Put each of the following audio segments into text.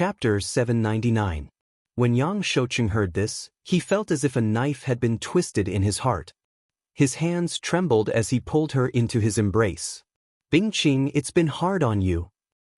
Chapter 799. When Yang Shoucheng heard this, he felt as if a knife had been twisted in his heart. His hands trembled as he pulled her into his embrace. "Bingqing, it's been hard on you."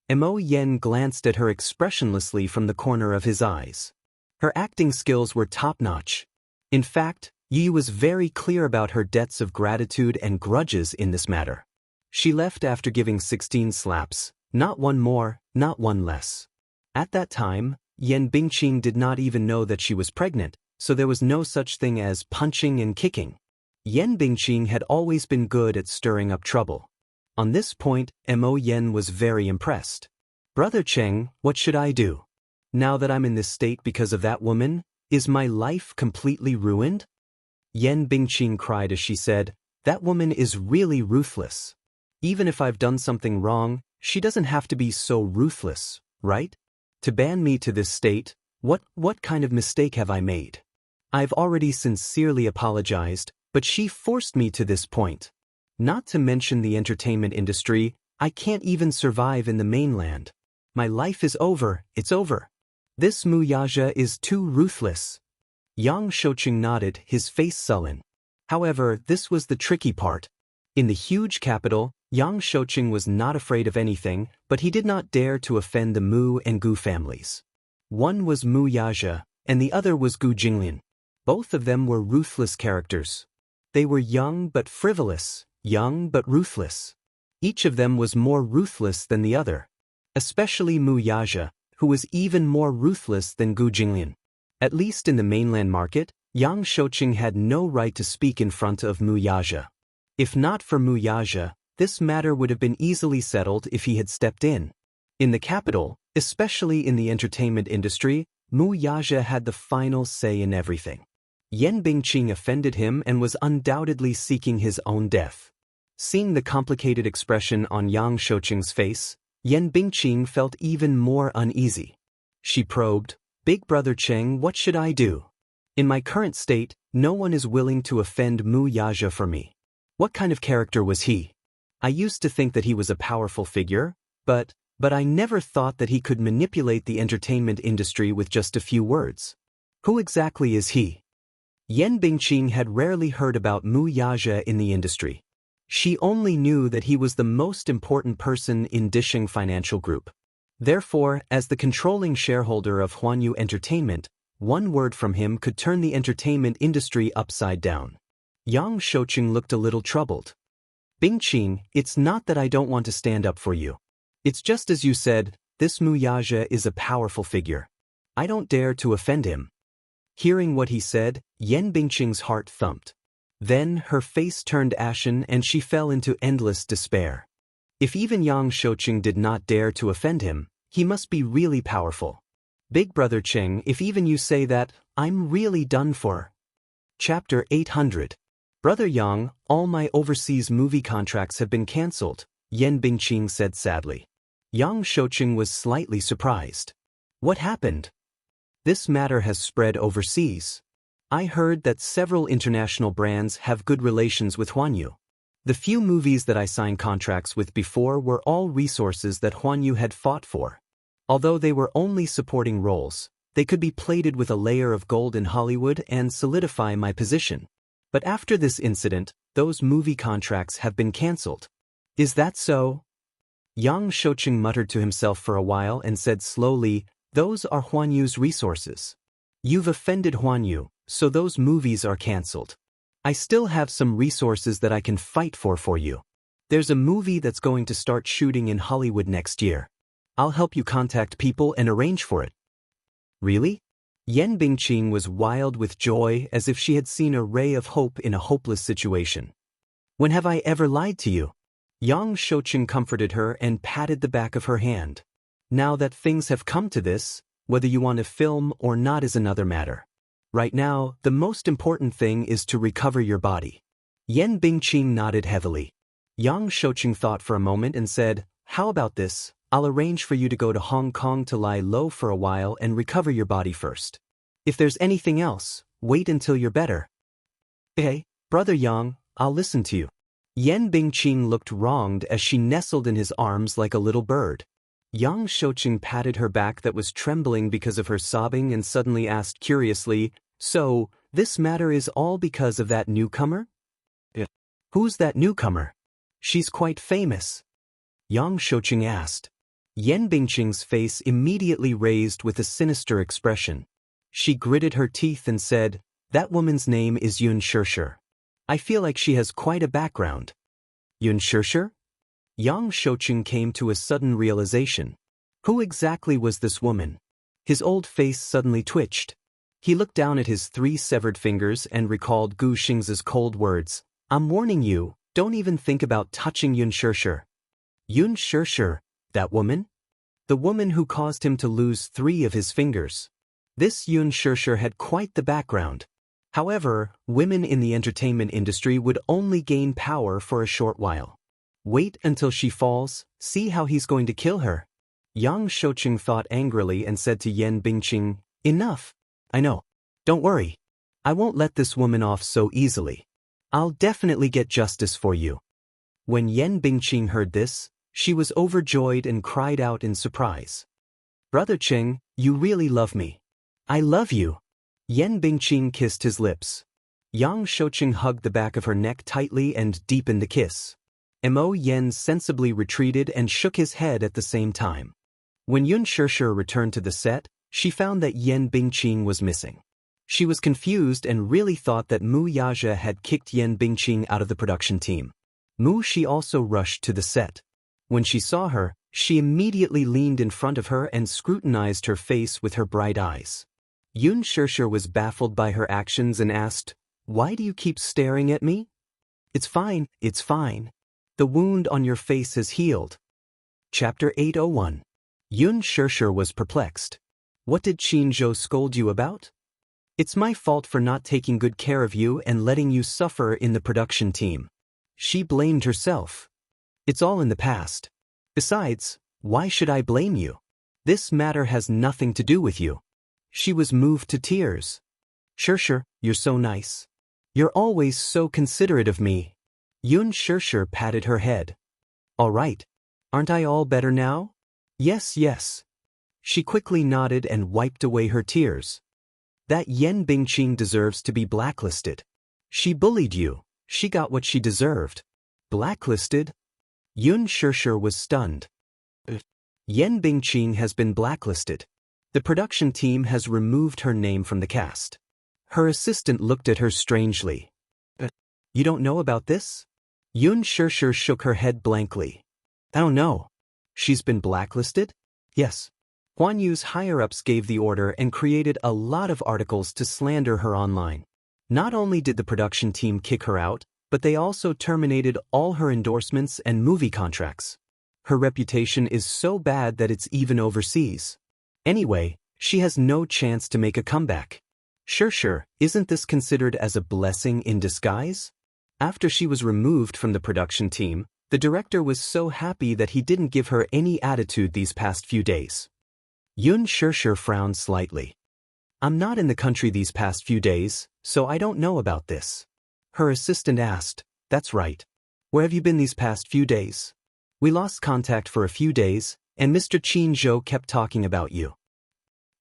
Mo Yen glanced at her expressionlessly from the corner of his eyes. Her acting skills were top-notch. In fact, Yi was very clear about her debts of gratitude and grudges in this matter. She left after giving 16 slaps, not one more, not one less. At that time, Yen Bingqing did not even know that she was pregnant, so there was no such thing as punching and kicking. Yen Bingqing had always been good at stirring up trouble. On this point, Mo Yen was very impressed. "Brother Cheng, what should I do? Now that I'm in this state because of that woman, is my life completely ruined?" Yen Bingqing cried as she said, "That woman is really ruthless. Even if I've done something wrong, she doesn't have to be so ruthless, right? To ban me to this state, what kind of mistake have I made? I've already sincerely apologized, but she forced me to this point. Not to mention the entertainment industry, I can't even survive in the mainland. My life is over, it's over. This Muyaja is too ruthless." Yang Shoucheng nodded, his face sullen. However, this was the tricky part. In the huge capital, Yang Shoucheng was not afraid of anything, but he did not dare to offend the Mu and Gu families. One was Mu Yaja, and the other was Gu Jinglin. Both of them were ruthless characters. They were young but frivolous, young but ruthless. Each of them was more ruthless than the other. Especially Mu Yaja, who was even more ruthless than Gu Jinglin. At least in the mainland market, Yang Shoucheng had no right to speak in front of Mu Yaja. If not for Mu Yaja, this matter would have been easily settled if he had stepped in. In the capital, especially in the entertainment industry, Mu Yaja had the final say in everything. Yen Bingqing offended him and was undoubtedly seeking his own death. Seeing the complicated expression on Yang Shoucheng's face, Yen Bingqing felt even more uneasy. She probed, "Big Brother Cheng, what should I do? In my current state, no one is willing to offend Mu Yaja for me. What kind of character was he? I used to think that he was a powerful figure, but I never thought that he could manipulate the entertainment industry with just a few words. Who exactly is he?" Yen Bingqing had rarely heard about Mu Yaja in the industry. She only knew that he was the most important person in Disheng Financial Group. Therefore, as the controlling shareholder of Huanyu Entertainment, one word from him could turn the entertainment industry upside down. Yang Shoucheng looked a little troubled. "Bingqing, it's not that I don't want to stand up for you. It's just as you said, this Mu Yaja is a powerful figure. I don't dare to offend him." Hearing what he said, Yen Bingqing's heart thumped. Then her face turned ashen and she fell into endless despair. If even Yang Shoucheng did not dare to offend him, he must be really powerful. "Big Brother Cheng, if even you say that, I'm really done for." Chapter 800. "Brother Yang, all my overseas movie contracts have been cancelled," Yen Bingqing said sadly. Yang Shoucheng was slightly surprised. "What happened?" "This matter has spread overseas. I heard that several international brands have good relations with Huanyu. The few movies that I signed contracts with before were all resources that Huanyu had fought for. Although they were only supporting roles, they could be plated with a layer of gold in Hollywood and solidify my position. But after this incident, those movie contracts have been cancelled." "Is that so?" Yang Shoucheng muttered to himself for a while and said slowly, "Those are Huanyu's resources. You've offended Huanyu, so those movies are cancelled. I still have some resources that I can fight for you. There's a movie that's going to start shooting in Hollywood next year. I'll help you contact people and arrange for it." "Really?" Yen Bingqing was wild with joy as if she had seen a ray of hope in a hopeless situation. "When have I ever lied to you?" Yang Shoucheng comforted her and patted the back of her hand. "Now that things have come to this, whether you want to film or not is another matter. Right now, the most important thing is to recover your body." Yen Bingqing nodded heavily. Yang Shoucheng thought for a moment and said, "How about this? I'll arrange for you to go to Hong Kong to lie low for a while and recover your body first. If there's anything else, wait until you're better." "Hey, Brother Yang, I'll listen to you." Yen Bingqing looked wronged as she nestled in his arms like a little bird. Yang Shouqing patted her back that was trembling because of her sobbing and suddenly asked curiously, "So, this matter is all because of that newcomer?" "Yeah." "Who's that newcomer? She's quite famous." Yang Shouqing asked. Yan Bingqing's face immediately raised with a sinister expression. She gritted her teeth and said, "That woman's name is Yun Shirshir. I feel like she has quite a background." Yun Shirshir? Yang Shouqing came to a sudden realization. Who exactly was this woman? His old face suddenly twitched. He looked down at his 3 severed fingers and recalled Gu Xing's cold words. "I'm warning you, don't even think about touching Yun Shirshir." Yun Shirshir, that woman? The woman who caused him to lose 3 of his fingers. This Yun Shirshir had quite the background. However, women in the entertainment industry would only gain power for a short while. Wait until she falls, see how he's going to kill her. Yang Shouqing thought angrily and said to Yan Bingqing, "Enough. I know. Don't worry. I won't let this woman off so easily. I'll definitely get justice for you." When Yan Bingqing heard this, she was overjoyed and cried out in surprise. "Brother Cheng, you really love me." "I love you." Yan Bingqing kissed his lips. Yang Shouqing hugged the back of her neck tightly and deepened the kiss. Mo Yen sensibly retreated and shook his head at the same time. When Yun Shirshir returned to the set, she found that Yan Bingqing was missing. She was confused and really thought that Mu Yaja had kicked Yan Bingqing out of the production team. Mu Shi also rushed to the set. When she saw her, she immediately leaned in front of her and scrutinized her face with her bright eyes. Yun Shirshir was baffled by her actions and asked, "Why do you keep staring at me?" It's fine. The wound on your face has healed." Chapter 801. Yun Shirshir was perplexed. "What did Qin Zhou scold you about?" "It's my fault for not taking good care of you and letting you suffer in the production team." She blamed herself. "It's all in the past. Besides, why should I blame you? This matter has nothing to do with you." She was moved to tears. "Shirshir, you're so nice. You're always so considerate of me." Yun Shirshir patted her head. "All right. Aren't I all better now?" Yes. She quickly nodded and wiped away her tears. "That Yan Bingqing deserves to be blacklisted. She bullied you. She got what she deserved." "Blacklisted?" Yun Shirshir was stunned. "Yan Bingqing has been blacklisted. The production team has removed her name from the cast." Her assistant looked at her strangely. "You don't know about this?" Yun Shirshir shook her head blankly. "I don't know. She's been blacklisted?" "Yes." Huan Yu's higher-ups gave the order and created a lot of articles to slander her online. Not only did the production team kick her out, but they also terminated all her endorsements and movie contracts. Her reputation is so bad that it's even overseas. Anyway, she has no chance to make a comeback. Shirshir, isn't this considered as a blessing in disguise? After she was removed from the production team, the director was so happy that he didn't give her any attitude these past few days. Yun Shirshir frowned slightly. "I'm not in the country these past few days, so I don't know about this." Her assistant asked, "That's right. Where have you been these past few days?" "We lost contact for a few days, and Mr. Qin Zhou kept talking about you."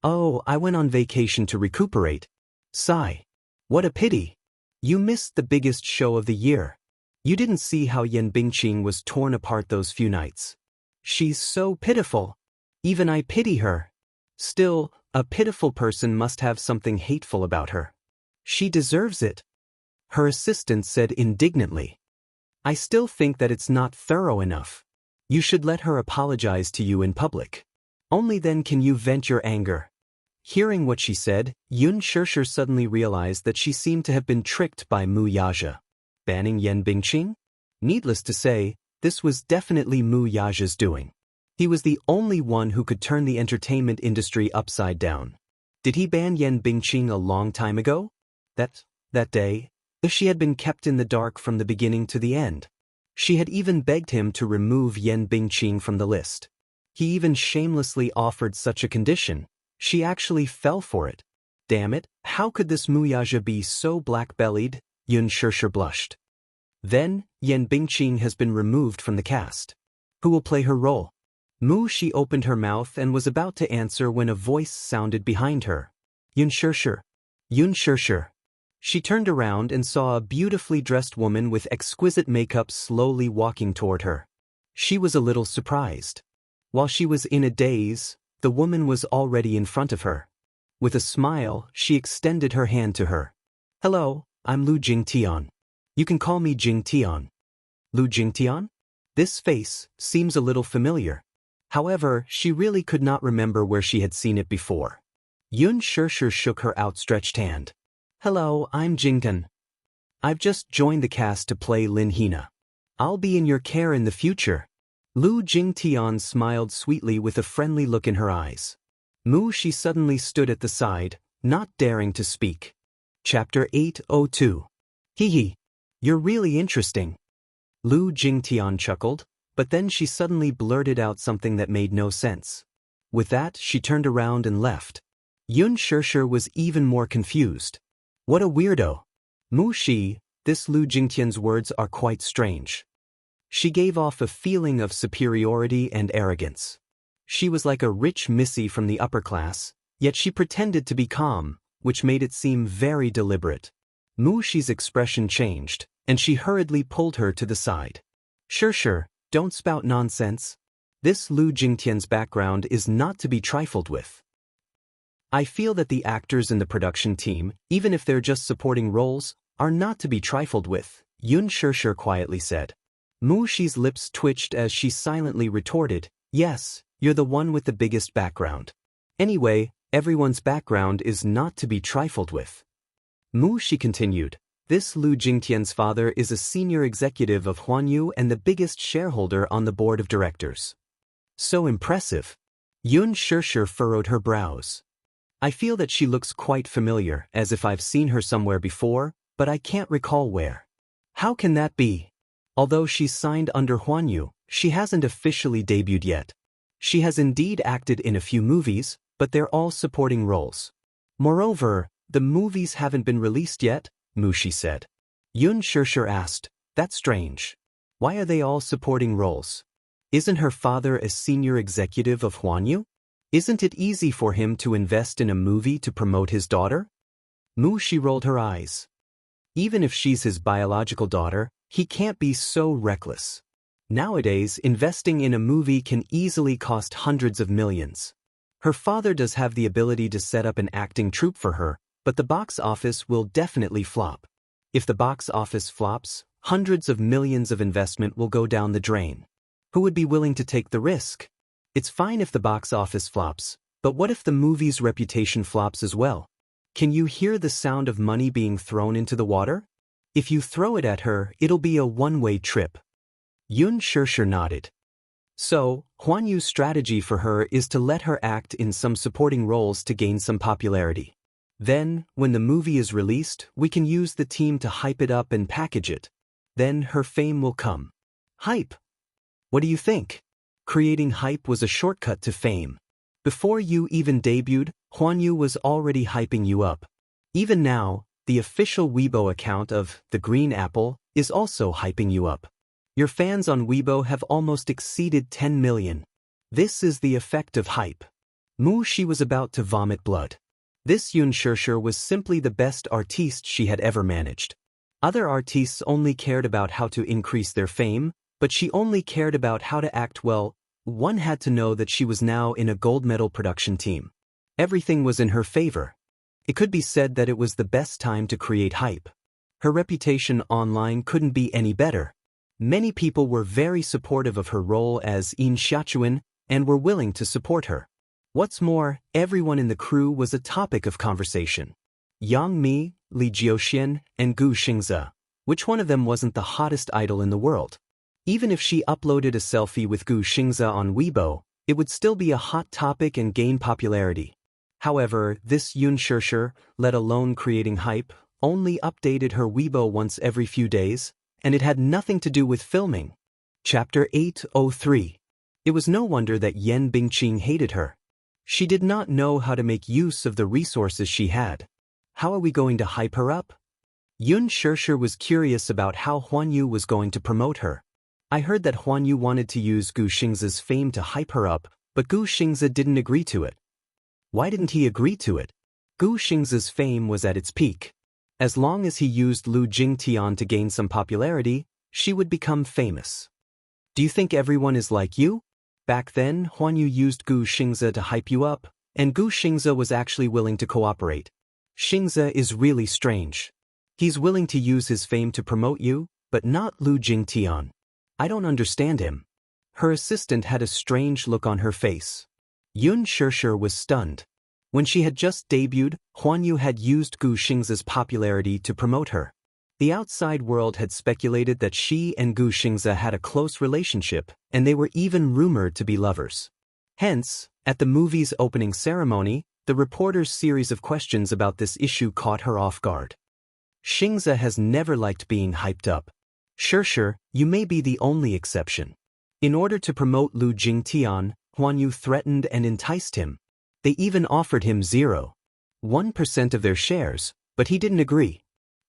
"Oh, I went on vacation to recuperate." Sigh. "What a pity. You missed the biggest show of the year. You didn't see how Yan Bingqing was torn apart those few nights. She's so pitiful. Even I pity her. Still, a pitiful person must have something hateful about her. She deserves it." Her assistant said indignantly. "I still think that it's not thorough enough. You should let her apologize to you in public. Only then can you vent your anger." Hearing what she said, Yun Shirshir suddenly realized that she seemed to have been tricked by Mu Yaja. Banning Yan Bingqing? Needless to say, this was definitely Mu Yaja's doing. He was the only one who could turn the entertainment industry upside down. Did he ban Yan Bingqing a long time ago? That day, she had been kept in the dark from the beginning to the end. She had even begged him to remove Yan Bingqing from the list. He even shamelessly offered such a condition. She actually fell for it. Damn it, how could this Muyaja be so black-bellied? Yun Shirshir blushed. Then, Yan Bingqing has been removed from the cast. Who will play her role? She opened her mouth and was about to answer when a voice sounded behind her. Yun Shirshir. Yun Shirshir. She turned around and saw a beautifully dressed woman with exquisite makeup slowly walking toward her. She was a little surprised. While she was in a daze, the woman was already in front of her. With a smile, she extended her hand to her. Hello, I'm Lu Jingtian. You can call me Jingtian. Lu Jingtian? This face seems a little familiar. However, she really could not remember where she had seen it before. Yun Shirshir shook her outstretched hand. Hello, I'm Jingtian. I've just joined the cast to play Lin Hina. I'll be in your care in the future. Lu Jingtian smiled sweetly with a friendly look in her eyes. She suddenly stood at the side, not daring to speak. Chapter 802. Hee. You're really interesting. Lu Jingtian chuckled, but then she suddenly blurted out something that made no sense. With that, she turned around and left. Yun Shirshir was even more confused. What a weirdo. This Lu Jingtian's words are quite strange. She gave off a feeling of superiority and arrogance. She was like a rich missy from the upper class, yet she pretended to be calm, which made it seem very deliberate. Shi's expression changed, and she hurriedly pulled her to the side. Shirshir, don't spout nonsense. This Lu Jingtian's background is not to be trifled with. I feel that the actors in the production team, even if they're just supporting roles, are not to be trifled with, Yun Shirshir quietly said. Shi's lips twitched as she silently retorted, yes, you're the one with the biggest background. Anyway, everyone's background is not to be trifled with. Shi continued, this Lu Jingtian's father is a senior executive of Huanyu and the biggest shareholder on the board of directors. So impressive. Yun Shirshir furrowed her brows. I feel that she looks quite familiar, as if I've seen her somewhere before, but I can't recall where. How can that be? Although she's signed under Huanyu, she hasn't officially debuted yet. She has indeed acted in a few movies, but they're all supporting roles. Moreover, the movies haven't been released yet, Shi said. Yun Shirshir asked, that's strange. Why are they all supporting roles? Isn't her father a senior executive of Huanyu? Isn't it easy for him to invest in a movie to promote his daughter? Shi rolled her eyes. Even if she's his biological daughter, he can't be so reckless. Nowadays, investing in a movie can easily cost hundreds of millions. Her father does have the ability to set up an acting troupe for her, but the box office will definitely flop. If the box office flops, hundreds of millions of investment will go down the drain. Who would be willing to take the risk? It's fine if the box office flops, but what if the movie's reputation flops as well? Can you hear the sound of money being thrown into the water? If you throw it at her, it'll be a one-way trip. Yun Shirshir nodded. So, Huanyu's strategy for her is to let her act in some supporting roles to gain some popularity. Then, when the movie is released, we can use the team to hype it up and package it. Then her fame will come. Hype. What do you think? Creating hype was a shortcut to fame. Before you even debuted, Huanyu was already hyping you up. Even now, the official Weibo account of The Green Apple is also hyping you up. Your fans on Weibo have almost exceeded 10 million. This is the effect of hype. Shi was about to vomit blood. This Yun Shirshir was simply the best artiste she had ever managed. Other artists only cared about how to increase their fame, but she only cared about how to act well. One had to know that she was now in a gold medal production team. Everything was in her favor. It could be said that it was the best time to create hype. Her reputation online couldn't be any better. Many people were very supportive of her role as In Xiachuan and were willing to support her. What's more, everyone in the crew was a topic of conversation. Yang Mi, Li Jiuxian, and Gu Xingze. Which one of them wasn't the hottest idol in the world? Even if she uploaded a selfie with Gu Xingze on Weibo, it would still be a hot topic and gain popularity. However, this Yun Shirshir, let alone creating hype, only updated her Weibo once every few days, and it had nothing to do with filming. Chapter 803. It was no wonder that Yan Bingqing hated her. She did not know how to make use of the resources she had. How are we going to hype her up? Yun Shirshir was curious about how Huanyu was going to promote her. I heard that Huan Yu wanted to use Gu Xingzi's fame to hype her up, but Gu Xingzi didn't agree to it. Why didn't he agree to it? Gu Xingzi's fame was at its peak. As long as he used Lu Jingtian to gain some popularity, she would become famous. Do you think everyone is like you? Back then, Huan Yu used Gu Xingzi to hype you up, and Gu Xingzi was actually willing to cooperate. Xingzi is really strange. He's willing to use his fame to promote you, but not Lu Jingtian. I don't understand him. Her assistant had a strange look on her face. Yun Shishir was stunned. When she had just debuted, Huan Yu had used Gu Xingzi's popularity to promote her. The outside world had speculated that she and Gu Xingzi had a close relationship, and they were even rumored to be lovers. Hence, at the movie's opening ceremony, the reporter's series of questions about this issue caught her off guard. Xingzi has never liked being hyped up. Shishir, you may be the only exception. In order to promote Lu Jingtian, Huan Yu threatened and enticed him. They even offered him 0.1% of their shares, but he didn't agree.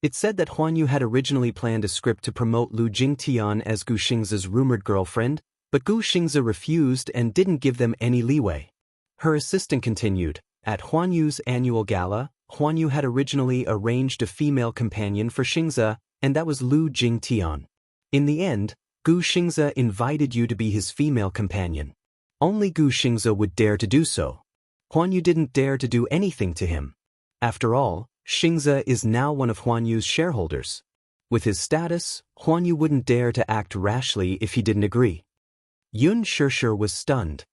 It said that Huan Yu had originally planned a script to promote Lu Jingtian as Gu Xingzi's rumored girlfriend, but Gu Xingzi refused and didn't give them any leeway. Her assistant continued, at Huan Yu's annual gala, Huan Yu had originally arranged a female companion for Xingzi, and that was Lu Jingtian. In the end, Gu Xingzi invited you to be his female companion. Only Gu Xingzi would dare to do so. Huan Yu didn't dare to do anything to him. After all, Xingzi is now one of Huan Yu's shareholders. With his status, Huan Yu wouldn't dare to act rashly if he didn't agree. Yun Shishir was stunned.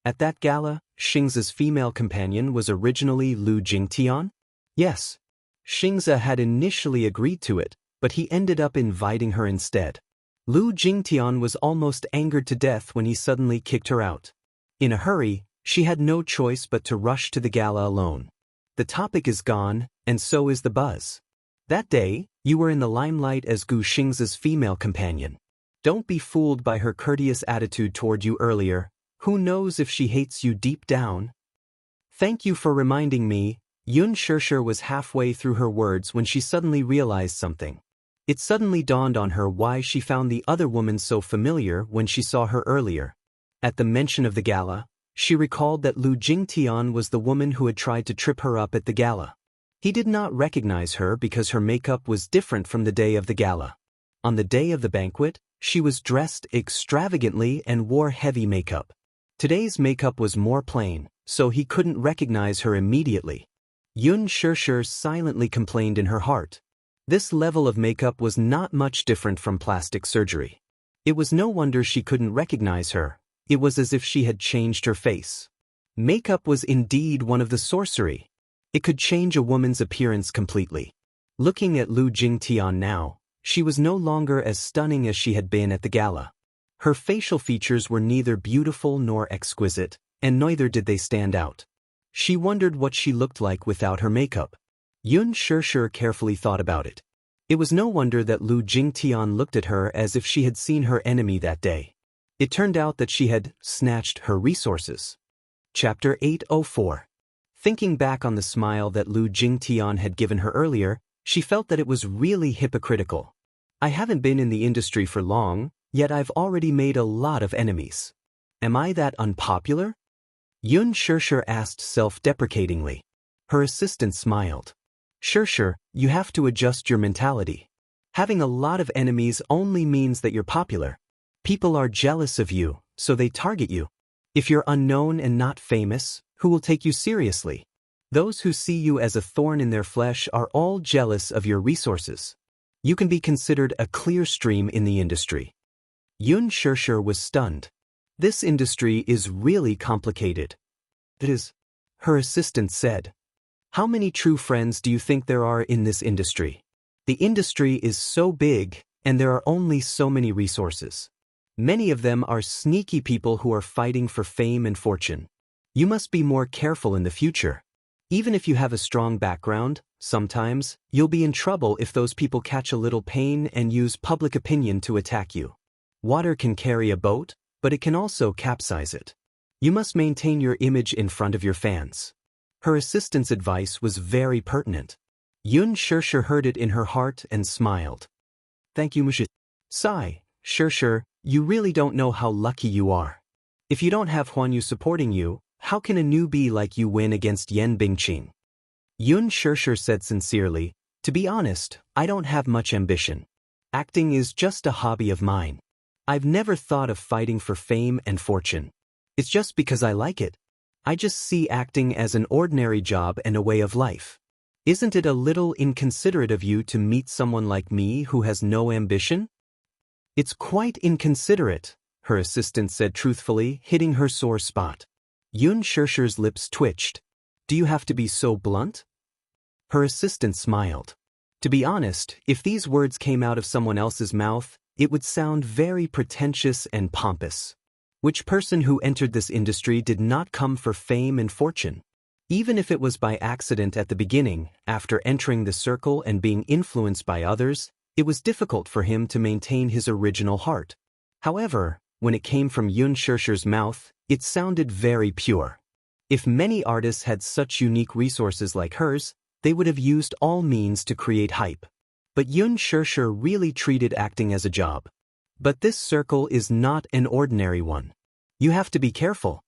At that gala, Xingzi's female companion was originally Lu Jingtian? Yes. Xingzi had initially agreed to it, but he ended up inviting her instead. Lu Jingtian was almost angered to death when he suddenly kicked her out. In a hurry, she had no choice but to rush to the gala alone. The topic is gone, and so is the buzz. That day, you were in the limelight as Gu Xingzi's female companion. Don't be fooled by her courteous attitude toward you earlier. Who knows if she hates you deep down? Thank you for reminding me. Yun Shishir was halfway through her words when she suddenly realized something. It suddenly dawned on her why she found the other woman so familiar when she saw her earlier. At the mention of the gala, she recalled that Lu Jingtian was the woman who had tried to trip her up at the gala. He did not recognize her because her makeup was different from the day of the gala. On the day of the banquet, she was dressed extravagantly and wore heavy makeup. Today's makeup was more plain, so he couldn't recognize her immediately. Yun Shishir silently complained in her heart. This level of makeup was not much different from plastic surgery. It was no wonder she couldn't recognize her. It was as if she had changed her face. Makeup was indeed one of the sorcery. It could change a woman's appearance completely. Looking at Lu Jingtian now, she was no longer as stunning as she had been at the gala. Her facial features were neither beautiful nor exquisite, and neither did they stand out. She wondered what she looked like without her makeup. Yun Shishir carefully thought about it. It was no wonder that Lu Jingtian looked at her as if she had seen her enemy that day. It turned out that she had snatched her resources. Chapter 804. Thinking back on the smile that Lu Jingtian had given her earlier, she felt that it was really hypocritical. I haven't been in the industry for long, yet I've already made a lot of enemies. Am I that unpopular? Yun Shishir asked self-deprecatingly. Her assistant smiled. Shishir, you have to adjust your mentality. Having a lot of enemies only means that you're popular. People are jealous of you, so they target you. If you're unknown and not famous, who will take you seriously? Those who see you as a thorn in their flesh are all jealous of your resources. You can be considered a clear stream in the industry. Yun Shishir was stunned. This industry is really complicated. It is, her assistant said. How many true friends do you think there are in this industry? The industry is so big, and there are only so many resources. Many of them are sneaky people who are fighting for fame and fortune. You must be more careful in the future. Even if you have a strong background, sometimes you'll be in trouble if those people catch a little pain and use public opinion to attack you. Water can carry a boat, but it can also capsize it. You must maintain your image in front of your fans. Her assistant's advice was very pertinent. Yun Shishir heard it in her heart and smiled. Thank you, Mushi. Sigh. Xianxia, you really don't know how lucky you are. If you don't have Huan Yu supporting you, how can a newbie like you win against Yan Bingqing? Xianxia said sincerely, to be honest, I don't have much ambition. Acting is just a hobby of mine. I've never thought of fighting for fame and fortune. It's just because I like it. I just see acting as an ordinary job and a way of life. Isn't it a little inconsiderate of you to meet someone like me who has no ambition? It's quite inconsiderate, her assistant said truthfully, hitting her sore spot. Xianxia's lips twitched. Do you have to be so blunt? Her assistant smiled. To be honest, if these words came out of someone else's mouth, it would sound very pretentious and pompous. Which person who entered this industry did not come for fame and fortune? Even if it was by accident at the beginning, after entering the circle and being influenced by others, it was difficult for him to maintain his original heart. However, when it came from Xianxia's mouth, it sounded very pure. If many artists had such unique resources like hers, they would have used all means to create hype. But Xianxia really treated acting as a job. But this circle is not an ordinary one. You have to be careful.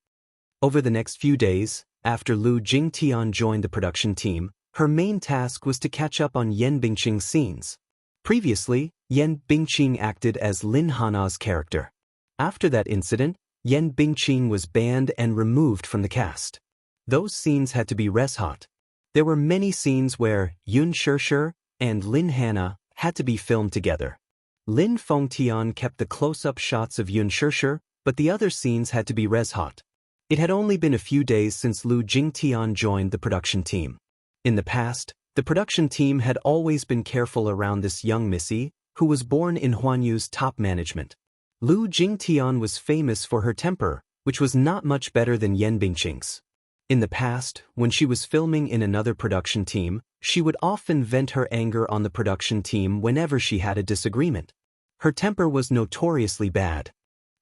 Over the next few days, after Lu Jingtian joined the production team, her main task was to catch up on Yan Bingqing's scenes. Previously, Yan Bingqing acted as Lin Hana's character. After that incident, Yan Bingqing was banned and removed from the cast. Those scenes had to be res-hot. There were many scenes where Xianxia and Lin Hana had to be filmed together. Lin Fengtian kept the close-up shots of Xianxia, but the other scenes had to be res-hot. It had only been a few days since Lu Jingtian joined the production team. In the past, the production team had always been careful around this young missy, who was born in Huan Yu's top management. Lu Jingtian was famous for her temper, which was not much better than Yan Bingqing's. In the past, when she was filming in another production team, she would often vent her anger on the production team whenever she had a disagreement. Her temper was notoriously bad.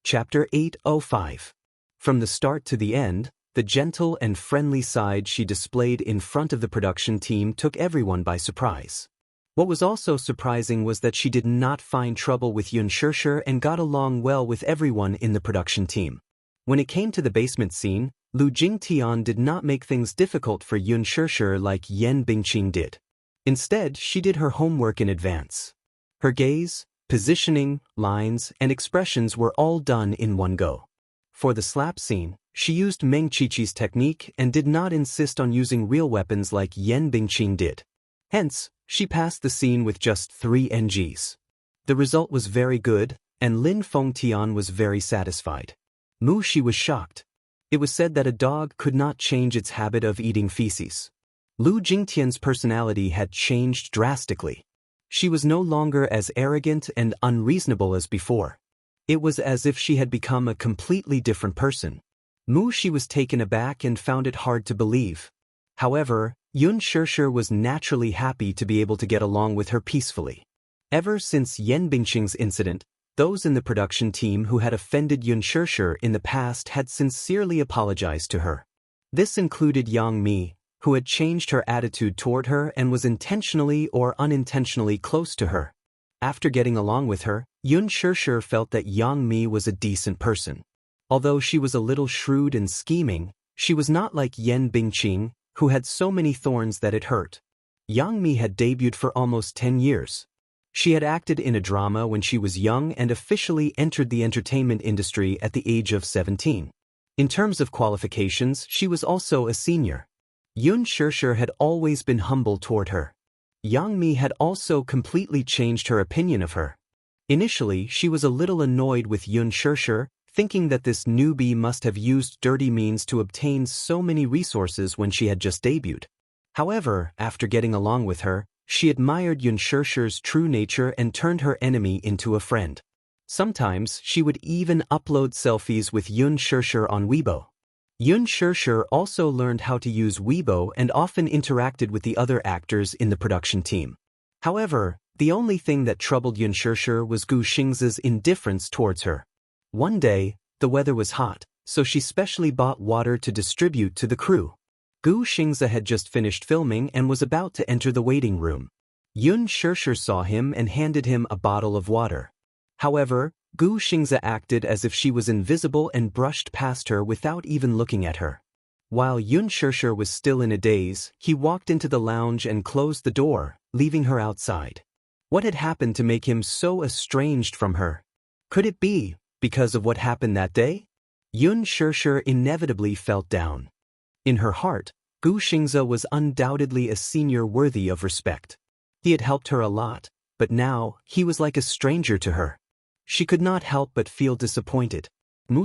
Chapter 805. From the start to the end, the gentle and friendly side she displayed in front of the production team took everyone by surprise. What was also surprising was that she did not find trouble with Xianxia and got along well with everyone in the production team. When it came to the basement scene, Lu Jingtian did not make things difficult for Xianxia like Yan Bingqing did. Instead, she did her homework in advance. Her gaze, positioning, lines, and expressions were all done in one go. For the slap scene, she used Meng Qiqi's technique and did not insist on using real weapons like Yan Bingqing did. Hence, she passed the scene with just 3 NGs. The result was very good, and Lin Fengtian was very satisfied. Mu Shi was shocked. It was said that a dog could not change its habit of eating feces. Lu Jingtian's personality had changed drastically. She was no longer as arrogant and unreasonable as before. It was as if she had become a completely different person. Mu Shi was taken aback and found it hard to believe. However, Xianxia was naturally happy to be able to get along with her peacefully. Ever since Yan Bingqing's incident, those in the production team who had offended Xianxia in the past had sincerely apologized to her. This included Yang Mi, who had changed her attitude toward her and was intentionally or unintentionally close to her. After getting along with her, Xianxia felt that Yang Mi was a decent person. Although she was a little shrewd and scheming, she was not like Yan Bingqing, who had so many thorns that it hurt. Yang Mi had debuted for almost 10 years. She had acted in a drama when she was young and officially entered the entertainment industry at the age of 17. In terms of qualifications, she was also a senior. Xianxia had always been humble toward her. Yang Mi had also completely changed her opinion of her. Initially, she was a little annoyed with Xianxia, thinking that this newbie must have used dirty means to obtain so many resources when she had just debuted. However, after getting along with her, she admired Xianxia's true nature and turned her enemy into a friend. Sometimes, she would even upload selfies with Xianxia on Weibo. Xianxia also learned how to use Weibo and often interacted with the other actors in the production team. However, the only thing that troubled Xianxia was Gu Xingzi's indifference towards her. One day, the weather was hot, so she specially bought water to distribute to the crew. Gu Xingzi had just finished filming and was about to enter the waiting room. Xianxia saw him and handed him a bottle of water. However, Gu Xingze acted as if she was invisible and brushed past her without even looking at her. While Yun Shirshir was still in a daze, he walked into the lounge and closed the door, leaving her outside. What had happened to make him so estranged from her? Could it be because of what happened that day? Yun Shirshir inevitably felt down. In her heart, Gu Xingze was undoubtedly a senior worthy of respect. He had helped her a lot, but now he was like a stranger to her. She could not help but feel disappointed.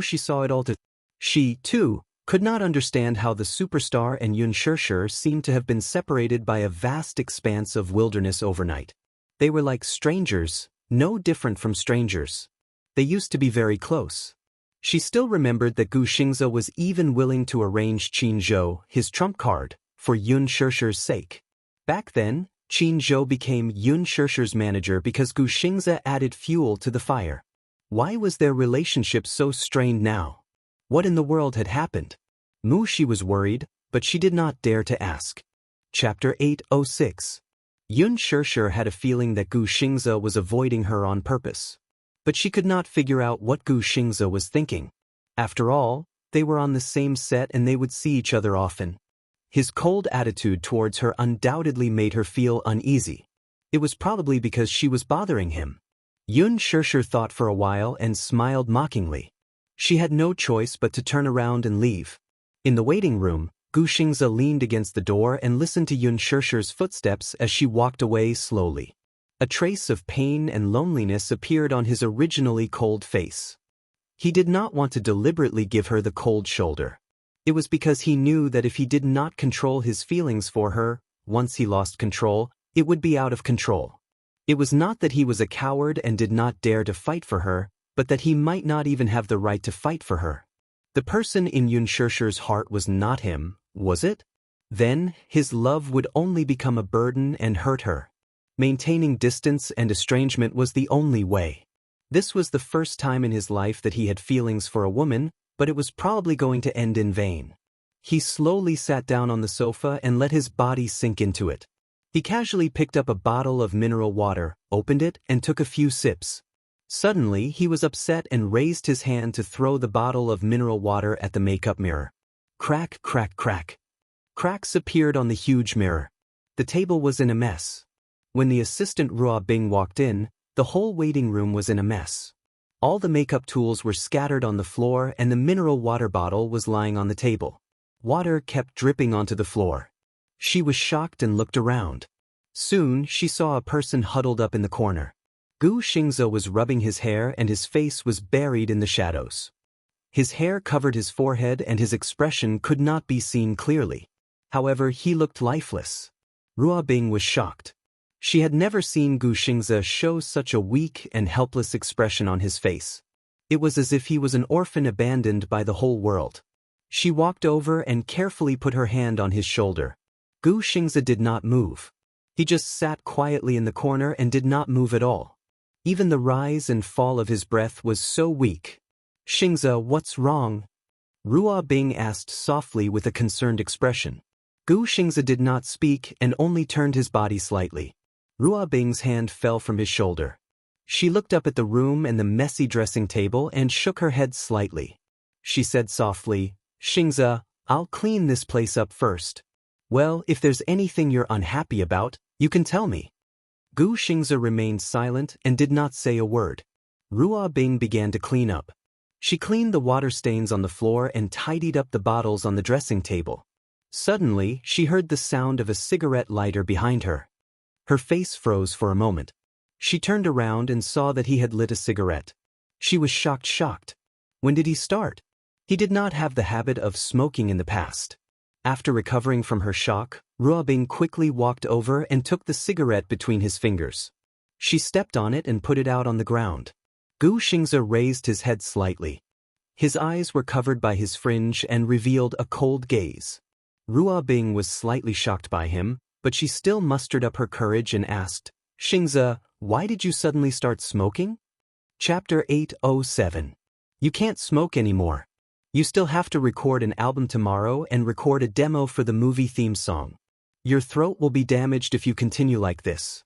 She saw it all too. She, too, could not understand how the superstar and Yun Shirshir seemed to have been separated by a vast expanse of wilderness overnight. They were like strangers, no different from strangers. They used to be very close. She still remembered that Gu Xingze was even willing to arrange Qin Zhou, his trump card, for Yun Shirshir's sake. Back then, Qin Zhou became Yun Shirshir's manager because Gu Xingze added fuel to the fire. Why was their relationship so strained now? What in the world had happened? She was worried, but she did not dare to ask. Chapter 806. Yun Shirshir had a feeling that Gu Xingze was avoiding her on purpose. But she could not figure out what Gu Xingze was thinking. After all, they were on the same set and they would see each other often. His cold attitude towards her undoubtedly made her feel uneasy. It was probably because she was bothering him. Yun Shirshir thought for a while and smiled mockingly. She had no choice but to turn around and leave. In the waiting room, Gu Xingze leaned against the door and listened to Yun Shirshir's footsteps as she walked away slowly. A trace of pain and loneliness appeared on his originally cold face. He did not want to deliberately give her the cold shoulder. It was because he knew that if he did not control his feelings for her, once he lost control, it would be out of control. It was not that he was a coward and did not dare to fight for her, but that he might not even have the right to fight for her. The person in Yun Shirshir's heart was not him, was it? Then, his love would only become a burden and hurt her. Maintaining distance and estrangement was the only way. This was the first time in his life that he had feelings for a woman, but it was probably going to end in vain. He slowly sat down on the sofa and let his body sink into it. He casually picked up a bottle of mineral water, opened it, and took a few sips. Suddenly, he was upset and raised his hand to throw the bottle of mineral water at the makeup mirror. Crack, crack, crack. Cracks appeared on the huge mirror. The table was in a mess. When the assistant Ruo Bing walked in, the whole waiting room was in a mess. All the makeup tools were scattered on the floor and the mineral water bottle was lying on the table. Water kept dripping onto the floor. She was shocked and looked around. Soon, she saw a person huddled up in the corner. Gu Xingze was rubbing his hair and his face was buried in the shadows. His hair covered his forehead and his expression could not be seen clearly. However, he looked lifeless. Ruo Bing was shocked. She had never seen Gu Xingze show such a weak and helpless expression on his face. It was as if he was an orphan abandoned by the whole world. She walked over and carefully put her hand on his shoulder. Gu Xingze did not move. He just sat quietly in the corner and did not move at all. Even the rise and fall of his breath was so weak. Xingze, what's wrong? Ruo Bing asked softly with a concerned expression. Gu Xingze did not speak and only turned his body slightly. Ruo Bing's hand fell from his shoulder. She looked up at the room and the messy dressing table and shook her head slightly. She said softly, Xingze, I'll clean this place up first. Well, if there's anything you're unhappy about, you can tell me. Gu Xingze remained silent and did not say a word. Ruo Bing began to clean up. She cleaned the water stains on the floor and tidied up the bottles on the dressing table. Suddenly, she heard the sound of a cigarette lighter behind her. Her face froze for a moment. She turned around and saw that he had lit a cigarette. She was shocked. When did he start? He did not have the habit of smoking in the past. After recovering from her shock, Ruo Bing quickly walked over and took the cigarette between his fingers. She stepped on it and put it out on the ground. Gu Xingze raised his head slightly. His eyes were covered by his fringe and revealed a cold gaze. Ruo Bing was slightly shocked by him, but she still mustered up her courage and asked, Xingze, why did you suddenly start smoking? Chapter 807. You can't smoke anymore. You still have to record an album tomorrow and record a demo for the movie theme song. Your throat will be damaged if you continue like this.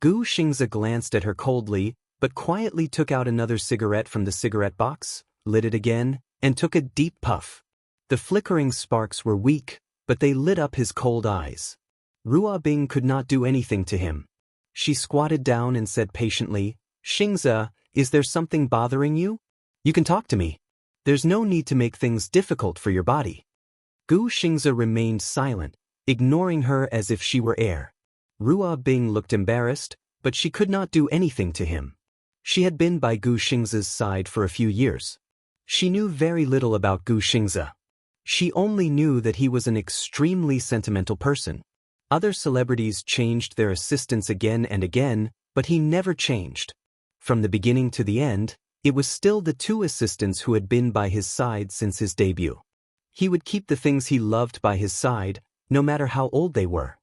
Gu Xingze glanced at her coldly, but quietly took out another cigarette from the cigarette box, lit it again, and took a deep puff. The flickering sparks were weak, but they lit up his cold eyes. Rua Bing could not do anything to him. She squatted down and said patiently, "Xianxia, is there something bothering you? You can talk to me. There's no need to make things difficult for your body." Gu Xianxia remained silent, ignoring her as if she were air. Rua Bing looked embarrassed, but she could not do anything to him. She had been by Gu Xianxia's side for a few years. She knew very little about Gu Xianxia. She only knew that he was an extremely sentimental person. Other celebrities changed their assistants again and again, but he never changed. From the beginning to the end, it was still the two assistants who had been by his side since his debut. He would keep the things he loved by his side, no matter how old they were.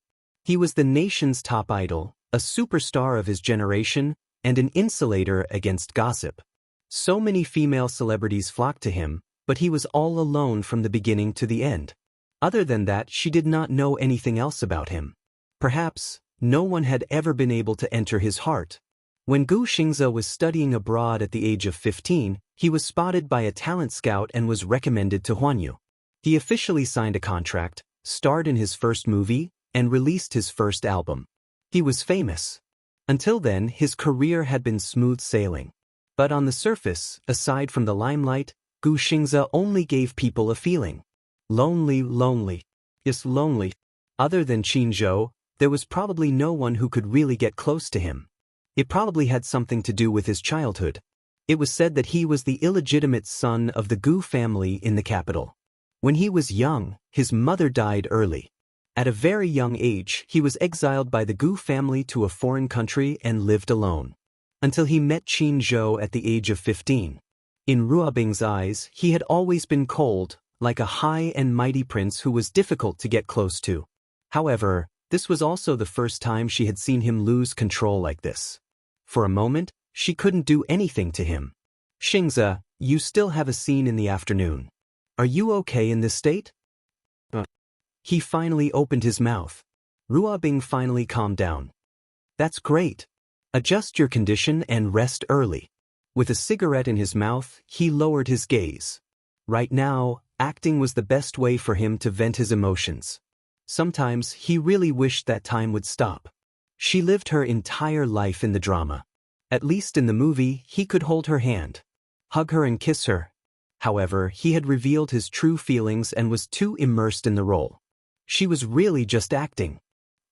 He was the nation's top idol, a superstar of his generation, and an insulator against gossip. So many female celebrities flocked to him, but he was all alone from the beginning to the end. Other than that, she did not know anything else about him. Perhaps, no one had ever been able to enter his heart. When Gu Xianxia was studying abroad at the age of 15, he was spotted by a talent scout and was recommended to Huanyu. He officially signed a contract, starred in his first movie, and released his first album. He was famous. Until then, his career had been smooth sailing. But on the surface, aside from the limelight, Gu Xianxia only gave people a feeling. Lonely. Yes, lonely. Other than Qin Zhou, there was probably no one who could really get close to him. It probably had something to do with his childhood. It was said that he was the illegitimate son of the Gu family in the capital. When he was young, his mother died early. At a very young age, he was exiled by the Gu family to a foreign country and lived alone. Until he met Qin Zhou at the age of 15. In Rua Bing's eyes, he had always been cold, like a high and mighty prince who was difficult to get close to. However, this was also the first time she had seen him lose control like this. For a moment, she couldn't do anything to him. "Xianxia, you still have a scene in the afternoon. Are you okay in this state?" He finally opened his mouth. Rua Bing finally calmed down. "That's great. Adjust your condition and rest early." With a cigarette in his mouth, he lowered his gaze. Right now, acting was the best way for him to vent his emotions. Sometimes he really wished that time would stop. She lived her entire life in the drama. At least in the movie, he could hold her hand, hug her and kiss her. However, he had revealed his true feelings and was too immersed in the role. She was really just acting.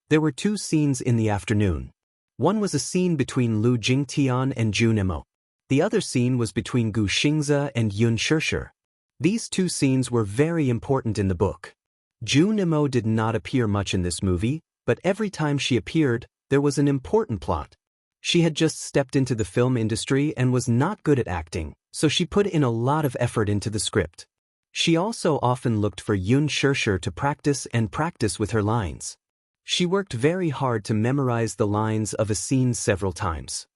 There were two scenes in the afternoon. One was a scene between Lu Jingtian and Jun Emo. The other scene was between Gu Xianxia and Yun Shishir. These two scenes were very important in the book. Jun Emo did not appear much in this movie, but every time she appeared, there was an important plot. She had just stepped into the film industry and was not good at acting, so she put in a lot of effort into the script. She also often looked for Yun Shishir to practice with her lines. She worked very hard to memorize the lines of a scene several times.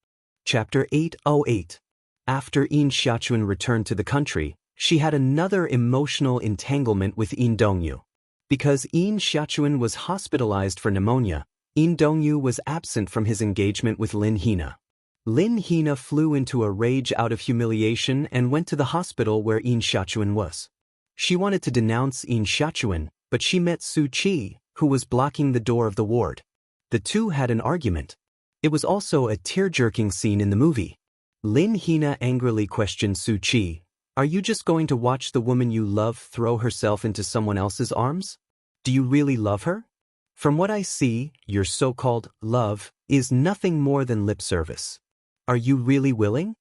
Chapter 808. After Yin Xiaochuan returned to the country, she had another emotional entanglement with Yin Dongyu. Because Yin Xiaochuan was hospitalized for pneumonia, Yin Dongyu was absent from his engagement with Lin Hina. Lin Hina flew into a rage out of humiliation and went to the hospital where Yin Xiaochuan was. She wanted to denounce Yin Xiaochuan, but she met Su Qi, who was blocking the door of the ward. The two had an argument. It was also a tear-jerking scene in the movie. Lin Hina angrily questioned Su Qi, "Are you just going to watch the woman you love throw herself into someone else's arms? Do you really love her? From what I see, your so-called love is nothing more than lip service. Are you really willing?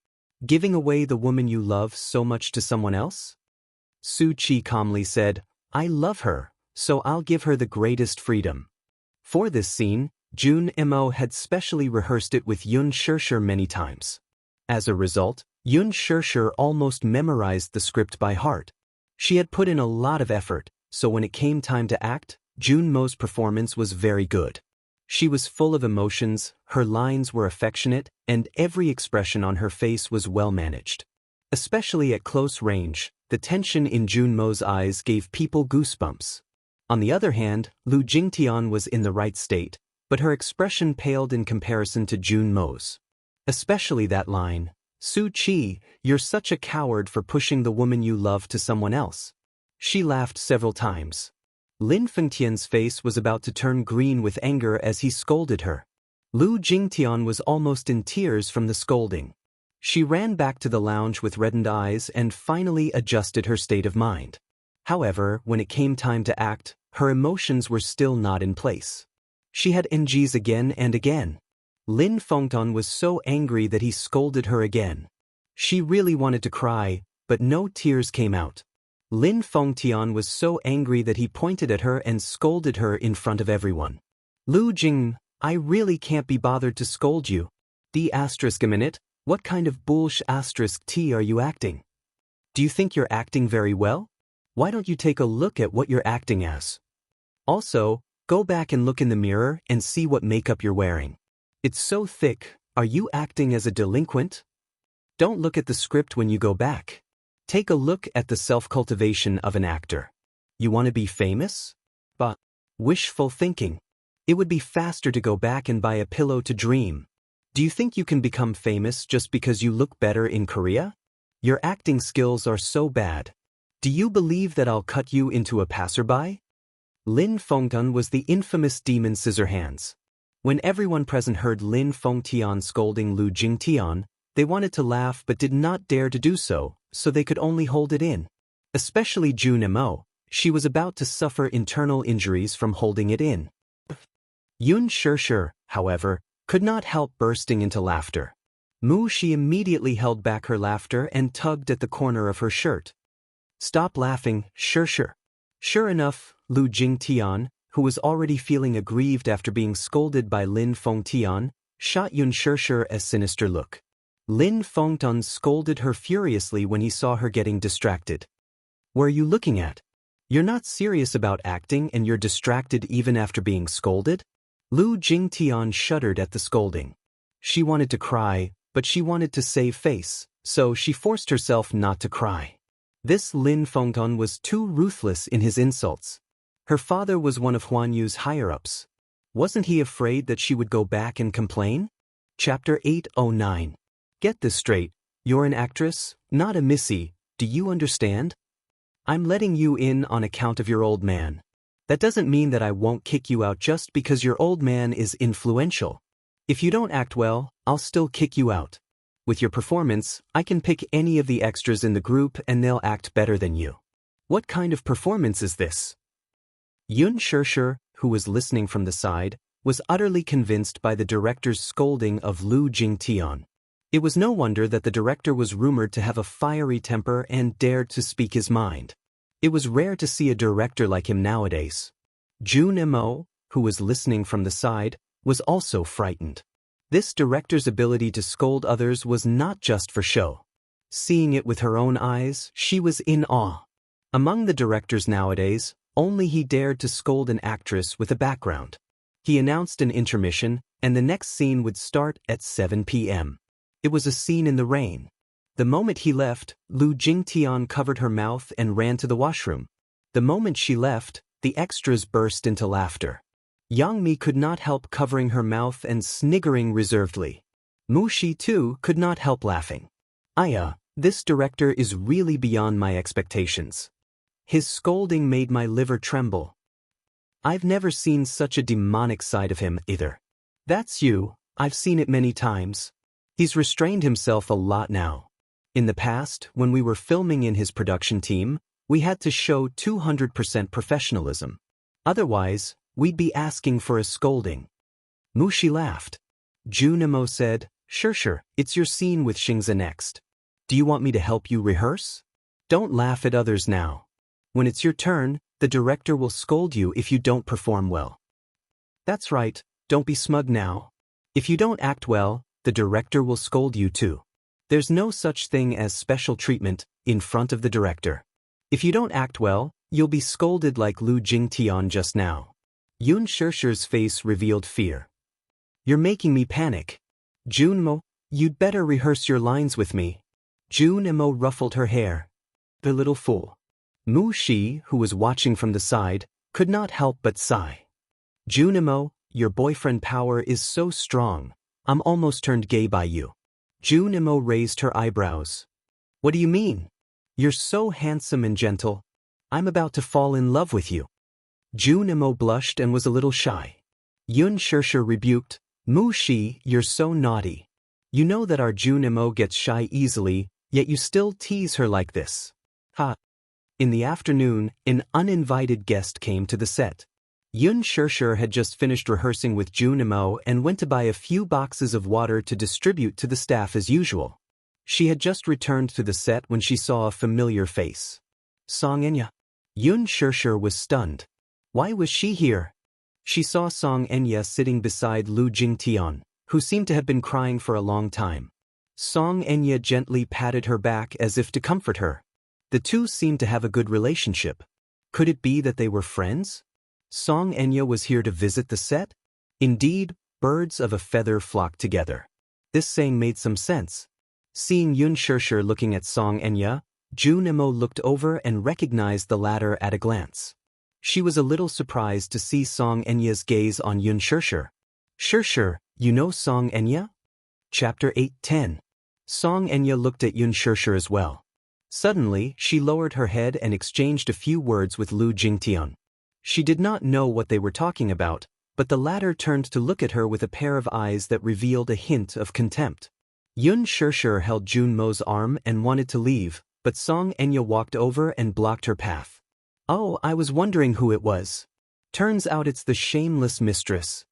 Giving away the woman you love so much to someone else?" Su Qi calmly said, "I love her, so I'll give her the greatest freedom." For this scene, Jun Emo had specially rehearsed it with Yun Shishir many times. As a result, Yun Shishir almost memorized the script by heart. She had put in a lot of effort, so when it came time to act, Jun Mo's performance was very good. She was full of emotions, her lines were affectionate, and every expression on her face was well managed. Especially at close range, the tension in Jun Mo's eyes gave people goosebumps. On the other hand, Lu Jingtian was in the right state, but her expression paled in comparison to Jun Mo's. Especially that line, "Su Chi, you're such a coward for pushing the woman you love to someone else." She laughed several times. Lin Fengtian's face was about to turn green with anger as he scolded her. Lu Jingtian was almost in tears from the scolding. She ran back to the lounge with reddened eyes and finally adjusted her state of mind. However, when it came time to act, her emotions were still not in place. She had NGs again and again. Lin Fengtian was so angry that he scolded her again. She really wanted to cry, but no tears came out. Lin Fengtian was so angry that he pointed at her and scolded her in front of everyone. "Lu Jing, I really can't be bothered to scold you. A minute, what kind of *T are you acting? Do you think you're acting very well? Why don't you take a look at what you're acting as? Also, go back and look in the mirror and see what makeup you're wearing. It's so thick, are you acting as a delinquent? Don't look at the script when you go back. Take a look at the self-cultivation of an actor. You want to be famous? But wishful thinking. It would be faster to go back and buy a pillow to dream. Do you think you can become famous just because you look better in Korea? Your acting skills are so bad. Do you believe that I'll cut you into a passerby?" Lin Fengtian was the infamous demon Scissorhands. When everyone present heard Lin Fengtian scolding Lu Jingtian, they wanted to laugh but did not dare to do so they could only hold it in. Especially Jun Mo, she was about to suffer internal injuries from holding it in. Yun Shirshir, however, could not help bursting into laughter. She immediately held back her laughter and tugged at the corner of her shirt. "Stop laughing, Shirshir." Sure enough, Lu Jingtian, who was already feeling aggrieved after being scolded by Lin Fengtian, shot Yun Shirshir a sinister look. Lin Fengtian scolded her furiously when he saw her getting distracted. "Where are you looking at? You're not serious about acting and you're distracted even after being scolded?" Lu Jingtian shuddered at the scolding. She wanted to cry, but she wanted to save face, so she forced herself not to cry. This Lin Fengtian was too ruthless in his insults. Her father was one of Huan Yu's higher-ups. Wasn't he afraid that she would go back and complain? Chapter 809. Get this straight, you're an actress, not a missy, do you understand? I'm letting you in on account of your old man. That doesn't mean that I won't kick you out just because your old man is influential. If you don't act well, I'll still kick you out. With your performance, I can pick any of the extras in the group and they'll act better than you. What kind of performance is this? Yun Shirshir, who was listening from the side, was utterly convinced by the director's scolding of Lu Jingtian. It was no wonder that the director was rumored to have a fiery temper and dared to speak his mind. It was rare to see a director like him nowadays. Jun Mo, who was listening from the side, was also frightened. This director's ability to scold others was not just for show. Seeing it with her own eyes, she was in awe. Among the directors nowadays, only he dared to scold an actress with a background. He announced an intermission, and the next scene would start at 7 p.m. It was a scene in the rain. The moment he left, Lu Jingtian covered her mouth and ran to the washroom. The moment she left, the extras burst into laughter. Yang Mi could not help covering her mouth and sniggering reservedly. Mu Shi too could not help laughing. This director is really beyond my expectations. His scolding made my liver tremble. I've never seen such a demonic side of him either. That's you, I've seen it many times. He's restrained himself a lot now. In the past, when we were filming in his production team, we had to show 200% professionalism. Otherwise, we'd be asking for a scolding. Mushi laughed. Junimo said, Sure, it's your scene with Xingxia next. Do you want me to help you rehearse? Don't laugh at others now. When it's your turn, the director will scold you if you don't perform well. That's right, don't be smug now. If you don't act well, the director will scold you too. There's no such thing as special treatment in front of the director. If you don't act well, you'll be scolded like Lu Jingtian just now. Yun Shirshir's face revealed fear. You're making me panic. Junmo, you'd better rehearse your lines with me. Junmo ruffled her hair. The little fool. Mu Shi, who was watching from the side, could not help but sigh. Junmo, your boyfriend power is so strong. I'm almost turned gay by you. Junimo raised her eyebrows. What do you mean? You're so handsome and gentle. I'm about to fall in love with you. Junimo blushed and was a little shy. Yun Shirshir rebuked, Mu Shi, you're so naughty. You know that our Junimo gets shy easily, yet you still tease her like this. Ha. In the afternoon, an uninvited guest came to the set. Yun Shirshir had just finished rehearsing with Junimo and went to buy a few boxes of water to distribute to the staff as usual. She had just returned to the set when she saw a familiar face. Song Enya. Yun Shirshir was stunned. Why was she here? She saw Song Enya sitting beside Lu Jingtian, who seemed to have been crying for a long time. Song Enya gently patted her back as if to comfort her. The two seemed to have a good relationship. Could it be that they were friends? Song Enya was here to visit the set? Indeed, birds of a feather flock together. This saying made some sense. Seeing Yun Shirshir looking at Song Enya, Junimo looked over and recognized the latter at a glance. She was a little surprised to see Song Enya's gaze on Yun Shirshir. Shirshir, you know Song Enya? Chapter 8:10. Song Enya looked at Yun Shirshir as well. Suddenly, she lowered her head and exchanged a few words with Lu Jingtian. She did not know what they were talking about, but the latter turned to look at her with a pair of eyes that revealed a hint of contempt. Yun Shirshir held Junmo's arm and wanted to leave, but Song Enya walked over and blocked her path. Oh, I was wondering who it was. Turns out it's the shameless mistress.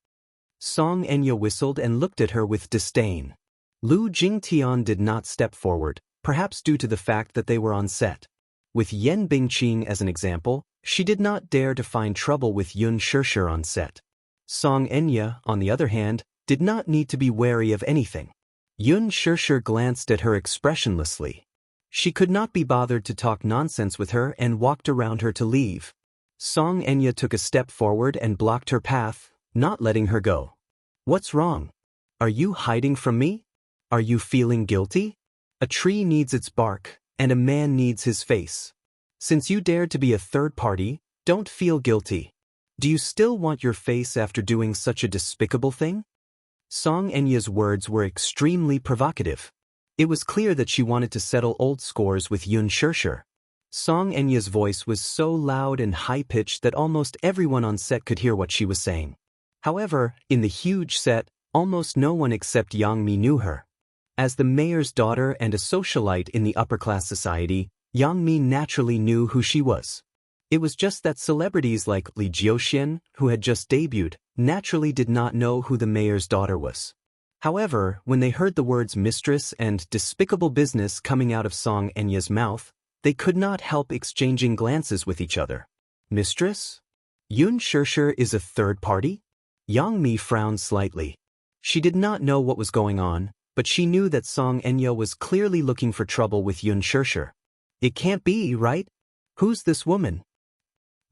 Song Enya whistled and looked at her with disdain. Lu Jingtian did not step forward, perhaps due to the fact that they were on set. With Yen Bingqing as an example, she did not dare to find trouble with Yun Shirshir on set. Song Enya, on the other hand, did not need to be wary of anything. Yun Shirshir glanced at her expressionlessly. She could not be bothered to talk nonsense with her and walked around her to leave. Song Enya took a step forward and blocked her path, not letting her go. What's wrong? Are you hiding from me? Are you feeling guilty? A tree needs its bark, and a man needs his face. Since you dared to be a third party, don't feel guilty. Do you still want your face after doing such a despicable thing? Song Enya's words were extremely provocative. It was clear that she wanted to settle old scores with Yun Shirshir. Song Enya's voice was so loud and high-pitched that almost everyone on set could hear what she was saying. However, in the huge set, almost no one except Yang Mi knew her. As the mayor's daughter and a socialite in the upper-class society, Yang Mi naturally knew who she was. It was just that celebrities like Li Jiuxian, who had just debuted, naturally did not know who the mayor's daughter was. However, when they heard the words mistress and despicable business coming out of Song Enya's mouth, they could not help exchanging glances with each other. Mistress? Yun Shirshir is a third party? Yang Mi frowned slightly. She did not know what was going on, but she knew that Song Enya was clearly looking for trouble with Yun Shirshir. It can't be, right? Who's this woman?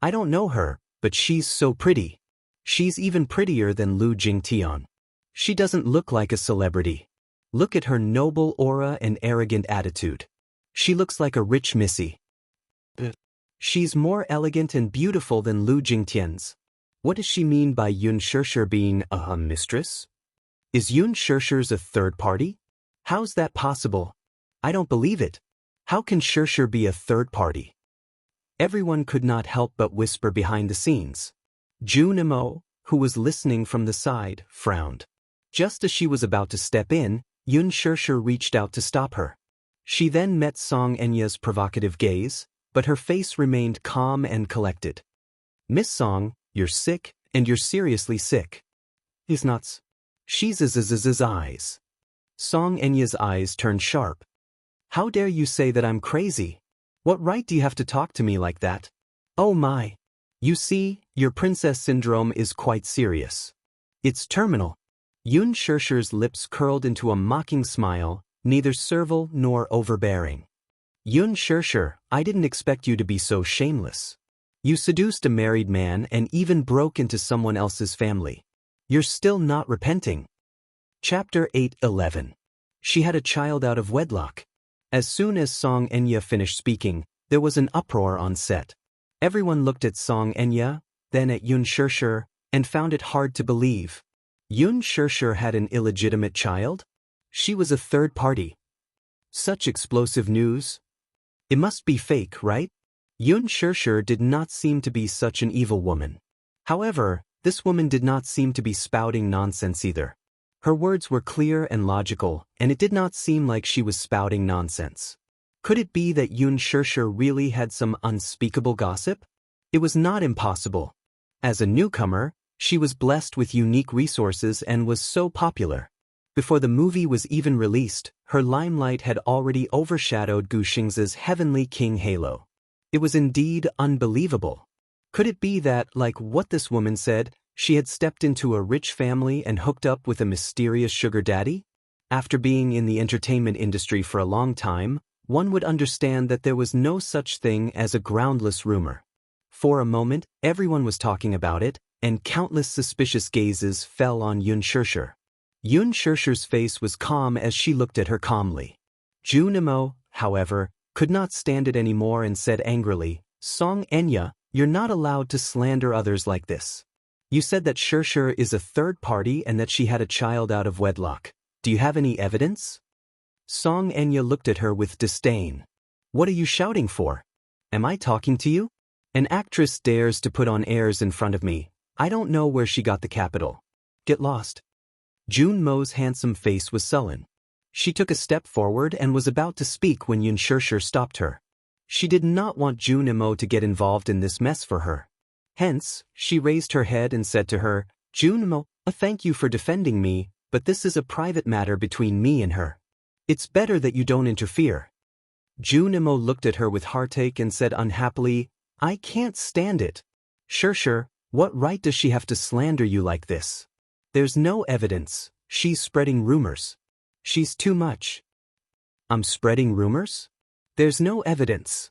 I don't know her, but she's so pretty. She's even prettier than Lu Jingtian. She doesn't look like a celebrity. Look at her noble aura and arrogant attitude. She looks like a rich missy. She's more elegant and beautiful than Lu Jingtian's. What does she mean by Yun Shirshir being a mistress? Is Yun Shirshir's a third party? How's that possible? I don't believe it. How can Shirshir be a third party? Everyone could not help but whisper behind the scenes. Junimo, who was listening from the side, frowned. Just as she was about to step in, Yun Shirshir reached out to stop her. She then met Song Enya's provocative gaze, but her face remained calm and collected. Miss Song, you're sick, and you're seriously sick. He's nuts. She's eyes. Song Enya's eyes turned sharp. How dare you say that I'm crazy? What right do you have to talk to me like that? Oh my. You see, your princess syndrome is quite serious. It's terminal. Yun Shirshir's lips curled into a mocking smile, neither servile nor overbearing. Yun Shirshir, I didn't expect you to be so shameless. You seduced a married man and even broke into someone else's family. You're still not repenting. Chapter 8:11. She had a child out of wedlock. As soon as Song Enya finished speaking, there was an uproar on set. Everyone looked at Song Enya, then at Yun Shirshir, and found it hard to believe. Yun Shirshir had an illegitimate child? She was a third party. Such explosive news. It must be fake, right? Yun Shirshir did not seem to be such an evil woman. However, this woman did not seem to be spouting nonsense either. Her words were clear and logical, and it did not seem like she was spouting nonsense. Could it be that Yun Shirshir really had some unspeakable gossip? It was not impossible. As a newcomer, she was blessed with unique resources and was so popular. Before the movie was even released, her limelight had already overshadowed Gu Xingzi's Heavenly King halo. It was indeed unbelievable. Could it be that, like what this woman said, she had stepped into a rich family and hooked up with a mysterious sugar daddy? After being in the entertainment industry for a long time, one would understand that there was no such thing as a groundless rumor. For a moment, everyone was talking about it, and countless suspicious gazes fell on Yun Shirshir. Yun Shirshir's face was calm as she looked at her calmly. Junimo, however, could not stand it anymore and said angrily, "Song Enya, you're not allowed to slander others like this. You said that Shirshir is a third party and that she had a child out of wedlock. Do you have any evidence?" Song Enya looked at her with disdain. "What are you shouting for? Am I talking to you? An actress dares to put on airs in front of me. I don't know where she got the capital. Get lost." Jun Mo's handsome face was sullen. She took a step forward and was about to speak when Yun Shirshir stopped her. She did not want Jun Mo to get involved in this mess for her. Hence, she raised her head and said to her, "Jun Mo, thank you for defending me, but this is a private matter between me and her. It's better that you don't interfere." Jun Mo looked at her with heartache and said unhappily, "I can't stand it. Shirshir, what right does she have to slander you like this? There's no evidence. She's spreading rumors. She's too much." "I'm spreading rumors? There's no evidence."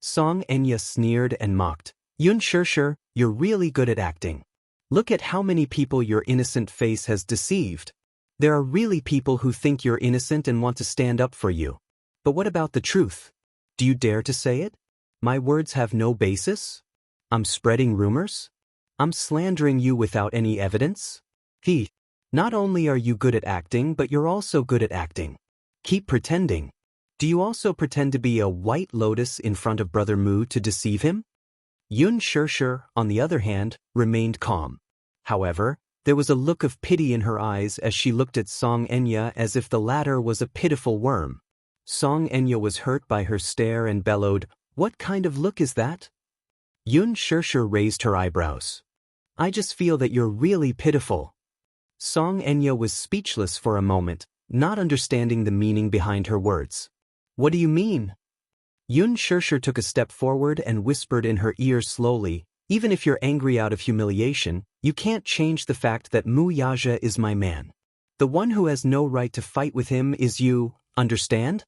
Song Enya sneered and mocked. "Yun Shirshir, you're really good at acting. Look at how many people your innocent face has deceived. There are really people who think you're innocent and want to stand up for you. But what about the truth? Do you dare to say it? My words have no basis? I'm spreading rumors? I'm slandering you without any evidence? Not only are you good at acting, but you're also good at acting. Keep pretending. Do you also pretend to be a white lotus in front of Brother Mu to deceive him?" Yun Shirshir, on the other hand, remained calm. However, there was a look of pity in her eyes as she looked at Song Enya as if the latter was a pitiful worm. Song Enya was hurt by her stare and bellowed, "What kind of look is that?" Yun Shirshir raised her eyebrows. "I just feel that you're really pitiful." Song Enya was speechless for a moment, not understanding the meaning behind her words. "What do you mean?" Yun Shirshir took a step forward and whispered in her ear slowly, "Even if you're angry out of humiliation, you can't change the fact that Mu Yaja is my man. The one who has no right to fight with him is you, understand?"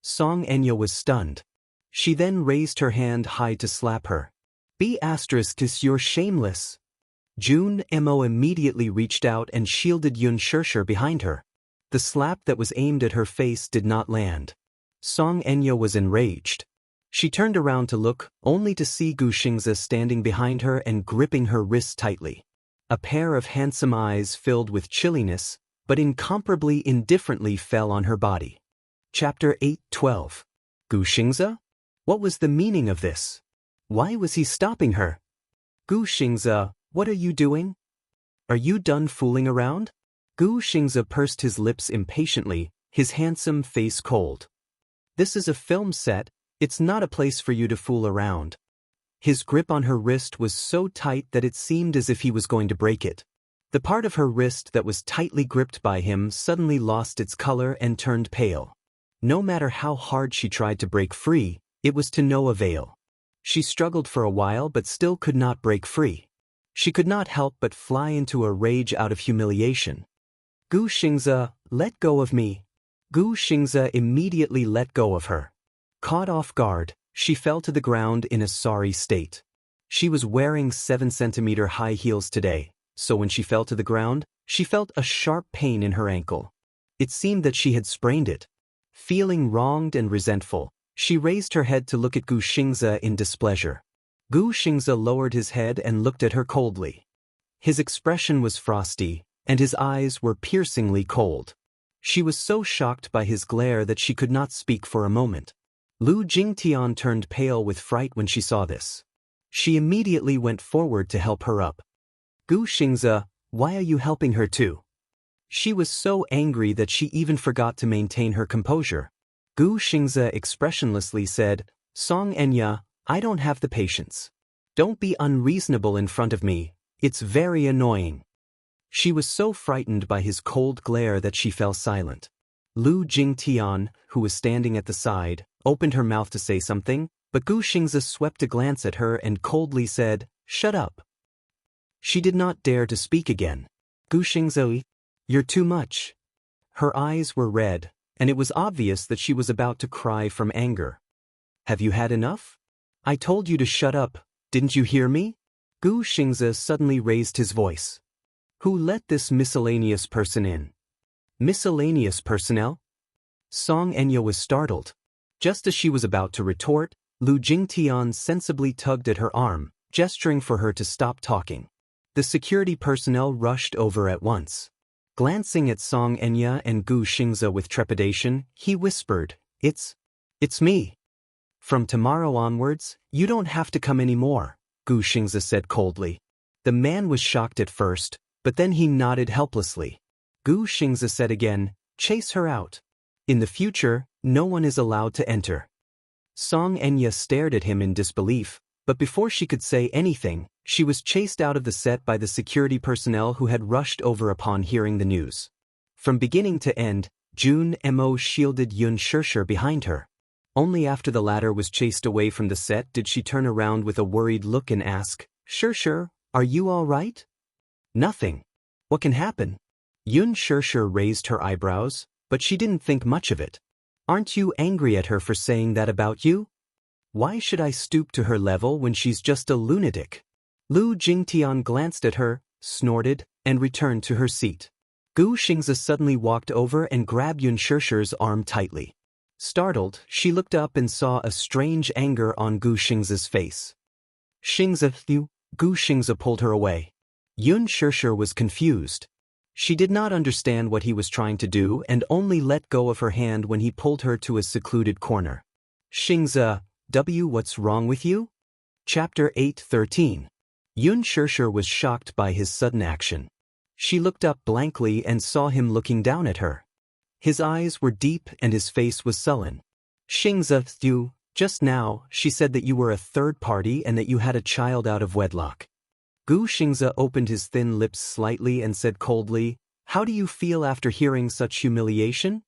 Song Enya was stunned. She then raised her hand high to slap her. "'cause you're shameless." Jun Mo immediately reached out and shielded Yun Shirshir behind her. The slap that was aimed at her face did not land. Song Enya was enraged. She turned around to look, only to see Gu Xingzi standing behind her and gripping her wrist tightly. A pair of handsome eyes filled with chilliness, but incomparably indifferently fell on her body. Chapter 8:12. Gu Xingzi? What was the meaning of this? Why was he stopping her? "Gu Xingzi, what are you doing? Are you done fooling around?" Gu Xingzi pursed his lips impatiently, his handsome face cold. "This is a film set, it's not a place for you to fool around." His grip on her wrist was so tight that it seemed as if he was going to break it. The part of her wrist that was tightly gripped by him suddenly lost its color and turned pale. No matter how hard she tried to break free, it was to no avail. She struggled for a while but still could not break free. She could not help but fly into a rage out of humiliation. "Gu Xingzi, let go of me." Gu Xingzi immediately let go of her. Caught off guard, she fell to the ground in a sorry state. She was wearing 7-centimeter high heels today, so when she fell to the ground, she felt a sharp pain in her ankle. It seemed that she had sprained it. Feeling wronged and resentful, she raised her head to look at Gu Xingzi in displeasure. Gu Xingzi lowered his head and looked at her coldly. His expression was frosty, and his eyes were piercingly cold. She was so shocked by his glare that she could not speak for a moment. Lu Jingtian turned pale with fright when she saw this. She immediately went forward to help her up. Gu Xingze, why are you helping her too? She was so angry that she even forgot to maintain her composure. Gu Xingze expressionlessly said, Song Enya, I don't have the patience. Don't be unreasonable in front of me, it's very annoying. She was so frightened by his cold glare that she fell silent. Lu Jingtian, who was standing at the side, opened her mouth to say something, but Gu Xingze swept a glance at her and coldly said, Shut up. She did not dare to speak again. Gu Xingze, you're too much. Her eyes were red, and it was obvious that she was about to cry from anger. Have you had enough? I told you to shut up, didn't you hear me? Gu Xingze suddenly raised his voice. Who let this miscellaneous person in? Miscellaneous personnel? Song Enya was startled. Just as she was about to retort, Lu Jingtian sensibly tugged at her arm, gesturing for her to stop talking. The security personnel rushed over at once. Glancing at Song Enya and Gu Xingze with trepidation, he whispered, It's me. From tomorrow onwards, you don't have to come anymore, Gu Xingze said coldly. The man was shocked at first, but then he nodded helplessly. Gu Xingze said again, Chase her out. In the future, no one is allowed to enter. Song Enya stared at him in disbelief, but before she could say anything, she was chased out of the set by the security personnel who had rushed over upon hearing the news. From beginning to end, Jun Mo shielded Yun Shishir behind her. Only after the latter was chased away from the set did she turn around with a worried look and ask, Shishir, are you all right? Nothing. What can happen? Yun Shishir raised her eyebrows, but she didn't think much of it. Aren't you angry at her for saying that about you? Why should I stoop to her level when she's just a lunatic? Lu Jingtian glanced at her, snorted, and returned to her seat. Gu Xingze suddenly walked over and grabbed Yun Shishir's arm tightly. Startled, she looked up and saw a strange anger on Gu Xingze's face. Xingze, you, Gu Xingze pulled her away. Yun Shishir was confused. She did not understand what he was trying to do and only let go of her hand when he pulled her to a secluded corner. Xingze, what's wrong with you? Chapter 8:13. Yun Shishir was shocked by his sudden action. She looked up blankly and saw him looking down at her. His eyes were deep and his face was sullen. Xingze, you, just now, she said that you were a third party and that you had a child out of wedlock. Gu Xingze opened his thin lips slightly and said coldly, How do you feel after hearing such humiliation?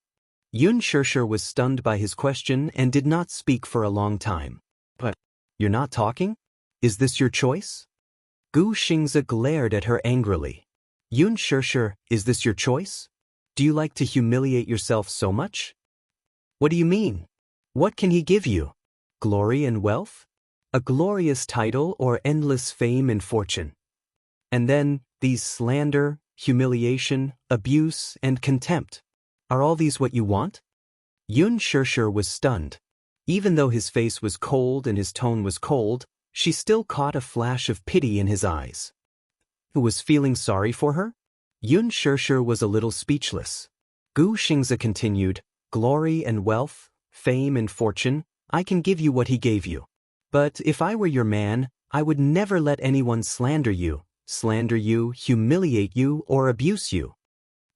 Yun Shishir was stunned by his question and did not speak for a long time. But, you're not talking? Is this your choice? Gu Xingze glared at her angrily. Yun Shishir, is this your choice? Do you like to humiliate yourself so much? What do you mean? What can he give you? Glory and wealth? A glorious title or endless fame and fortune? And then, these slander, humiliation, abuse, and contempt. Are all these what you want? Yun Shishir was stunned. Even though his face was cold and his tone was cold, she still caught a flash of pity in his eyes. Who was feeling sorry for her? Yun Shishir was a little speechless. Gu Xingze continued, Glory and wealth, fame and fortune, I can give you what he gave you. But if I were your man, I would never let anyone slander you, humiliate you, or abuse you.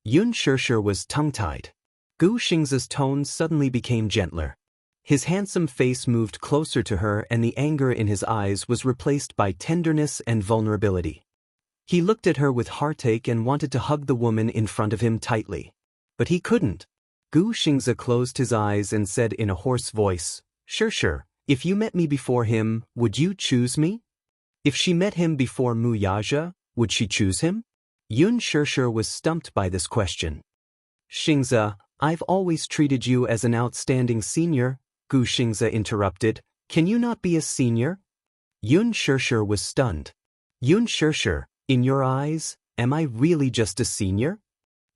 Yun Shishir was tongue-tied. Gu Xingze's tone suddenly became gentler. His handsome face moved closer to her and the anger in his eyes was replaced by tenderness and vulnerability. He looked at her with heartache and wanted to hug the woman in front of him tightly. But he couldn't. Gu Xingze closed his eyes and said in a hoarse voice, Shishir, if you met me before him, would you choose me? If she met him before Mu Yaja, would she choose him? Yun Shishir was stumped by this question. Xingze, I've always treated you as an outstanding senior, Gu Xingze interrupted. Can you not be a senior? Yun Shishir was stunned. Yun Shishir, in your eyes, am I really just a senior?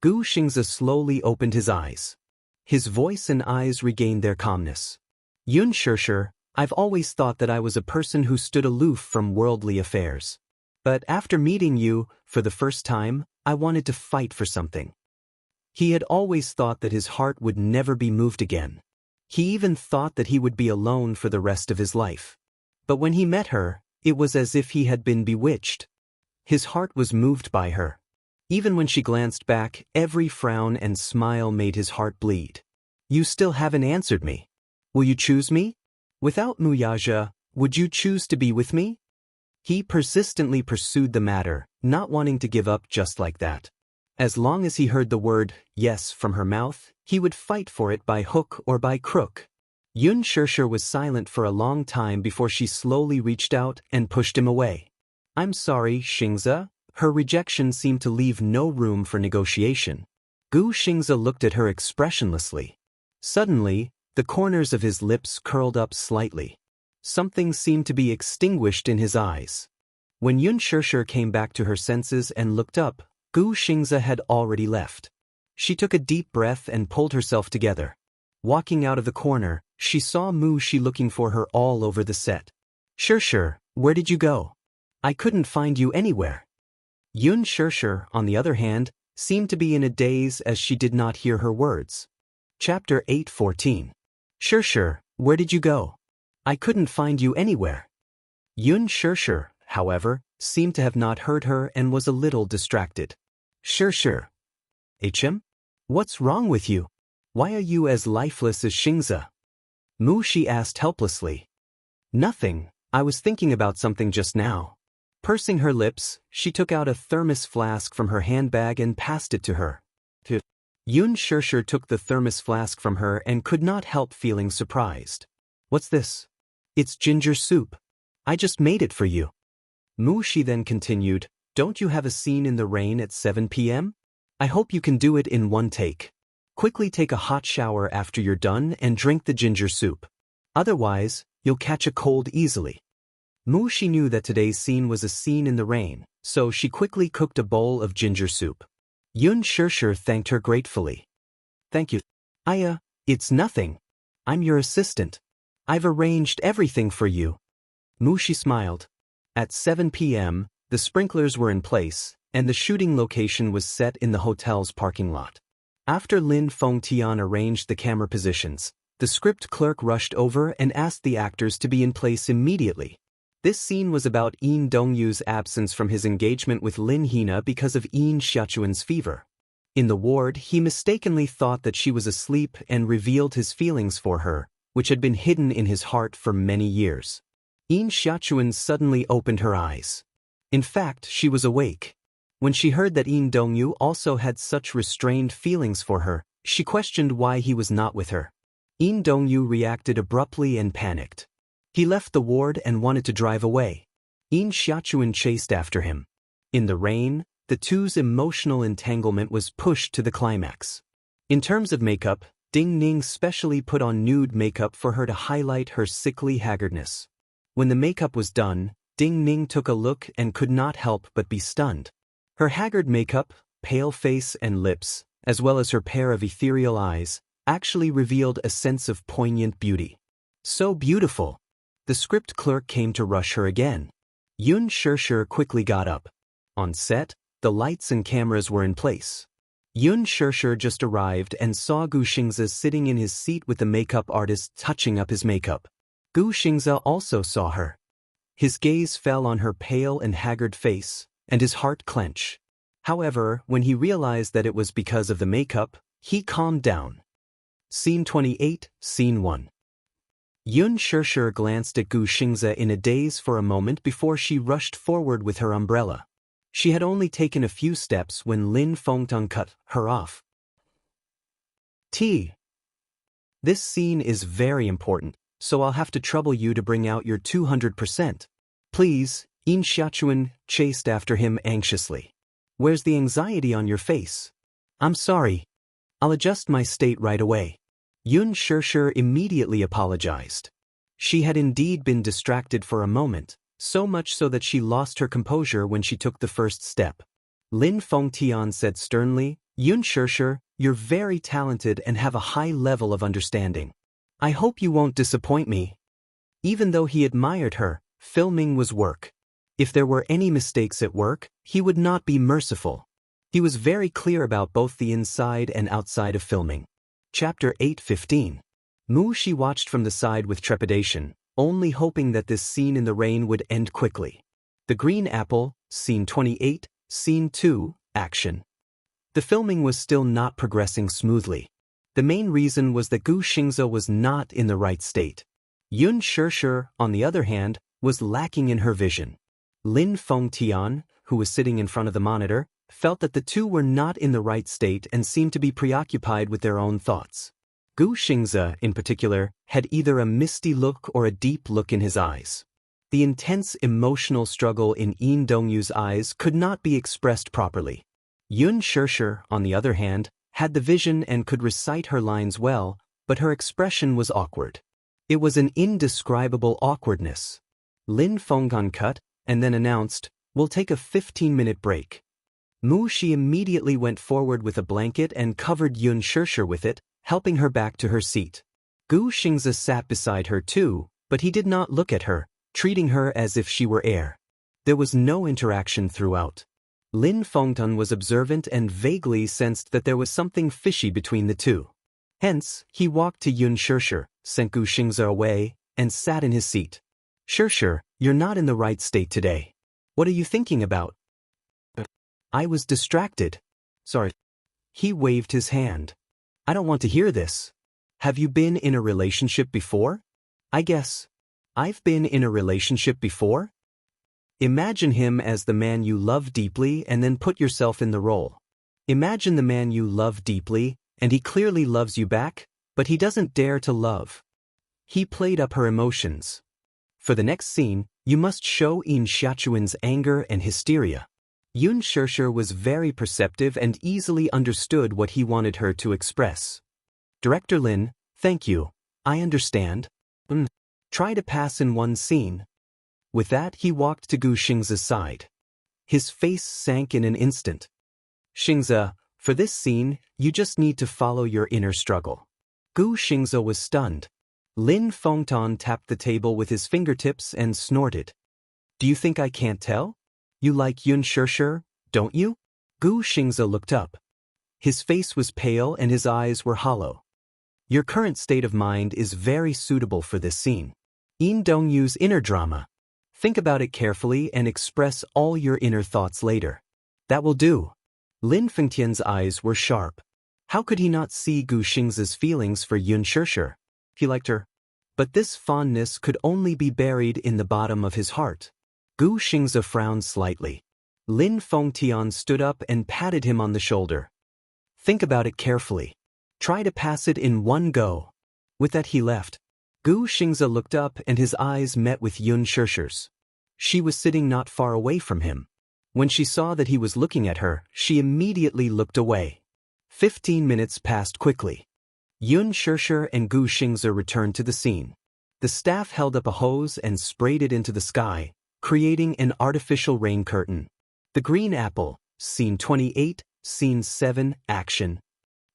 Gu Xingze slowly opened his eyes. His voice and eyes regained their calmness. Yun Shishir, I've always thought that I was a person who stood aloof from worldly affairs. But after meeting you, for the first time, I wanted to fight for something. He had always thought that his heart would never be moved again. He even thought that he would be alone for the rest of his life. But when he met her, it was as if he had been bewitched. His heart was moved by her. Even when she glanced back, every frown and smile made his heart bleed. You still haven't answered me. Will you choose me? Without Muyaja, would you choose to be with me? He persistently pursued the matter, not wanting to give up just like that. As long as he heard the word yes from her mouth, he would fight for it by hook or by crook. Xianxia was silent for a long time before she slowly reached out and pushed him away. I'm sorry, Xianxia. Her rejection seemed to leave no room for negotiation. Xianxia looked at her expressionlessly. Suddenly, the corners of his lips curled up slightly. Something seemed to be extinguished in his eyes. When Xianxia came back to her senses and looked up, Xianxia had already left. She took a deep breath and pulled herself together. Walking out of the corner, she saw Muxi looking for her all over the set. Xianxia, where did you go? I couldn't find you anywhere. Xianxia, on the other hand, seemed to be in a daze as she did not hear her words. Chapter 8:14. Xianxia, where did you go? I couldn't find you anywhere. Xianxia, however, seemed to have not heard her and was a little distracted. Xianxia. HM? What's wrong with you? Why are you as lifeless as Xianxia? Muxi asked helplessly. Nothing, I was thinking about something just now. Pursing her lips, she took out a thermos flask from her handbag and passed it to her. Xianxia took the thermos flask from her and could not help feeling surprised. What's this? It's ginger soup. I just made it for you. Muxi then continued, don't you have a scene in the rain at 7 p.m.? I hope you can do it in one take. Quickly take a hot shower after you're done and drink the ginger soup. Otherwise, you'll catch a cold easily. Muxi knew that today's scene was a scene in the rain, so she quickly cooked a bowl of ginger soup. Xianxia thanked her gratefully. Thank you. It's nothing. I'm your assistant. I've arranged everything for you. Muxi smiled. At 7 p.m., the sprinklers were in place, and the shooting location was set in the hotel's parking lot. After Lin Fengtian arranged the camera positions, the script clerk rushed over and asked the actors to be in place immediately. This scene was about Yin Dongyu's absence from his engagement with Lin Hina because of Yin Xiaochuan's fever. In the ward, he mistakenly thought that she was asleep and revealed his feelings for her, which had been hidden in his heart for many years. Yin Xiaochuan suddenly opened her eyes. In fact, she was awake. When she heard that Yin Dongyu also had such restrained feelings for her, she questioned why he was not with her. Yin Dongyu reacted abruptly and panicked. He left the ward and wanted to drive away. Yin Xiaochuan chased after him. In the rain, the two's emotional entanglement was pushed to the climax. In terms of makeup, Ding Ning specially put on nude makeup for her to highlight her sickly haggardness. When the makeup was done, Ding Ning took a look and could not help but be stunned. Her haggard makeup, pale face and lips, as well as her pair of ethereal eyes, actually revealed a sense of poignant beauty. So beautiful! The script clerk came to rush her again. Xianxia quickly got up. On set, the lights and cameras were in place. Xianxia just arrived and saw Xianxia sitting in his seat with the makeup artist touching up his makeup. Xianxia also saw her. His gaze fell on her pale and haggard face, and his heart clenched. However, when he realized that it was because of the makeup, he calmed down. Scene 28, Scene 1. Xianxia glanced at Xianxia in a daze for a moment before she rushed forward with her umbrella. She had only taken a few steps when Lin Fengtian cut her off. This scene is very important, so I'll have to trouble you to bring out your 200%. Please, Yin Xiaochuan chased after him anxiously. Where's the anxiety on your face? I'm sorry. I'll adjust my state right away. Xianxia immediately apologized. She had indeed been distracted for a moment, so much so that she lost her composure when she took the first step. Lin Fengtian said sternly, Xianxia, you're very talented and have a high level of understanding. I hope you won't disappoint me. Even though he admired her, filming was work. If there were any mistakes at work, he would not be merciful. He was very clear about both the inside and outside of filming. Chapter 8:15. Shi watched from the side with trepidation, only hoping that this scene in the rain would end quickly. The Green Apple, Scene 28, Scene 2, Action. The filming was still not progressing smoothly. The main reason was that Gu Xingze was not in the right state. Yun Shishir, on the other hand, was lacking in her vision. Lin Fengtian, who was sitting in front of the monitor, felt that the two were not in the right state and seemed to be preoccupied with their own thoughts. Gu Xingze, in particular, had either a misty look or a deep look in his eyes. The intense emotional struggle in Yin Dongyu's eyes could not be expressed properly. Yun Shishir, on the other hand, had the vision and could recite her lines well, but her expression was awkward. It was an indescribable awkwardness. Lin Fengtian cut, and then announced, "We'll take a 15-minute break." Shi immediately went forward with a blanket and covered Yun Shishir with it, helping her back to her seat. Gu Xingze sat beside her too, but he did not look at her, treating her as if she were air. There was no interaction throughout. Lin Fengtian was observant and vaguely sensed that there was something fishy between the two. Hence, he walked to Yun Shishir, sent Gu Xingze away, and sat in his seat. "Shishir, you're not in the right state today. What are you thinking about?" "I was distracted. Sorry." He waved his hand. "I don't want to hear this. Have you been in a relationship before?" "I guess. I've been in a relationship before?" Imagine him as the man you love deeply and then put yourself in the role. Imagine the man you love deeply, and he clearly loves you back, but he doesn't dare to love. He played up her emotions. For the next scene, you must show Yin Xiaochuan's anger and hysteria. Yun Shishir was very perceptive and easily understood what he wanted her to express. "Director Lin, thank you. I understand. Try to pass in one scene." With that, he walked to Gu Xingze's side. His face sank in an instant. "Xingze, for this scene, you just need to follow your inner struggle." Gu Xingze was stunned. Lin Fengtian tapped the table with his fingertips and snorted. "Do you think I can't tell? You like Yun Shishir, don't you?" Gu Xingze looked up. His face was pale and his eyes were hollow. "Your current state of mind is very suitable for this scene. Yin Dongyu's inner drama. Think about it carefully and express all your inner thoughts later." "That will do." Lin Fengtian's eyes were sharp. How could he not see Gu Xingze's feelings for Yun Shishir? He liked her. But this fondness could only be buried in the bottom of his heart. Gu Xingze frowned slightly. Lin Fengtian stood up and patted him on the shoulder. "Think about it carefully. Try to pass it in one go." With that he left. Gu Xingze looked up and his eyes met with Yun Shishir's. She was sitting not far away from him. When she saw that he was looking at her, she immediately looked away. 15 minutes passed quickly. Yun Shishir and Gu Xingze returned to the scene. The staff held up a hose and sprayed it into the sky, creating an artificial rain curtain. The Green Apple, Scene 28, Scene 7, Action.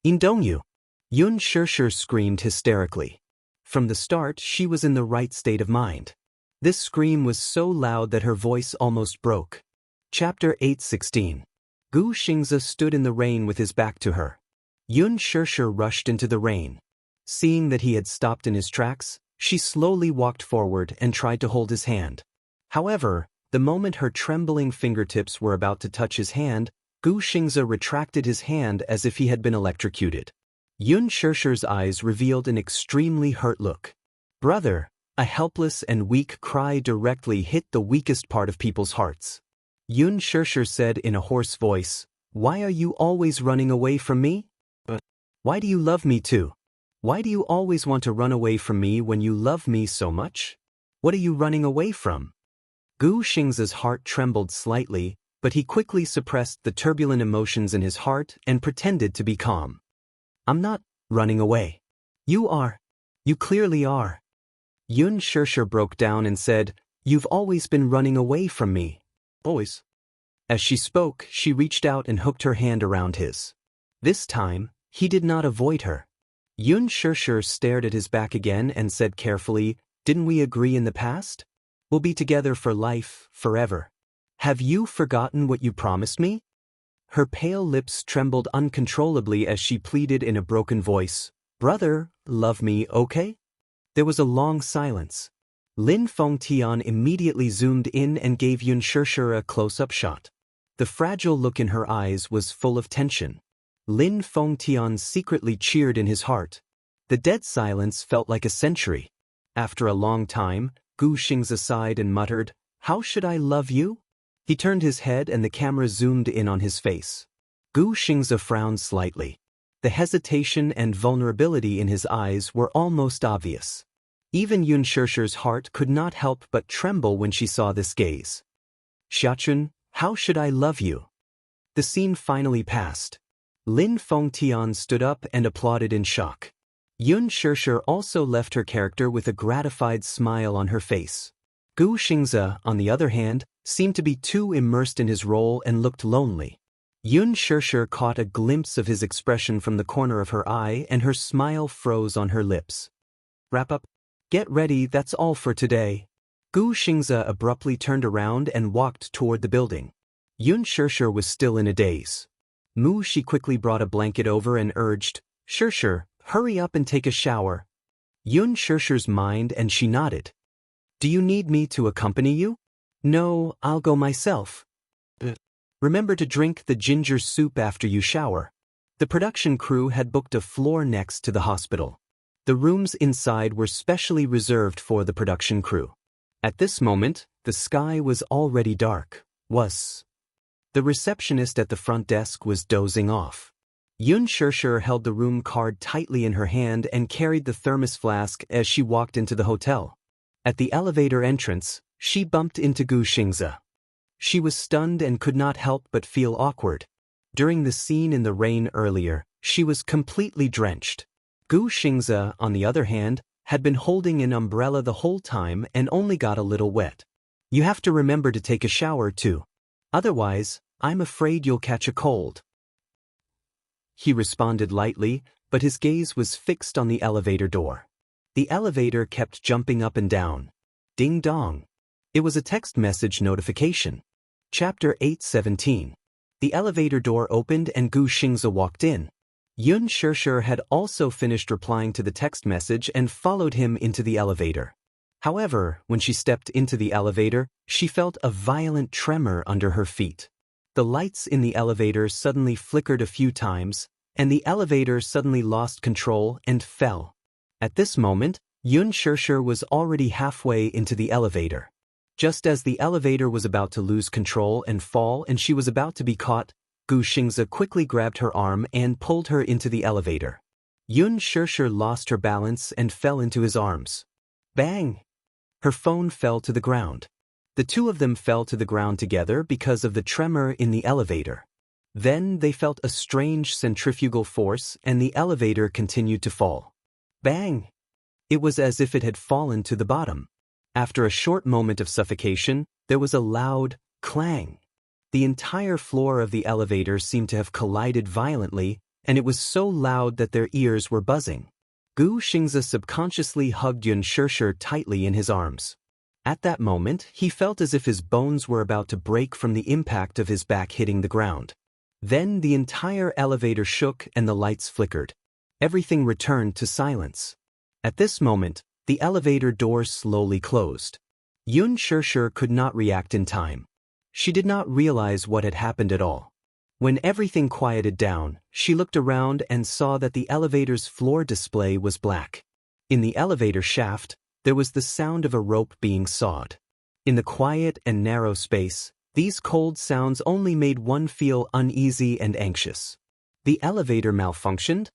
"Yin Dongyu!" Yun Shishir screamed hysterically. From the start, she was in the right state of mind. This scream was so loud that her voice almost broke. Chapter 8:16. Gu Xingze stood in the rain with his back to her. Yun Shishir rushed into the rain. Seeing that he had stopped in his tracks, she slowly walked forward and tried to hold his hand. However, the moment her trembling fingertips were about to touch his hand, Gu Xingze retracted his hand as if he had been electrocuted. Yun Shishir's eyes revealed an extremely hurt look. "Brother," a helpless and weak cry directly hit the weakest part of people's hearts. Yun Shishir said in a hoarse voice, "Why are you always running away from me? Why do you love me too? Why do you always want to run away from me when you love me so much? What are you running away from?" Gu Xingze's heart trembled slightly, but he quickly suppressed the turbulent emotions in his heart and pretended to be calm. "I'm not running away. You are. You clearly are." Yun Shishir broke down and said, "You've always been running away from me. Always." As she spoke, she reached out and hooked her hand around his. This time, he did not avoid her. Yun Shishir stared at his back again and said carefully, "Didn't we agree in the past? We'll be together for life, forever. Have you forgotten what you promised me?" Her pale lips trembled uncontrollably as she pleaded in a broken voice, "Brother, love me, okay?" There was a long silence. Lin Fengtian immediately zoomed in and gave Yun Shishir a close-up shot. The fragile look in her eyes was full of tension. Lin Fengtian secretly cheered in his heart. The dead silence felt like a century. After a long time, Gu Xingzi sighed and muttered, "How should I love you?" He turned his head and the camera zoomed in on his face. Gu Xingzi frowned slightly. The hesitation and vulnerability in his eyes were almost obvious. Even Yun Shishir's heart could not help but tremble when she saw this gaze. "Xiachun, how should I love you?" The scene finally passed. Lin Fengtian stood up and applauded in shock. Yun Shishir also left her character with a gratified smile on her face. Gu Xingzi, on the other hand, seemed to be too immersed in his role and looked lonely. Yun Shishir caught a glimpse of his expression from the corner of her eye and her smile froze on her lips. "Wrap up. Get ready, that's all for today." Gu Xingzi abruptly turned around and walked toward the building. Yun Shishir was still in a daze. She quickly brought a blanket over and urged, "Shishir, hurry up and take a shower." Yun Shishir's mind and she nodded. "Do you need me to accompany you?" "No, I'll go myself." "Remember to drink the ginger soup after you shower." The production crew had booked a floor next to the hospital. The rooms inside were specially reserved for the production crew. At this moment, the sky was already dark. The receptionist at the front desk was dozing off. Yun Shishir held the room card tightly in her hand and carried the thermos flask as she walked into the hotel. At the elevator entrance, she bumped into Gu Xingzi. She was stunned and could not help but feel awkward. During the scene in the rain earlier, she was completely drenched. Gu Xingzi, on the other hand, had been holding an umbrella the whole time and only got a little wet. "You have to remember to take a shower too. Otherwise, I'm afraid you'll catch a cold." He responded lightly, but his gaze was fixed on the elevator door. The elevator kept jumping up and down. Ding dong. It was a text message notification. Chapter 8:17. The elevator door opened and Gu Xingzi walked in. Yun Shishir had also finished replying to the text message and followed him into the elevator. However, when she stepped into the elevator, she felt a violent tremor under her feet. The lights in the elevator suddenly flickered a few times, and the elevator suddenly lost control and fell. At this moment, Yun Shishir was already halfway into the elevator. Just as the elevator was about to lose control and fall and she was about to be caught, Gu Xingzi quickly grabbed her arm and pulled her into the elevator. Yun Shishir lost her balance and fell into his arms. Bang! Her phone fell to the ground. The two of them fell to the ground together because of the tremor in the elevator. Then they felt a strange centrifugal force and the elevator continued to fall. Bang! It was as if it had fallen to the bottom. After a short moment of suffocation, there was a loud clang. The entire floor of the elevator seemed to have collided violently, and it was so loud that their ears were buzzing. Gu Xingzi subconsciously hugged Yun Shishir tightly in his arms. At that moment, he felt as if his bones were about to break from the impact of his back hitting the ground. Then the entire elevator shook and the lights flickered. Everything returned to silence. At this moment, the elevator doors slowly closed. Yun Shishir could not react in time. She did not realize what had happened at all. When everything quieted down, she looked around and saw that the elevator's floor display was black. In the elevator shaft, there was the sound of a rope being sawed. In the quiet and narrow space, these cold sounds only made one feel uneasy and anxious. The elevator malfunctioned?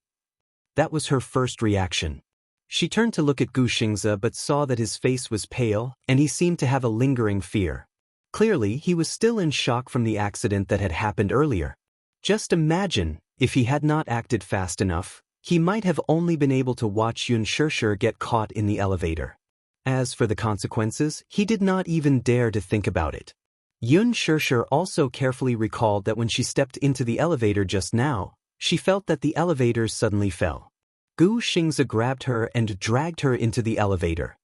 That was her first reaction. She turned to look at Gu Xingzi but saw that his face was pale and he seemed to have a lingering fear. Clearly, he was still in shock from the accident that had happened earlier. Just imagine, if he had not acted fast enough, he might have only been able to watch Yun Shishir get caught in the elevator. As for the consequences, he did not even dare to think about it. Yun Shishir also carefully recalled that when she stepped into the elevator just now, she felt that the elevator suddenly fell. Gu Xingzi grabbed her and dragged her into the elevator.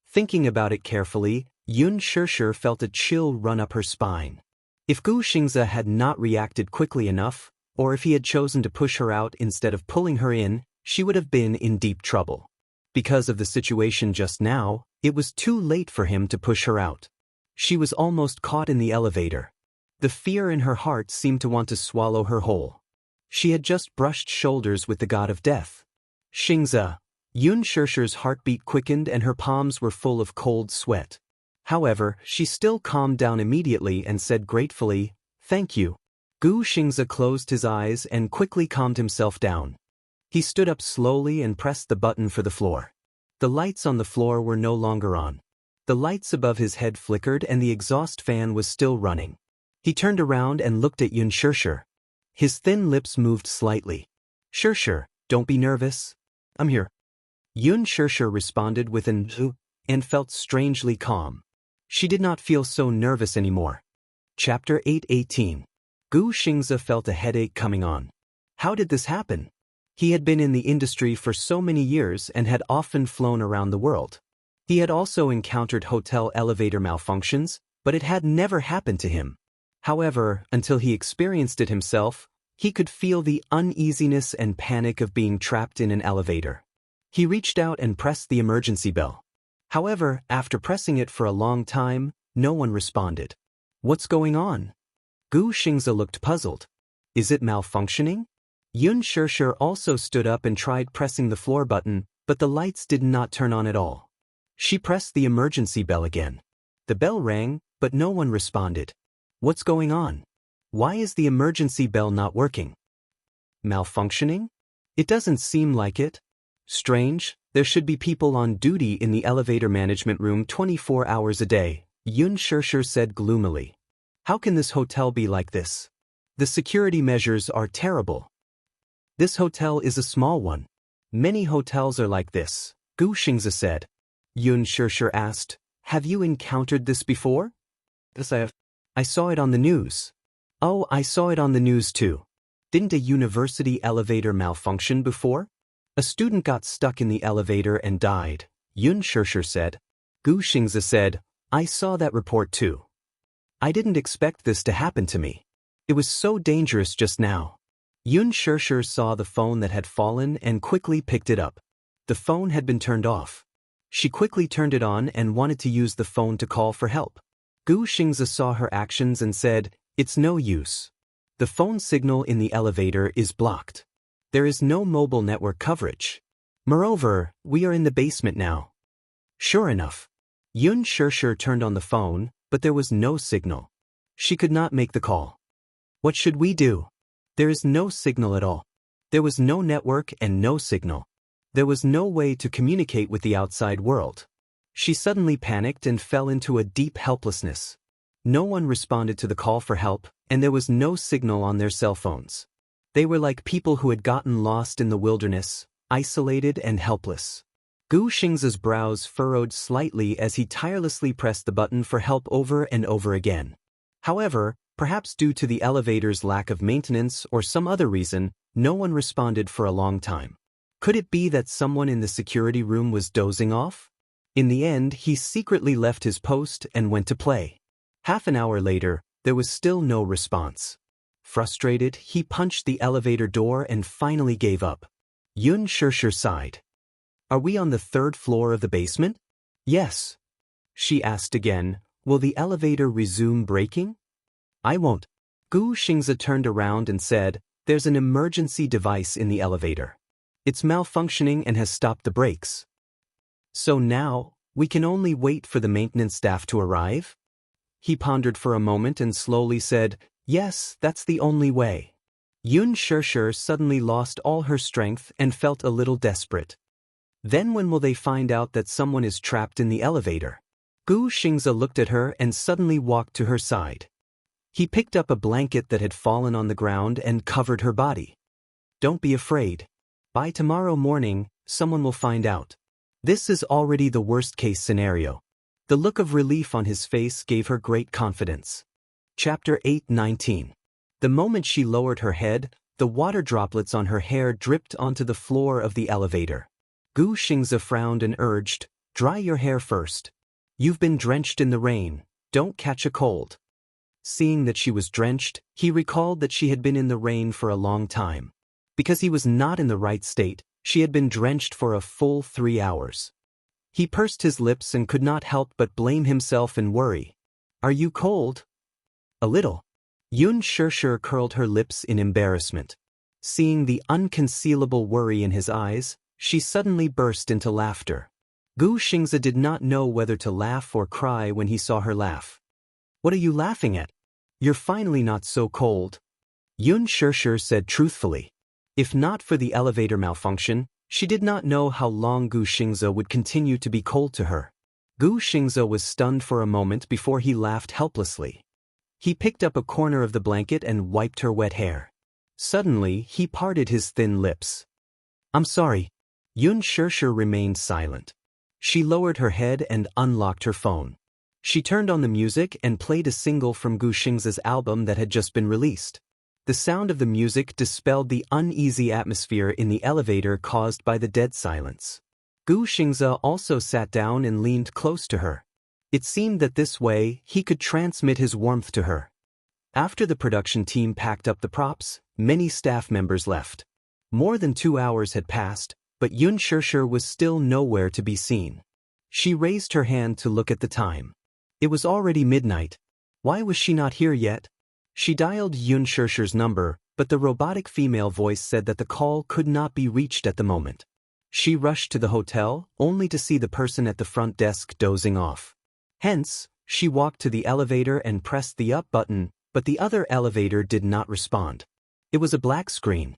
Thinking about it carefully, Yun Shishir felt a chill run up her spine. If Gu Xingze had not reacted quickly enough, or if he had chosen to push her out instead of pulling her in, she would have been in deep trouble. Because of the situation just now, it was too late for him to push her out. She was almost caught in the elevator. The fear in her heart seemed to want to swallow her whole. She had just brushed shoulders with the god of death. Xingze. Yun Shishir's heartbeat quickened and her palms were full of cold sweat. However, she still calmed down immediately and said gratefully, "Thank you." Gu Xingze closed his eyes and quickly calmed himself down. He stood up slowly and pressed the button for the floor. The lights on the floor were no longer on. The lights above his head flickered and the exhaust fan was still running. He turned around and looked at Yun Shishir. His thin lips moved slightly. "Shishir, don't be nervous. I'm here." Yun Shishir responded with an and felt strangely calm. She did not feel so nervous anymore. Chapter 8:18. Gu Xingze felt a headache coming on. How did this happen? He had been in the industry for so many years and had often flown around the world. He had also encountered hotel elevator malfunctions, but it had never happened to him. However, until he experienced it himself, he could feel the uneasiness and panic of being trapped in an elevator. He reached out and pressed the emergency bell. However, after pressing it for a long time, no one responded. What's going on? Gu Xingze looked puzzled. Is it malfunctioning? Yun Shishir also stood up and tried pressing the floor button, but the lights did not turn on at all. She pressed the emergency bell again. The bell rang, but no one responded. What's going on? Why is the emergency bell not working? Malfunctioning? It doesn't seem like it. Strange, there should be people on duty in the elevator management room 24 hours a day, Yun Shishir said gloomily. How can this hotel be like this? The security measures are terrible. This hotel is a small one. Many hotels are like this, Gu Xingze said. Yun Shishir asked, have you encountered this before? Yes, I have. I saw it on the news. Oh, I saw it on the news too. Didn't a university elevator malfunction before? A student got stuck in the elevator and died, Yun Shishir said. Gu Xingze said, I saw that report too. I didn't expect this to happen to me. It was so dangerous just now. Yun Shishir saw the phone that had fallen and quickly picked it up. The phone had been turned off. She quickly turned it on and wanted to use the phone to call for help. Gu Xingze saw her actions and said, it's no use. The phone signal in the elevator is blocked. There is no mobile network coverage. Moreover, we are in the basement now. Sure enough. Yun Shishir turned on the phone, but there was no signal. She could not make the call. What should we do? There is no signal at all. There was no network and no signal. There was no way to communicate with the outside world. She suddenly panicked and fell into a deep helplessness. No one responded to the call for help, and there was no signal on their cell phones. They were like people who had gotten lost in the wilderness, isolated and helpless. Gu Xingze's brows furrowed slightly as he tirelessly pressed the button for help over and over again. However, perhaps due to the elevator's lack of maintenance or some other reason, no one responded for a long time. Could it be that someone in the security room was dozing off? In the end, he secretly left his post and went to play. Half an hour later, there was still no response. Frustrated, he punched the elevator door and finally gave up. Yun Shishir sighed. Are we on the third floor of the basement? Yes. She asked again, will the elevator resume braking? I won't. Gu Xingze turned around and said, there's an emergency device in the elevator. It's malfunctioning and has stopped the brakes. So now, we can only wait for the maintenance staff to arrive? He pondered for a moment and slowly said, yes, that's the only way. Yun Shishir suddenly lost all her strength and felt a little desperate. Then when will they find out that someone is trapped in the elevator? Gu Xingze looked at her and suddenly walked to her side. He picked up a blanket that had fallen on the ground and covered her body. Don't be afraid. By tomorrow morning, someone will find out. This is already the worst-case scenario. The look of relief on his face gave her great confidence. Chapter 8:19. The moment she lowered her head, the water droplets on her hair dripped onto the floor of the elevator. Gu Xingze frowned and urged, dry your hair first. You've been drenched in the rain, don't catch a cold. Seeing that she was drenched, he recalled that she had been in the rain for a long time. Because he was not in the right state, she had been drenched for a full 3 hours. He pursed his lips and could not help but blame himself and worry. Are you cold? A little. Xianxia curled her lips in embarrassment. Seeing the unconcealable worry in his eyes, she suddenly burst into laughter. Xianxia did not know whether to laugh or cry when he saw her laugh. What are you laughing at? You're finally not so cold. Xianxia said truthfully. If not for the elevator malfunction, she did not know how long Xianxia would continue to be cold to her. Xianxia was stunned for a moment before he laughed helplessly. He picked up a corner of the blanket and wiped her wet hair. Suddenly, he parted his thin lips. I'm sorry. Xianxia remained silent. She lowered her head and unlocked her phone. She turned on the music and played a single from Xiaxia's album that had just been released. The sound of the music dispelled the uneasy atmosphere in the elevator caused by the dead silence. Xiaxia also sat down and leaned close to her. It seemed that this way he could transmit his warmth to her. After the production team packed up the props, many staff members left. More than 2 hours had passed, but Xianxia was still nowhere to be seen. She raised her hand to look at the time. It was already midnight. Why was she not here yet? She dialed Xianxia's number, but the robotic female voice said that the call could not be reached at the moment. She rushed to the hotel, only to see the person at the front desk dozing off. Hence, she walked to the elevator and pressed the up button, but the other elevator did not respond. It was a black screen.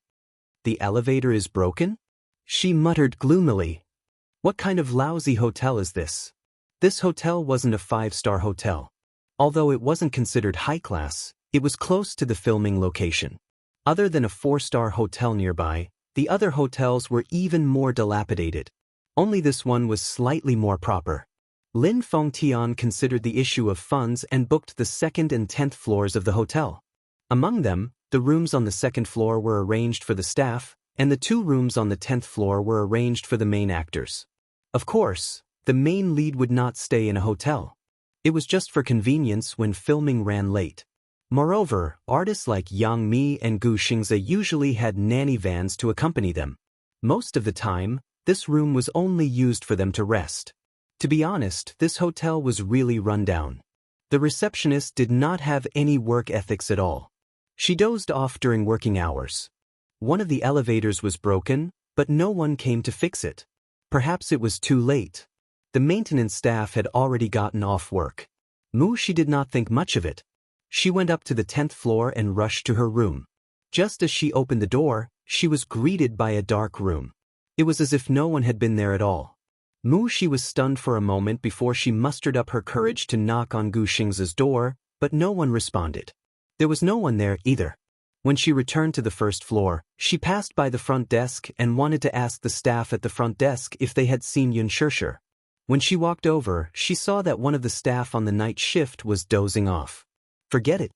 The elevator is broken? She muttered gloomily. What kind of lousy hotel is this? This hotel wasn't a 5-star hotel. Although it wasn't considered high class, it was close to the filming location. Other than a 4-star hotel nearby, the other hotels were even more dilapidated. Only this one was slightly more proper. Lin Fengtian considered the issue of funds and booked the 2nd and 10th floors of the hotel. Among them, the rooms on the 2nd floor were arranged for the staff, and the 2 rooms on the 10th floor were arranged for the main actors. Of course, the main lead would not stay in a hotel. It was just for convenience when filming ran late. Moreover, artists like Yang Mi and Xianxia usually had nanny vans to accompany them. Most of the time, this room was only used for them to rest. To be honest, this hotel was really run down. The receptionist did not have any work ethics at all. She dozed off during working hours. One of the elevators was broken, but no one came to fix it. Perhaps it was too late. The maintenance staff had already gotten off work. She did not think much of it. She went up to the 10th floor and rushed to her room. Just as she opened the door, she was greeted by a dark room. It was as if no one had been there at all. She was stunned for a moment before she mustered up her courage to knock on Xiaxia's door, but no one responded. There was no one there either. When she returned to the 1st floor, she passed by the front desk and wanted to ask the staff at the front desk if they had seen Xianxia. When she walked over, she saw that one of the staff on the night shift was dozing off. Forget it.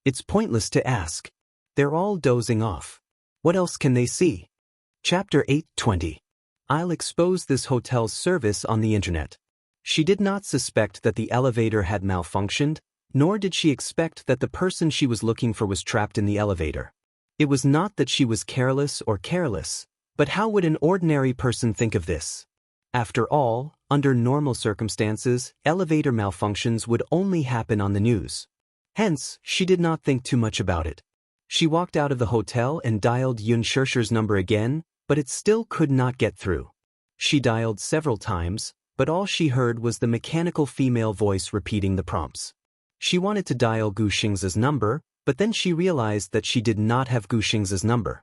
It's pointless to ask. They're all dozing off. What else can they see? Chapter 8:20. I'll expose this hotel's service on the internet. She did not suspect that the elevator had malfunctioned, nor did she expect that the person she was looking for was trapped in the elevator. It was not that she was careless or careless, but how would an ordinary person think of this? After all, under normal circumstances, elevator malfunctions would only happen on the news. Hence, she did not think too much about it. She walked out of the hotel and dialed Xianxia's number again, but it still could not get through. She dialed several times, but all she heard was the mechanical female voice repeating the prompts. She wanted to dial Xiaxia's number, but then she realized that she did not have Xiaxia's number.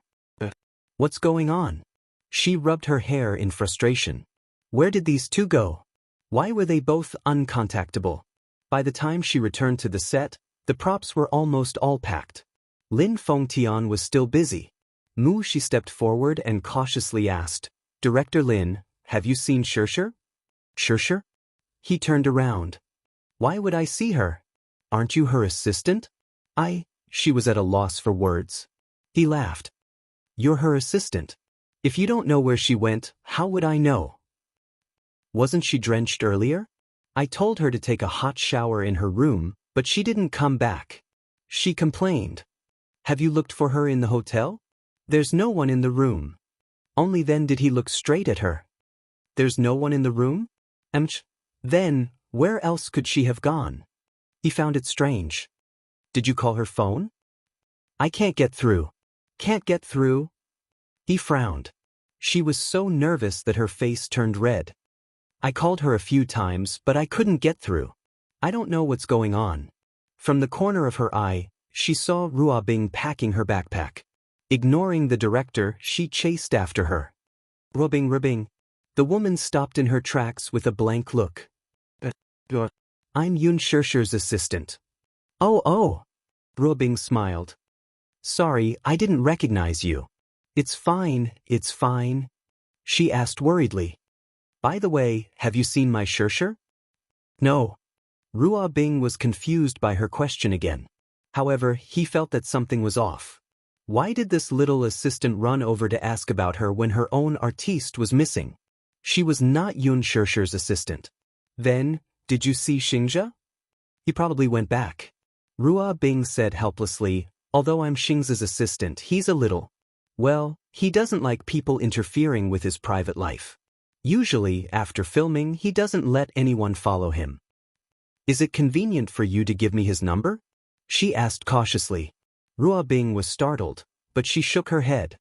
What's going on? She rubbed her hair in frustration. Where did these two go? Why were they both uncontactable? By the time she returned to the set, the props were almost all packed. Lin Fengtian was still busy. She stepped forward and cautiously asked, Director Lin, have you seen Xianxia? Xianxia? He turned around. Why would I see her? Aren't you her assistant? She was at a loss for words. He laughed. You're her assistant. If you don't know where she went, how would I know? Wasn't she drenched earlier? I told her to take a hot shower in her room, but she didn't come back. She complained. Have you looked for her in the hotel? There's no one in the room. Only then did he look straight at her. There's no one in the room? Then, where else could she have gone? He found it strange. Did you call her phone? I can't get through. Can't get through? He frowned. She was so nervous that her face turned red. I called her a few times, but I couldn't get through. I don't know what's going on. From the corner of her eye, she saw Rua Bing packing her backpack. Ignoring the director, she chased after her. Rubbing. The woman stopped in her tracks with a blank look. I'm Yun Xiaoxia's assistant. Oh. Ruabing smiled. Sorry, I didn't recognize you. It's fine. She asked worriedly. By the way, have you seen my Xiaoxia? No. Ruabing was confused by her question again. However, he felt that something was off. Why did this little assistant run over to ask about her when her own artiste was missing? She was not Yun Xiaoxia's assistant. Then, did you see Xianxia? He probably went back. Rua Bing said helplessly, although I'm Xingzia's assistant, he's a little. Well, he doesn't like people interfering with his private life. Usually, after filming, he doesn't let anyone follow him. Is it convenient for you to give me his number? She asked cautiously. Rua Bing was startled, but she shook her head.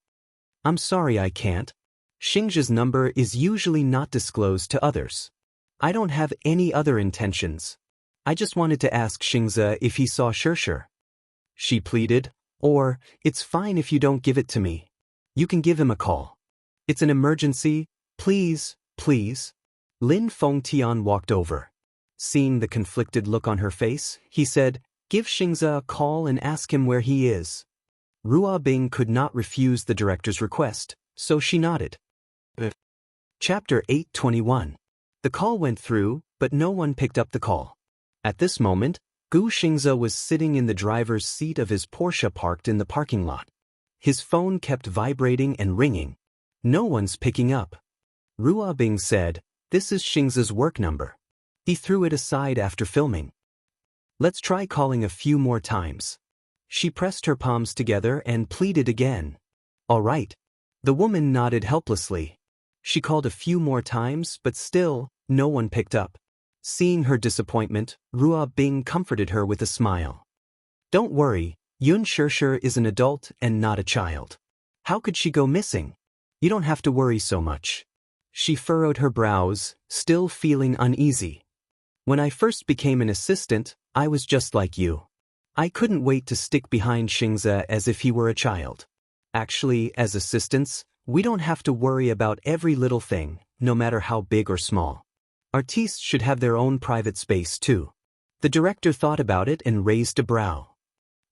I'm sorry, I can't. Xingzia's number is usually not disclosed to others. I don't have any other intentions. I just wanted to ask Xianxia if he saw Xiaoxia. She pleaded, or, it's fine if you don't give it to me. You can give him a call. It's an emergency, please. Lin Fengtian walked over. Seeing the conflicted look on her face, he said, give Xianxia a call and ask him where he is. Rua Bing could not refuse the director's request, so she nodded. Chapter 821. The call went through, but no one picked up the call. At this moment, Gu Xianxia was sitting in the driver's seat of his Porsche parked in the parking lot. His phone kept vibrating and ringing. No one's picking up. Rua Bing said, this is Xingzia's work number. He threw it aside after filming. Let's try calling a few more times. She pressed her palms together and pleaded again. All right. The woman nodded helplessly. She called a few more times, but still, no one picked up. Seeing her disappointment, Rua Bing comforted her with a smile. Don't worry, Yun Xiaoxia is an adult and not a child. How could she go missing? You don't have to worry so much. She furrowed her brows, still feeling uneasy. When I first became an assistant, I was just like you. I couldn't wait to stick behind Xingzia as if he were a child. Actually, as assistants, we don't have to worry about every little thing, no matter how big or small. Artistes should have their own private space too. The director thought about it and raised a brow.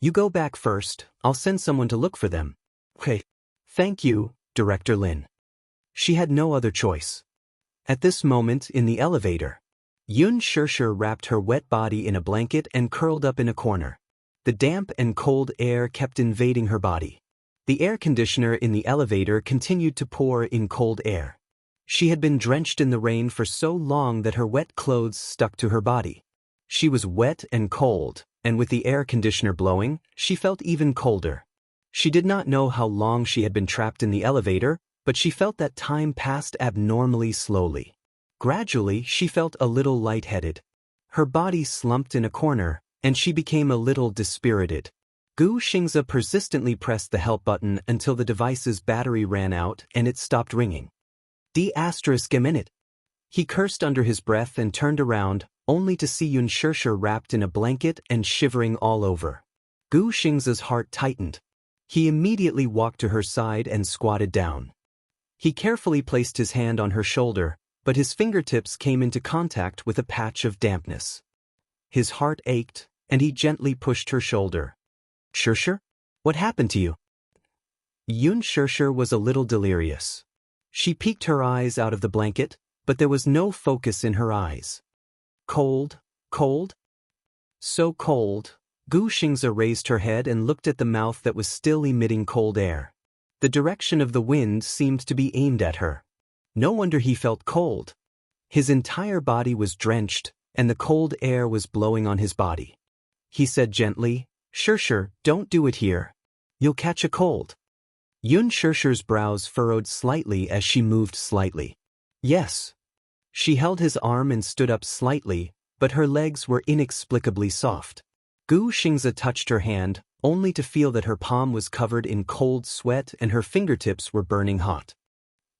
You go back first, I'll send someone to look for them. Okay. Thank you, Director Lin. She had no other choice. At this moment in the elevator, Yun Xiaoxia wrapped her wet body in a blanket and curled up in a corner. The damp and cold air kept invading her body. The air conditioner in the elevator continued to pour in cold air. She had been drenched in the rain for so long that her wet clothes stuck to her body. She was wet and cold, and with the air conditioner blowing, she felt even colder. She did not know how long she had been trapped in the elevator, but she felt that time passed abnormally slowly. Gradually, she felt a little lightheaded. Her body slumped in a corner, and she became a little dispirited. Gu Xingzia persistently pressed the help button until the device's battery ran out and it stopped ringing. *a minute. He cursed under his breath and turned around, only to see Yun Xiaoxia wrapped in a blanket and shivering all over. Gu Xingzia's heart tightened. He immediately walked to her side and squatted down. He carefully placed his hand on her shoulder, but his fingertips came into contact with a patch of dampness. His heart ached, and he gently pushed her shoulder. Xiaoxia? What happened to you? Yun Xiaoxia was a little delirious. She peeked her eyes out of the blanket, but there was no focus in her eyes. Cold? So cold. Gu Xingzia raised her head and looked at the mouth that was still emitting cold air. The direction of the wind seemed to be aimed at her. No wonder he felt cold. His entire body was drenched, and the cold air was blowing on his body. He said gently, Sure, don't do it here. You'll catch a cold. Yun Shurshu's brows furrowed slightly as she moved slightly. Yes. She held his arm and stood up slightly, but her legs were inexplicably soft. Gu Xingze touched her hand, only to feel that her palm was covered in cold sweat and her fingertips were burning hot.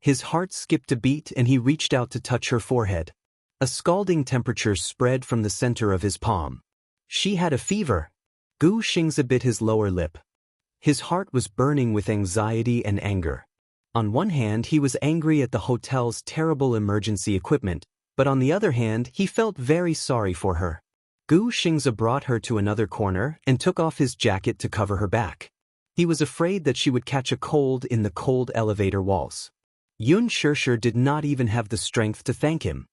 His heart skipped a beat and he reached out to touch her forehead. A scalding temperature spread from the center of his palm. She had a fever. Gu Xingze bit his lower lip. His heart was burning with anxiety and anger. On one hand, he was angry at the hotel's terrible emergency equipment, but on the other hand, he felt very sorry for her. Gu Xingze brought her to another corner and took off his jacket to cover her back. He was afraid that she would catch a cold in the cold elevator walls. Yun Shurshu did not even have the strength to thank him.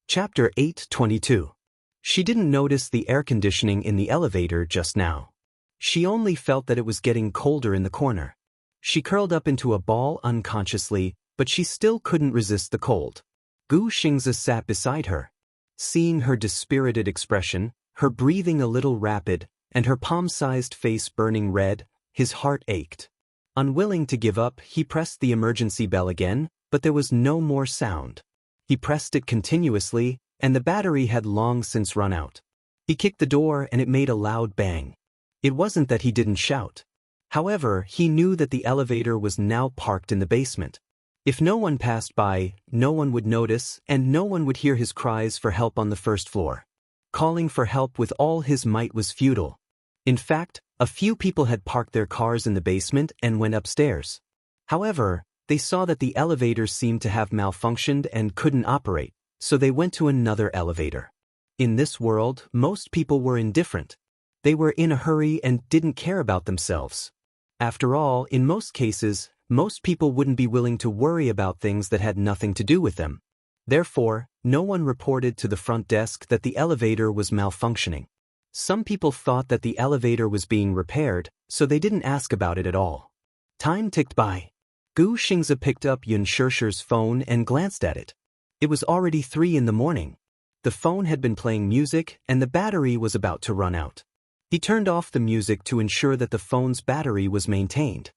Chapter 8:22. She didn't notice the air conditioning in the elevator just now. She only felt that it was getting colder in the corner. She curled up into a ball unconsciously, but she still couldn't resist the cold. Gu Xingze sat beside her. Seeing her dispirited expression, her breathing a little rapid, and her palm-sized face burning red, his heart ached. Unwilling to give up, he pressed the emergency bell again, but there was no more sound. He pressed it continuously, and the battery had long since run out. He kicked the door and it made a loud bang. It wasn't that he didn't shout. However, he knew that the elevator was now parked in the basement. If no one passed by, no one would notice, and no one would hear his cries for help on the first floor. Calling for help with all his might was futile. In fact, a few people had parked their cars in the basement and went upstairs. However, they saw that the elevator seemed to have malfunctioned and couldn't operate, so they went to another elevator. In this world, most people were indifferent. They were in a hurry and didn't care about themselves. After all, in most cases, most people wouldn't be willing to worry about things that had nothing to do with them. Therefore, no one reported to the front desk that the elevator was malfunctioning. Some people thought that the elevator was being repaired, so they didn't ask about it at all. Time ticked by. Gu Xingze picked up Yun Shurshu's phone and glanced at it. It was already 3 in the morning. The phone had been playing music and the battery was about to run out. He turned off the music to ensure that the phone's battery was maintained.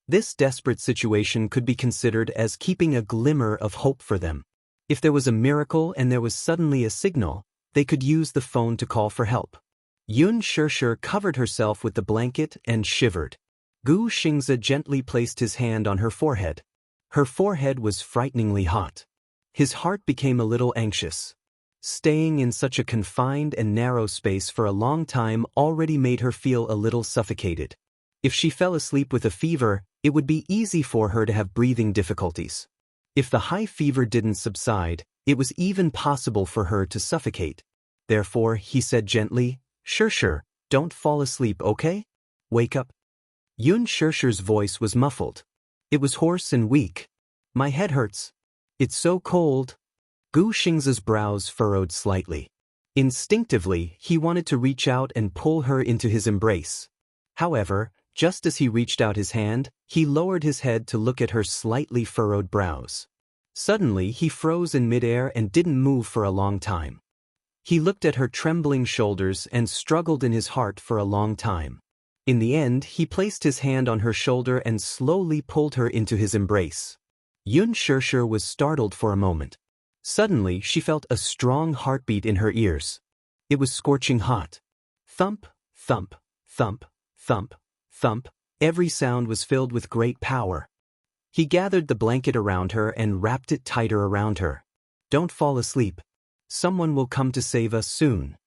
This desperate situation could be considered as keeping a glimmer of hope for them. If there was a miracle and there was suddenly a signal, they could use the phone to call for help. Yun Shurshu covered herself with the blanket and shivered. Gu Xingze gently placed his hand on her forehead. Her forehead was frighteningly hot. His heart became a little anxious. Staying in such a confined and narrow space for a long time already made her feel a little suffocated. If she fell asleep with a fever, it would be easy for her to have breathing difficulties. If the high fever didn't subside, it was even possible for her to suffocate. Therefore, he said gently, "Shurshu, don't fall asleep, okay? Wake up." Yun Shurshu's voice was muffled. It was hoarse and weak. "My head hurts. It's so cold." Gu Xingze's brows furrowed slightly. Instinctively, he wanted to reach out and pull her into his embrace. However, just as he reached out his hand, he lowered his head to look at her slightly furrowed brows. Suddenly, he froze in midair and didn't move for a long time. He looked at her trembling shoulders and struggled in his heart for a long time. In the end, he placed his hand on her shoulder and slowly pulled her into his embrace. Yun Shurshu was startled for a moment. Suddenly, she felt a strong heartbeat in her ears. It was scorching hot. Thump, thump, thump, thump, thump. Every sound was filled with great power. He gathered the blanket around her and wrapped it tighter around her. "Don't fall asleep. Someone will come to save us soon."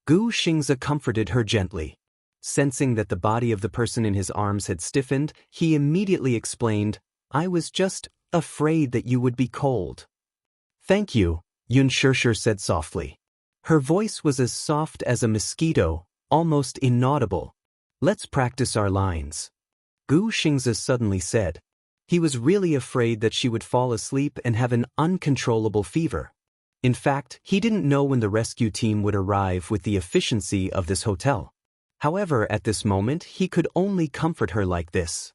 Gu Xingze comforted her gently. Sensing that the body of the person in his arms had stiffened, he immediately explained, "I was just afraid that you would be cold." "Thank you," Yun Shurshu said softly. Her voice was as soft as a mosquito, almost inaudible. "Let's practice our lines." Gu Xingze suddenly said. He was really afraid that she would fall asleep and have an uncontrollable fever. In fact, he didn't know when the rescue team would arrive with the efficiency of this hotel. However, at this moment, he could only comfort her like this.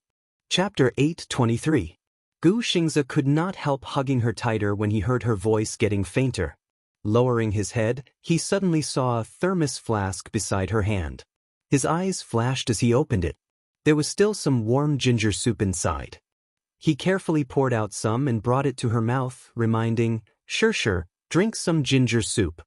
Chapter 8:23. Gu Xingze could not help hugging her tighter when he heard her voice getting fainter. Lowering his head, he suddenly saw a thermos flask beside her hand. His eyes flashed as he opened it. There was still some warm ginger soup inside. He carefully poured out some and brought it to her mouth, reminding, "Xianxia, drink some ginger soup."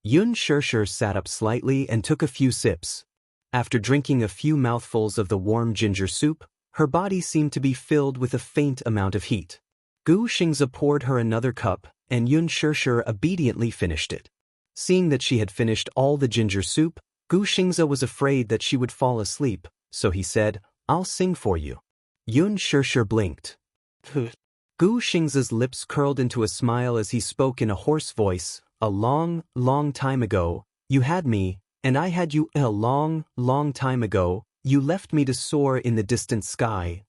Xianxia sat up slightly and took a few sips. After drinking a few mouthfuls of the warm ginger soup, her body seemed to be filled with a faint amount of heat. Xianxia poured her another cup, and Xianxia obediently finished it. Seeing that she had finished all the ginger soup, Xianxia was afraid that she would fall asleep, so he said, "I'll sing for you." Xianxia blinked. Xianxia's lips curled into a smile as he spoke in a hoarse voice. "A long, long time ago, you had me, and I had you. A long, long time ago, you left me to soar in the distant sky."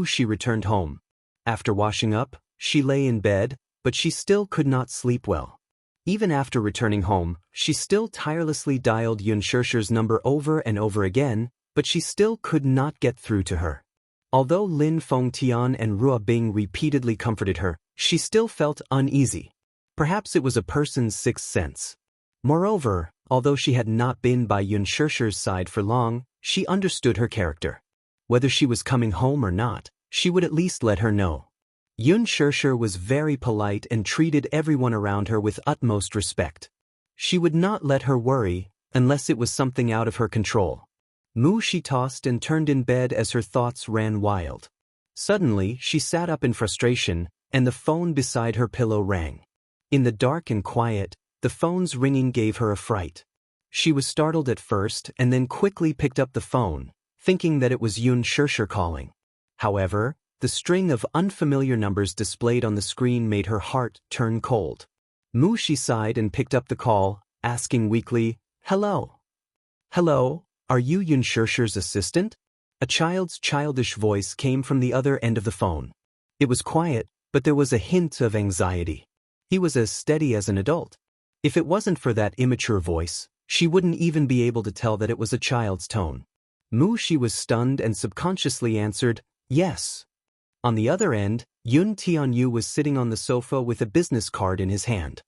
She returned home. After washing up, she lay in bed, but she still could not sleep well. Even after returning home, she still tirelessly dialed Xianxia's number over and over again, but she still could not get through to her. Although Lin Fengtian and Rua Bing repeatedly comforted her, she still felt uneasy. Perhaps it was a person's sixth sense. Moreover, although she had not been by Xianxia's side for long, she understood her character. Whether she was coming home or not, she would at least let her know. Xianxia was very polite and treated everyone around her with utmost respect. She would not let her worry, unless it was something out of her control. She tossed and turned in bed as her thoughts ran wild. Suddenly, she sat up in frustration, and the phone beside her pillow rang. In the dark and quiet, the phone's ringing gave her a fright. She was startled at first and then quickly picked up the phone, thinking that it was Xianxia calling. However, the string of unfamiliar numbers displayed on the screen made her heart turn cold. She sighed and picked up the call, asking weakly, "Hello? Hello, are you Xianxia's assistant?" A child's childish voice came from the other end of the phone. It was quiet, but there was a hint of anxiety. He was as steady as an adult. If it wasn't for that immature voice, she wouldn't even be able to tell that it was a child's tone. She was stunned and subconsciously answered, "Yes." On the other end, Yun Tianyu was sitting on the sofa with a business card in his hand.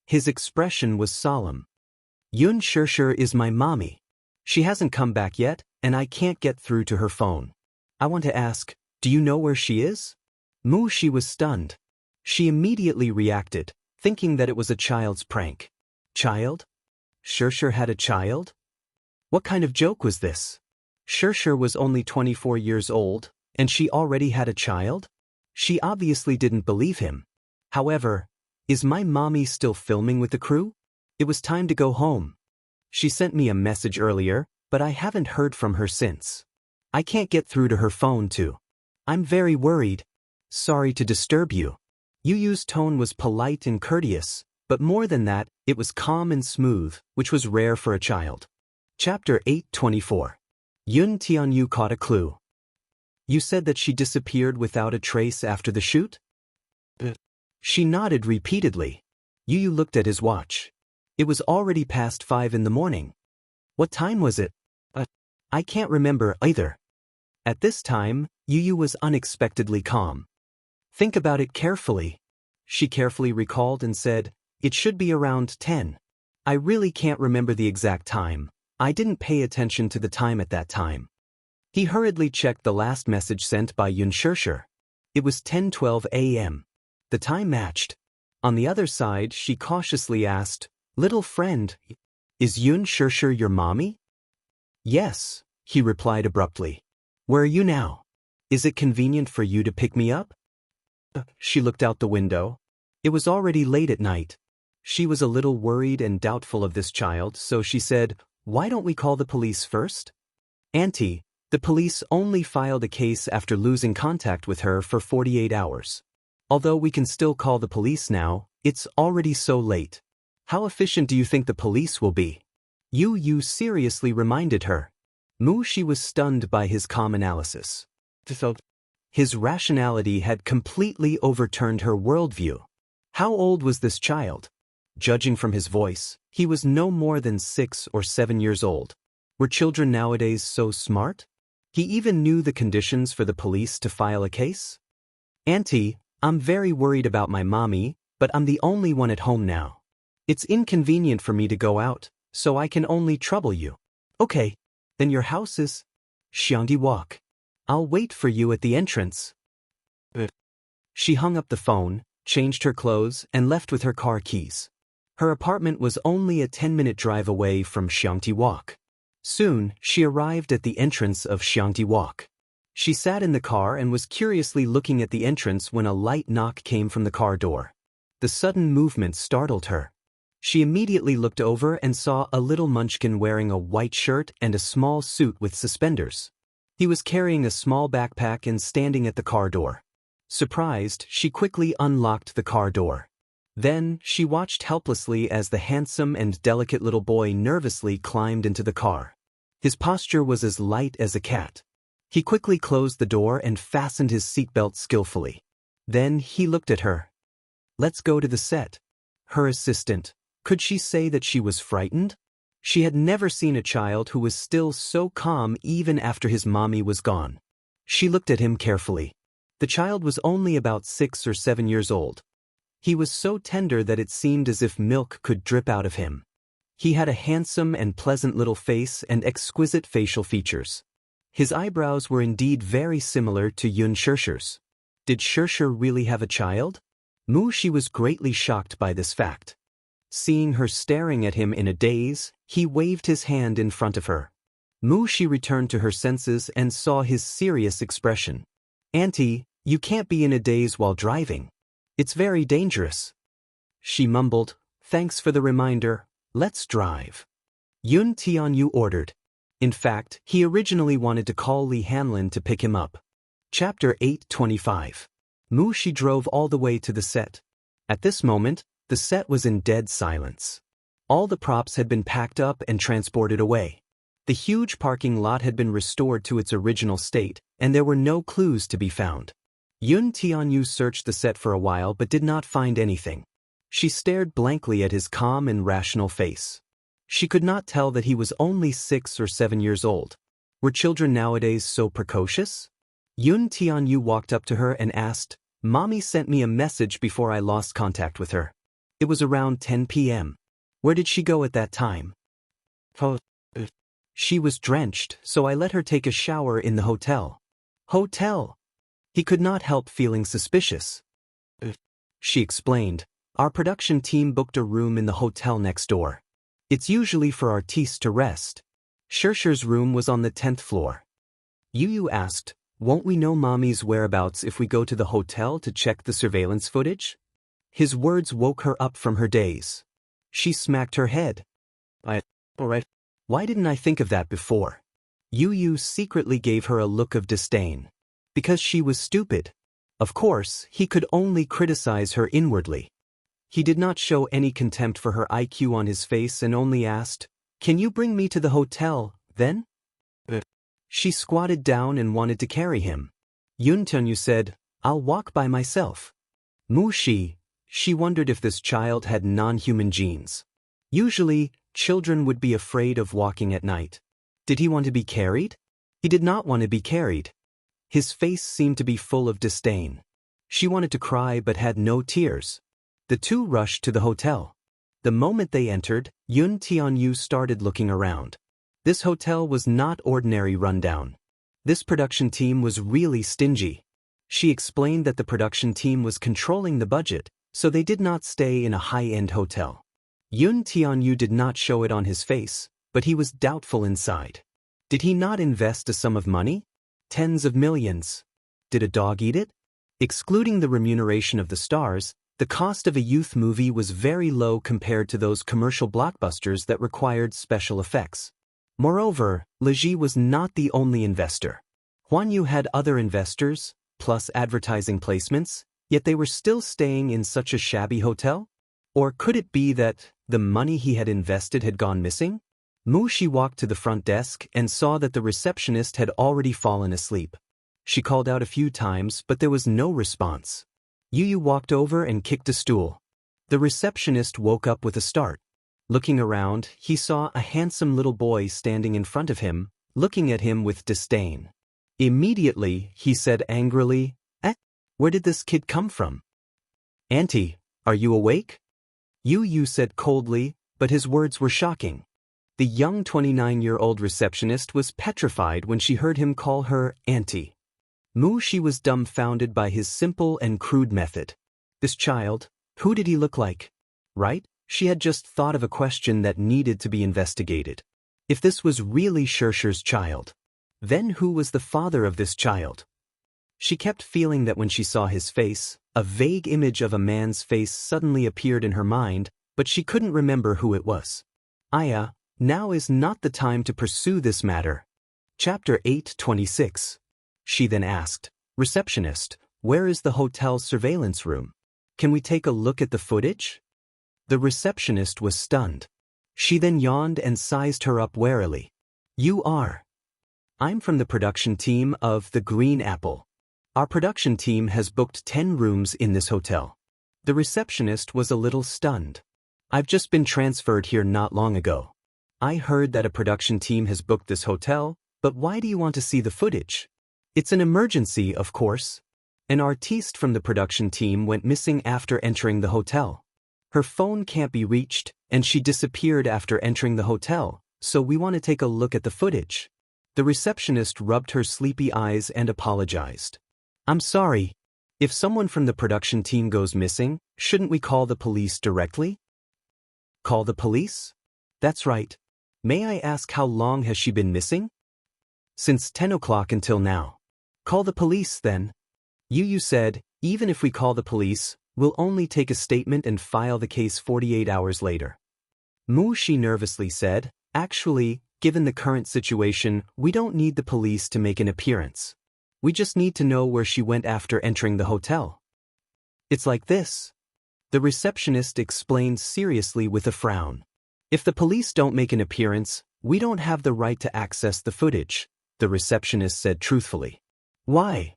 His expression was solemn. "Xianxia is my mommy. She hasn't come back yet, and I can't get through to her phone. I want to ask, do you know where she is?" She was stunned. She immediately reacted, thinking that it was a child's prank. Child? Xianxia had a child? What kind of joke was this? Xianxia was only 24 years old, and she already had a child? She obviously didn't believe him. However, is my mommy still filming with the crew? It was time to go home. She sent me a message earlier, but I haven't heard from her since. I can't get through to her phone too. I'm very worried. Sorry to disturb you. Yu's tone was polite and courteous, but more than that, it was calm and smooth, which was rare for a child. Chapter 824. Yun Tianyu caught a clue. You said that she disappeared without a trace after the shoot? She nodded repeatedly. Yu looked at his watch. It was already past 5 in the morning. What time was it? I can't remember either. At this time, Yu was unexpectedly calm. Think about it carefully. She carefully recalled and said, "It should be around 10. I really can't remember the exact time. I didn't pay attention to the time at that time." He hurriedly checked the last message sent by Xianxia. It was 10:12 a.m. The time matched. On the other side, she cautiously asked, "Little friend, is Xianxia your mommy?" "Yes," he replied abruptly. "Where are you now? Is it convenient for you to pick me up?" She looked out the window. It was already late at night. She was a little worried and doubtful of this child, so she said, "Why don't we call the police first?" "Auntie, the police only filed a case after losing contact with her for 48 hours. Although we can still call the police now, it's already so late. How efficient do you think the police will be?" Yu seriously reminded her. She was stunned by his calm analysis. His rationality had completely overturned her worldview. How old was this child? Judging from his voice, he was no more than 6 or 7 years old. Were children nowadays so smart? He even knew the conditions for the police to file a case? "Auntie, I'm very worried about my mommy, but I'm the only one at home now. It's inconvenient for me to go out, so I can only trouble you." "Okay. Then your house is Xiangdi Walk. I'll wait for you at the entrance. She hung up the phone, changed her clothes, and left with her car keys. Her apartment was only a 10-minute drive away from Xiangdi Walk. Soon, she arrived at the entrance of Xiangdi Walk. She sat in the car and was curiously looking at the entrance when a light knock came from the car door. The sudden movement startled her. She immediately looked over and saw a little munchkin wearing a white shirt and a small suit with suspenders. He was carrying a small backpack and standing at the car door. Surprised, she quickly unlocked the car door. Then, she watched helplessly as the handsome and delicate little boy nervously climbed into the car. His posture was as light as a cat. He quickly closed the door and fastened his seatbelt skillfully. Then, he looked at her. Let's go to the set. Her assistant. Could she say that she was frightened? She had never seen a child who was still so calm even after his mommy was gone. She looked at him carefully. The child was only about 6 or 7 years old. He was so tender that it seemed as if milk could drip out of him. He had a handsome and pleasant little face and exquisite facial features. His eyebrows were indeed very similar to Yun Shirshir's. Did Shirshir really have a child? Shi was greatly shocked by this fact. Seeing her staring at him in a daze, he waved his hand in front of her. Shi returned to her senses and saw his serious expression. Auntie, you can't be in a daze while driving. It's very dangerous. She mumbled, thanks for the reminder, let's drive. Yun Tianyu ordered. In fact, he originally wanted to call Li Hanlin to pick him up. Chapter 825. Shi drove all the way to the set. At this moment, the set was in dead silence. All the props had been packed up and transported away. The huge parking lot had been restored to its original state, and there were no clues to be found. Yun Tianyu searched the set for a while but did not find anything. She stared blankly at his calm and rational face. She could not tell that he was only 6 or 7 years old. Were children nowadays so precocious? Yun Tianyu walked up to her and asked, Mommy sent me a message before I lost contact with her. It was around 10 p.m. Where did she go at that time? She was drenched, so I let her take a shower in the hotel. Hotel? He could not help feeling suspicious. She explained, our production team booked a room in the hotel next door. It's usually for artistes to rest. Shirshir's room was on the 10th floor. Yu asked, won't we know Mommy's whereabouts if we go to the hotel to check the surveillance footage? His words woke her up from her daze. She smacked her head. Alright. Why didn't I think of that before? Yu secretly gave her a look of disdain. Because she was stupid. Of course, he could only criticize her inwardly. He did not show any contempt for her IQ on his face and only asked, can you bring me to the hotel, then? She squatted down and wanted to carry him. Yun Tianyu said, I'll walk by myself. She wondered if this child had non-human genes. Usually, children would be afraid of walking at night. Did he want to be carried? He did not want to be carried. His face seemed to be full of disdain. She wanted to cry but had no tears. The two rushed to the hotel. The moment they entered, Yun Tianyu started looking around. This hotel was not ordinary rundown. This production team was really stingy. She explained that the production team was controlling the budget, so they did not stay in a high-end hotel. Yun Tianyu did not show it on his face, but he was doubtful inside. Did he not invest a sum of money? Tens of millions. Did a dog eat it? Excluding the remuneration of the stars, the cost of a youth movie was very low compared to those commercial blockbusters that required special effects. Moreover, Leji was not the only investor. Huan Yu had other investors, plus advertising placements, yet they were still staying in such a shabby hotel? Or could it be that the money he had invested had gone missing? Shi walked to the front desk and saw that the receptionist had already fallen asleep. She called out a few times, but there was no response. Yu walked over and kicked a stool. The receptionist woke up with a start. Looking around, he saw a handsome little boy standing in front of him, looking at him with disdain. Immediately, he said angrily, where did this kid come from? Auntie, are you awake? Yu said coldly, but his words were shocking. The young 29-year-old receptionist was petrified when she heard him call her auntie. She was dumbfounded by his simple and crude method. This child, who did he look like? Right? She had just thought of a question that needed to be investigated. If this was really Xiaoxia's child, then who was the father of this child? She kept feeling that when she saw his face, a vague image of a man's face suddenly appeared in her mind, but she couldn't remember who it was. Aya, now is not the time to pursue this matter. Chapter 8:26. She then asked, "Receptionist, where is the hotel's surveillance room? Can we take a look at the footage?" The receptionist was stunned. She then yawned and sized her up warily. "You are?" "I'm from the production team of The Green Apple. Our production team has booked 10 rooms in this hotel." The receptionist was a little stunned. "I've just been transferred here not long ago. I heard that a production team has booked this hotel, but why do you want to see the footage?" "It's an emergency, of course. An artiste from the production team went missing after entering the hotel. Her phone can't be reached, and she disappeared after entering the hotel, so we want to take a look at the footage." The receptionist rubbed her sleepy eyes and apologized. "I'm sorry. If someone from the production team goes missing, shouldn't we call the police directly?" "Call the police?" "That's right. May I ask how long has she been missing?" "Since 10 o'clock until now." "Call the police then." You said, even if we call the police, we'll only take a statement and file the case 48 hours later. She nervously said, "Actually, given the current situation, we don't need the police to make an appearance. We just need to know where she went after entering the hotel." "It's like this," the receptionist explained seriously with a frown. "If the police don't make an appearance, we don't have the right to access the footage," the receptionist said truthfully. "Why?"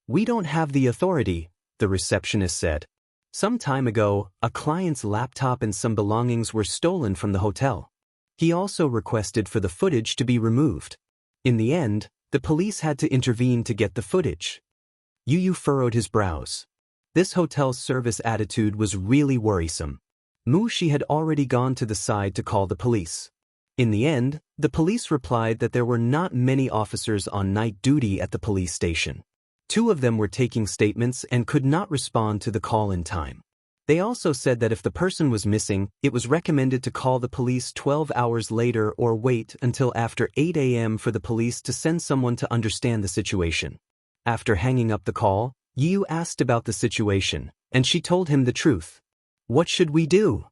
"We don't have the authority," the receptionist said. "Some time ago, a client's laptop and some belongings were stolen from the hotel. He also requested for the footage to be removed. In the end, the police had to intervene to get the footage." Yu furrowed his brows. This hotel's service attitude was really worrisome. She had already gone to the side to call the police. In the end, the police replied that there were not many officers on night duty at the police station. 2 of them were taking statements and could not respond to the call in time. They also said that if the person was missing, it was recommended to call the police 12 hours later or wait until after 8 a.m. for the police to send someone to understand the situation. After hanging up the call, Yu asked about the situation, and she told him the truth. "What should we do?"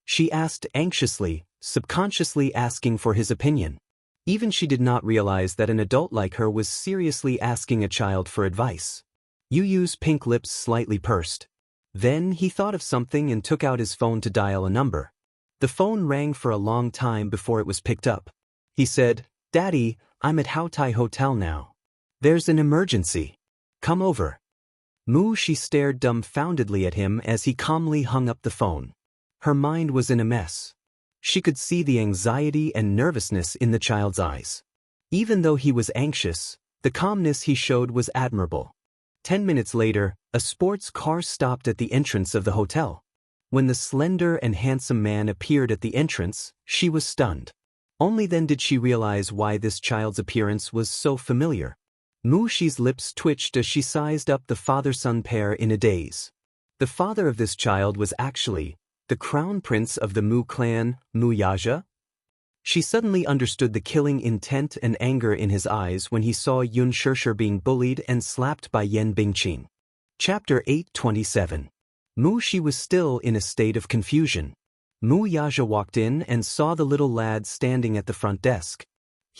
she asked anxiously, subconsciously asking for his opinion. Even she did not realize that an adult like her was seriously asking a child for advice. Yu's pink lips slightly pursed. Then he thought of something and took out his phone to dial a number. The phone rang for a long time before it was picked up. He said, "Daddy, I'm at Haotai Hotel now. There's an emergency. Come over." She stared dumbfoundedly at him as he calmly hung up the phone. Her mind was in a mess. She could see the anxiety and nervousness in the child's eyes. Even though he was anxious, the calmness he showed was admirable. 10 minutes later, a sports car stopped at the entrance of the hotel. When the slender and handsome man appeared at the entrance, she was stunned. Only then did she realize why this child's appearance was so familiar. Shi's lips twitched as she sized up the father-son pair in a daze. The father of this child was actually the crown prince of the Mu clan, Yaja. She suddenly understood the killing intent and anger in his eyes when he saw Yun Shirshir being bullied and slapped by Yan Bingqing. Chapter 8:27. Shi was still in a state of confusion. Yaja walked in and saw the little lad standing at the front desk.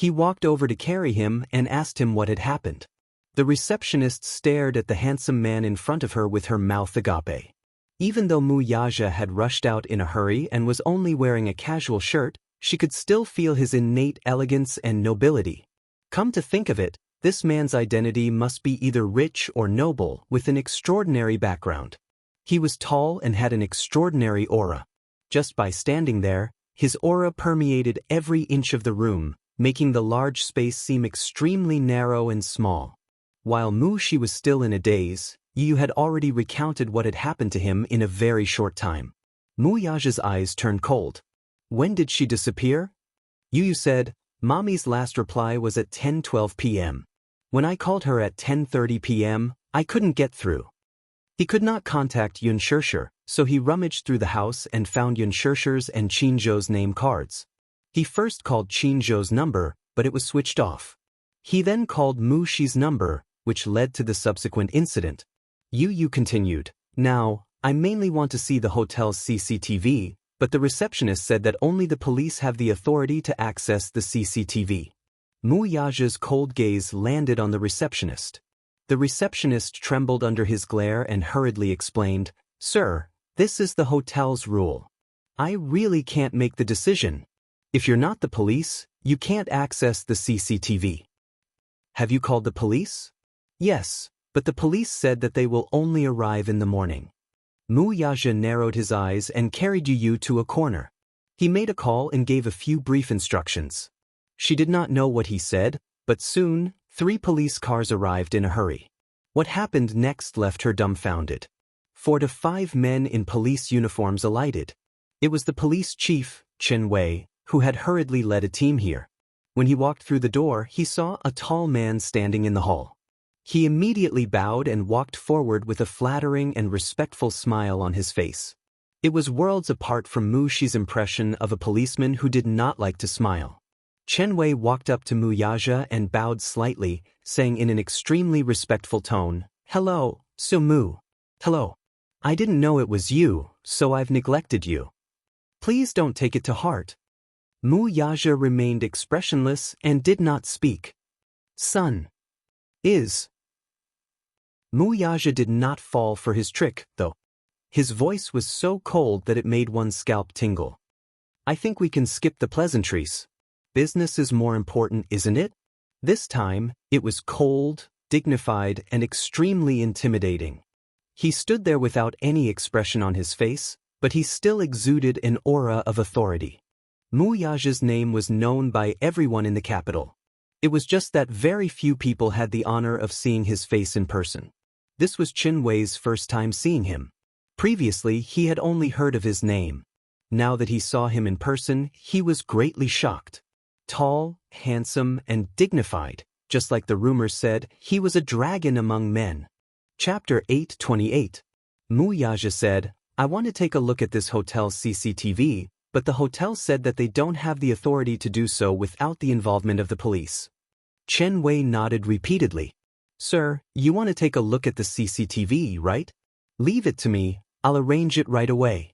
He walked over to carry him and asked him what had happened. The receptionist stared at the handsome man in front of her with her mouth agape. Even though Yaja had rushed out in a hurry and was only wearing a casual shirt, she could still feel his innate elegance and nobility. Come to think of it, this man's identity must be either rich or noble with an extraordinary background. He was tall and had an extraordinary aura. Just by standing there, his aura permeated every inch of the room, making the large space seem extremely narrow and small. While Shi was still in a daze, Yu had already recounted what had happened to him in a very short time. Yaja's eyes turned cold. When did she disappear? Yu said, Mommy's last reply was at 10:12 p.m. When I called her at 10:30 p.m., I couldn't get through. He could not contact Yun Xiaxia, so he rummaged through the house and found Yun Xiaxia's and Qin Zhou's name cards. He first called Qin Zhou's number, but it was switched off. He then called Mu Shi's number, which led to the subsequent incident. Yu continued, Now, I mainly want to see the hotel's CCTV, but the receptionist said that only the police have the authority to access the CCTV. Mu Yaja's cold gaze landed on the receptionist. The receptionist trembled under his glare and hurriedly explained, Sir, this is the hotel's rule. I really can't make the decision. If you're not the police, you can't access the CCTV. Have you called the police? Yes, but the police said that they will only arrive in the morning. Mu Yaja narrowed his eyes and carried Yu to a corner. He made a call and gave a few brief instructions. She did not know what he said, but soon, 3 police cars arrived in a hurry. What happened next left her dumbfounded. 4 to 5 men in police uniforms alighted. It was the police chief, Chen Wei, who had hurriedly led a team here. When he walked through the door, he saw a tall man standing in the hall. He immediately bowed and walked forward with a flattering and respectful smile on his face. It was worlds apart from Mu Shi's impression of a policeman who did not like to smile. Chen Wei walked up to Mu Yaja and bowed slightly, saying in an extremely respectful tone, Hello, so Mu. Hello. I didn't know it was you, so I've neglected you. Please don't take it to heart. Mu Yaja remained expressionless and did not speak. Son. Is. Mu Yaja did not fall for his trick, though. His voice was so cold that it made one's scalp tingle. I think we can skip the pleasantries. Business is more important, isn't it? This time, it was cold, dignified, and extremely intimidating. He stood there without any expression on his face, but he still exuded an aura of authority. Mu Yaja's name was known by everyone in the capital. It was just that very few people had the honor of seeing his face in person. This was Chen Wei's first time seeing him. Previously, he had only heard of his name. Now that he saw him in person, he was greatly shocked. Tall, handsome, and dignified, just like the rumors said, he was a dragon among men. Chapter 8:28. Mu Yaja said, I want to take a look at this hotel's CCTV, but the hotel said that they don't have the authority to do so without the involvement of the police. Chen Wei nodded repeatedly. Sir, you want to take a look at the CCTV, right? Leave it to me, I'll arrange it right away.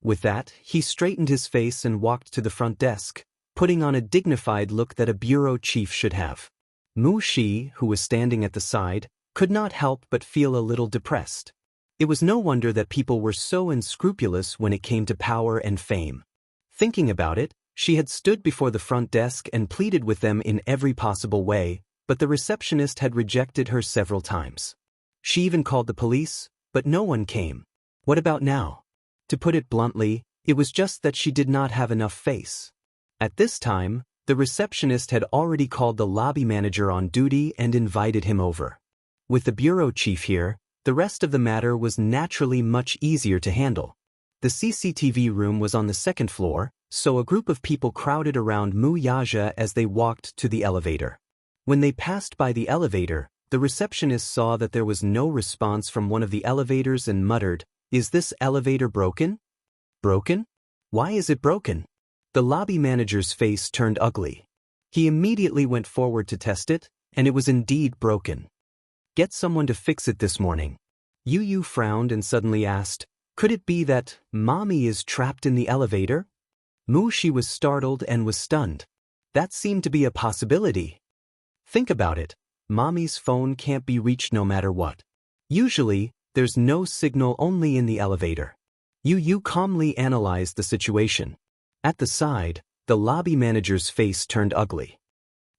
With that, he straightened his face and walked to the front desk, putting on a dignified look that a bureau chief should have. Mu Shi, who was standing at the side, could not help but feel a little depressed. It was no wonder that people were so unscrupulous when it came to power and fame. Thinking about it, she had stood before the front desk and pleaded with them in every possible way, but the receptionist had rejected her several times. She even called the police, but no one came. What about now? To put it bluntly, it was just that she did not have enough face. At this time, the receptionist had already called the lobby manager on duty and invited him over. With the bureau chief here, the rest of the matter was naturally much easier to handle. The CCTV room was on the 2nd floor, so a group of people crowded around Mu Yaja as they walked to the elevator. When they passed by the elevator, the receptionist saw that there was no response from one of the elevators and muttered, Is this elevator broken? Broken? Why is it broken? The lobby manager's face turned ugly. He immediately went forward to test it, and it was indeed broken. Get someone to fix it this morning. Yu frowned and suddenly asked, Could it be that Mommy is trapped in the elevator? Mu Shi was startled and was stunned. That seemed to be a possibility. Think about it. Mommy's phone can't be reached no matter what. Usually, there's no signal only in the elevator. Yu calmly analyzed the situation. At the side, the lobby manager's face turned ugly.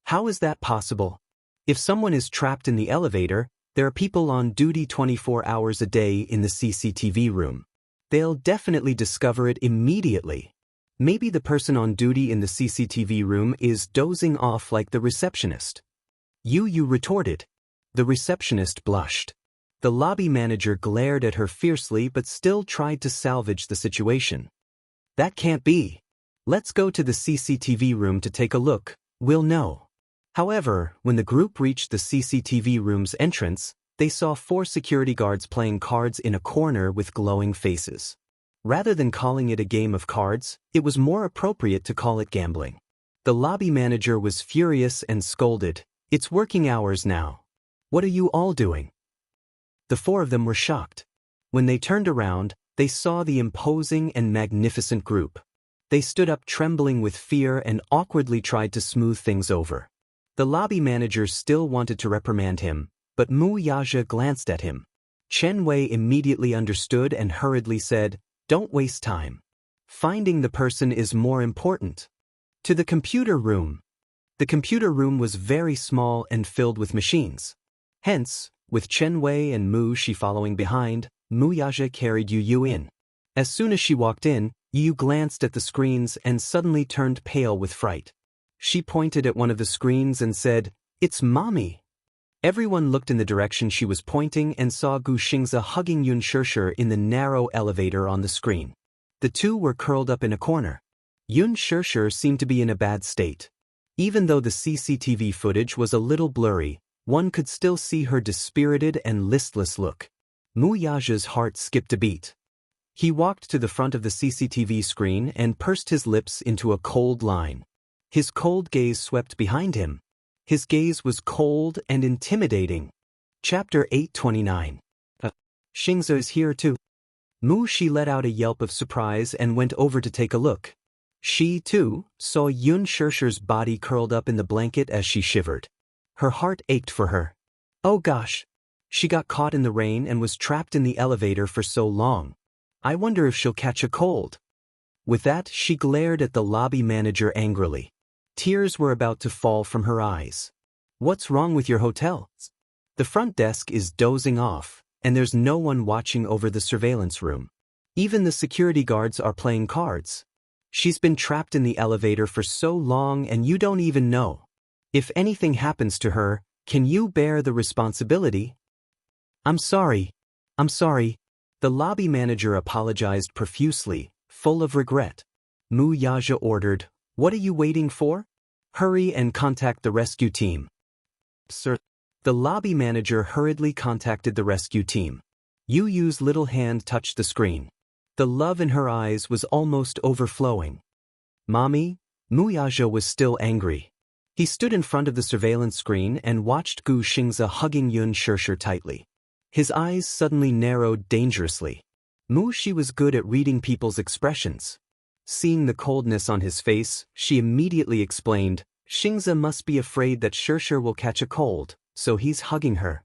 How is that possible? If someone is trapped in the elevator, there are people on duty 24 hours a day in the CCTV room. They'll definitely discover it immediately. Maybe the person on duty in the CCTV room is dozing off like the receptionist. Yu retorted. The receptionist blushed. The lobby manager glared at her fiercely but still tried to salvage the situation. That can't be. Let's go to the CCTV room to take a look, we'll know. However, when the group reached the CCTV room's entrance, they saw 4 security guards playing cards in a corner with glowing faces. Rather than calling it a game of cards, it was more appropriate to call it gambling. The lobby manager was furious and scolded, "It's working hours now. What are you all doing?" The 4 of them were shocked. When they turned around, they saw the imposing and magnificent group. They stood up trembling with fear and awkwardly tried to smooth things over. The lobby manager still wanted to reprimand him, but Mu Yaja glanced at him. Chen Wei immediately understood and hurriedly said, "Don't waste time. Finding the person is more important." To the computer room. The computer room was very small and filled with machines. Hence, with Chen Wei and Mu Shi following behind, Mu Yaja carried Yu Yu in. As soon as she walked in, Yu glanced at the screens and suddenly turned pale with fright. She pointed at one of the screens and said, "It's Mommy." Everyone looked in the direction she was pointing and saw Gu Xingze hugging Yun Shishir in the narrow elevator on the screen. The two were curled up in a corner. Yun Shishir seemed to be in a bad state. Even though the CCTV footage was a little blurry, one could still see her dispirited and listless look. Mu Yaja's heart skipped a beat. He walked to the front of the CCTV screen and pursed his lips into a cold line. His cold gaze swept behind him. His gaze was cold and intimidating. Chapter 829. Xingze is here too. Mu Shi let out a yelp of surprise and went over to take a look. She, too, saw Yun Shishir's body curled up in the blanket as she shivered. Her heart ached for her. Oh gosh! She got caught in the rain and was trapped in the elevator for so long. I wonder if she'll catch a cold. With that, she glared at the lobby manager angrily. Tears were about to fall from her eyes. What's wrong with your hotel? The front desk is dozing off, and there's no one watching over the surveillance room. Even the security guards are playing cards. She's been trapped in the elevator for so long and you don't even know. If anything happens to her, can you bear the responsibility? I'm sorry. The lobby manager apologized profusely, full of regret. Mu Yaja ordered, "What are you waiting for? Hurry and contact the rescue team." Sir. The lobby manager hurriedly contacted the rescue team. Yu Yu's little hand touched the screen. The love in her eyes was almost overflowing. Mommy? Mu Yaja was still angry. He stood in front of the surveillance screen and watched Gu Xingze hugging Yun Shishir tightly. His eyes suddenly narrowed dangerously. Mu Shi was good at reading people's expressions. Seeing the coldness on his face, she immediately explained, "Xingze must be afraid that Shishir will catch a cold, so he's hugging her."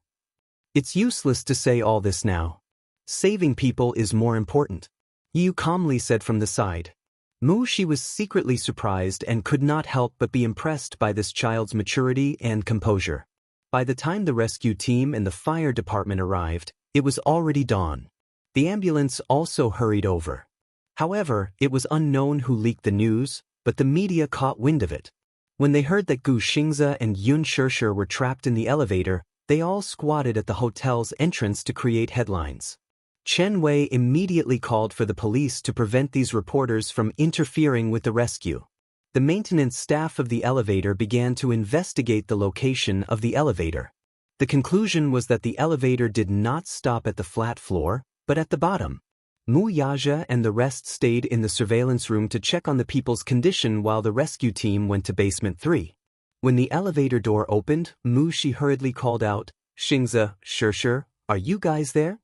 It's useless to say all this now. Saving people is more important. Yu calmly said from the side. Mu Shi was secretly surprised and could not help but be impressed by this child's maturity and composure. By the time the rescue team and the fire department arrived, it was already dawn. The ambulance also hurried over. However, it was unknown who leaked the news, but the media caught wind of it. When they heard that Gu Xingze and Yun Shishir were trapped in the elevator, they all squatted at the hotel's entrance to create headlines. Chen Wei immediately called for the police to prevent these reporters from interfering with the rescue. The maintenance staff of the elevator began to investigate the location of the elevator. The conclusion was that the elevator did not stop at the flat floor, but at the bottom. Mu Yaja and the rest stayed in the surveillance room to check on the people's condition while the rescue team went to basement 3. When the elevator door opened, Mu Shi hurriedly called out, "Xingze, Shishir, are you guys there?"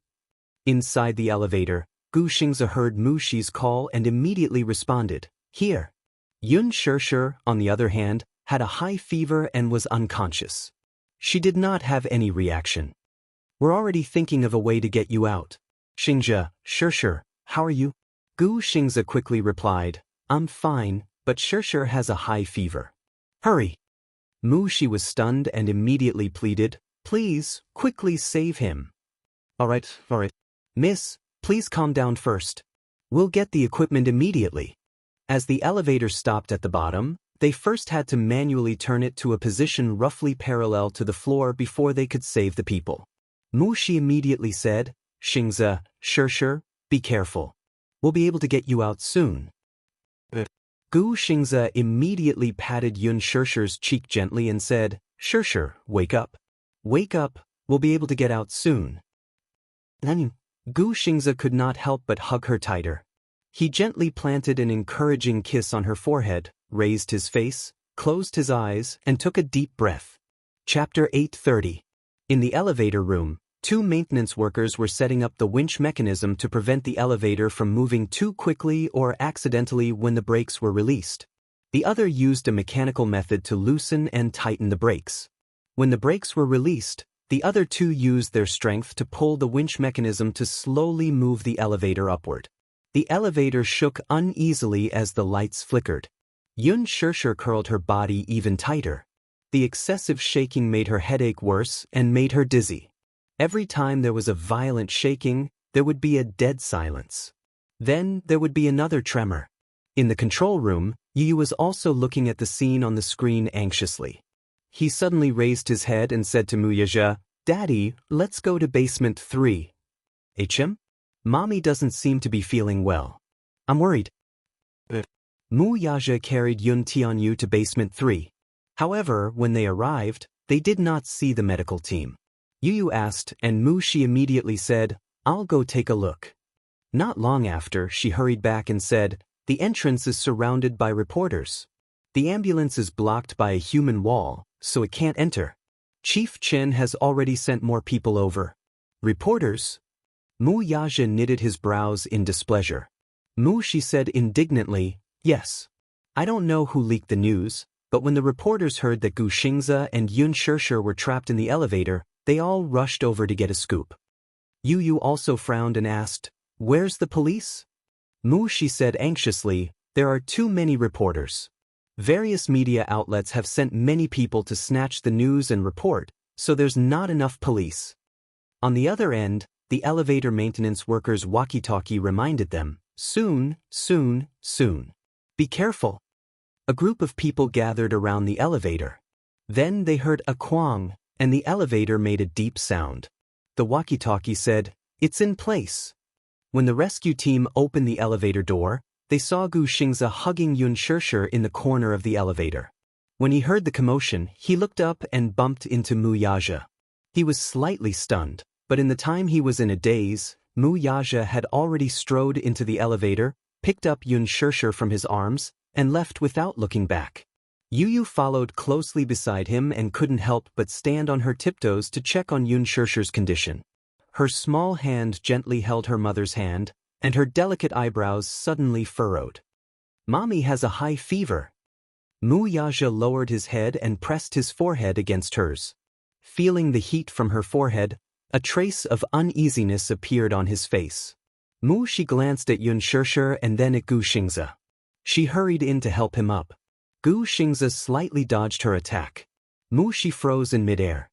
Inside the elevator, Gu Xingze heard Mu Shi's call and immediately responded, "Here." Yun Shishir, on the other hand, had a high fever and was unconscious. She did not have any reaction. "We're already thinking of a way to get you out. Xingze, Shishir, how are you?" Gu Xingze quickly replied, "I'm fine, but Shishir has a high fever." "Hurry!" Mu Shi was stunned and immediately pleaded, "Please, quickly save him." All right. Miss, please calm down first. We'll get the equipment immediately." As the elevator stopped at the bottom, they first had to manually turn it to a position roughly parallel to the floor before they could save the people. Mu Shi immediately said, "Xingze, Shishir, be careful. We'll be able to get you out soon." Gu Xingze immediately patted Yun Shishir's cheek gently and said, "Shishir, wake up. Wake up, we'll be able to get out soon." Then, Gu Xingze could not help but hug her tighter. He gently planted an encouraging kiss on her forehead, raised his face, closed his eyes, and took a deep breath. Chapter 830. In the elevator room, two maintenance workers were setting up the winch mechanism to prevent the elevator from moving too quickly or accidentally when the brakes were released. The other used a mechanical method to loosen and tighten the brakes. When the brakes were released, the other two used their strength to pull the winch mechanism to slowly move the elevator upward. The elevator shook uneasily as the lights flickered. Yun Shishir curled her body even tighter. The excessive shaking made her headache worse and made her dizzy. Every time there was a violent shaking, there would be a dead silence. Then there would be another tremor. In the control room, Yu was also looking at the scene on the screen anxiously. He suddenly raised his head and said to Wuxia, "Daddy, let's go to basement 3. HM? Mommy doesn't seem to be feeling well. I'm worried." Wuxia carried Yun Tianyu to basement 3. However, when they arrived, they did not see the medical team. Yu asked, and Shi immediately said, "I'll go take a look." Not long after, she hurried back and said, "The entrance is surrounded by reporters. The ambulance is blocked by a human wall, so it can't enter. Chief Chen has already sent more people over." "Reporters?" Wuxia knitted his brows in displeasure. Shi said indignantly, "Yes. I don't know who leaked the news, but when the reporters heard that Gu Xingze and Yun Shishir were trapped in the elevator, they all rushed over to get a scoop." Yu also frowned and asked, "Where's the police?" Shi said anxiously, "There are too many reporters. Various media outlets have sent many people to snatch the news and report, so there's not enough police." On the other end, the elevator maintenance workers' walkie-talkie reminded them, "Soon, soon, soon. Be careful." A group of people gathered around the elevator. Then they heard a quang, and the elevator made a deep sound. The walkie-talkie said, "It's in place." When the rescue team opened the elevator door, they saw Gu Xingze hugging Yun Shishir in the corner of the elevator. When he heard the commotion, he looked up and bumped into Wuxia. He was slightly stunned, but in the time he was in a daze, Wuxia had already strode into the elevator, picked up Yun Shishir from his arms, and left without looking back. Yu followed closely beside him and couldn't help but stand on her tiptoes to check on Yun Shishir's condition. Her small hand gently held her mother's hand, and her delicate eyebrows suddenly furrowed. "Mommy has a high fever." Wuxia lowered his head and pressed his forehead against hers. Feeling the heat from her forehead, a trace of uneasiness appeared on his face. She glanced at Yun Shishir and then at Gu Xingze. She hurried in to help him up. Gu Xingze slightly dodged her attack. She froze in midair.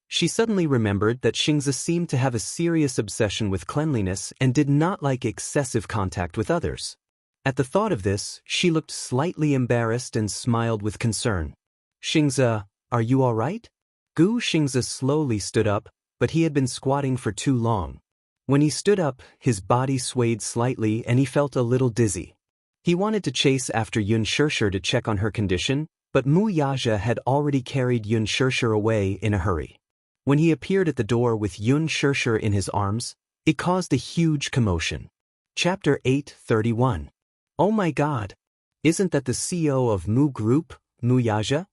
She suddenly remembered that Xingze seemed to have a serious obsession with cleanliness and did not like excessive contact with others. At the thought of this, she looked slightly embarrassed and smiled with concern. "Xingze, are you all right?" Gu Xingze slowly stood up, but he had been squatting for too long. When he stood up, his body swayed slightly and he felt a little dizzy. He wanted to chase after Yun Shishir to check on her condition, but Wuxia had already carried Yun Shishir away in a hurry. When he appeared at the door with Yun Shishir in his arms, it caused a huge commotion. Chapter 831. "Oh my God! Isn't that the CEO of Mu Group, Wuxia?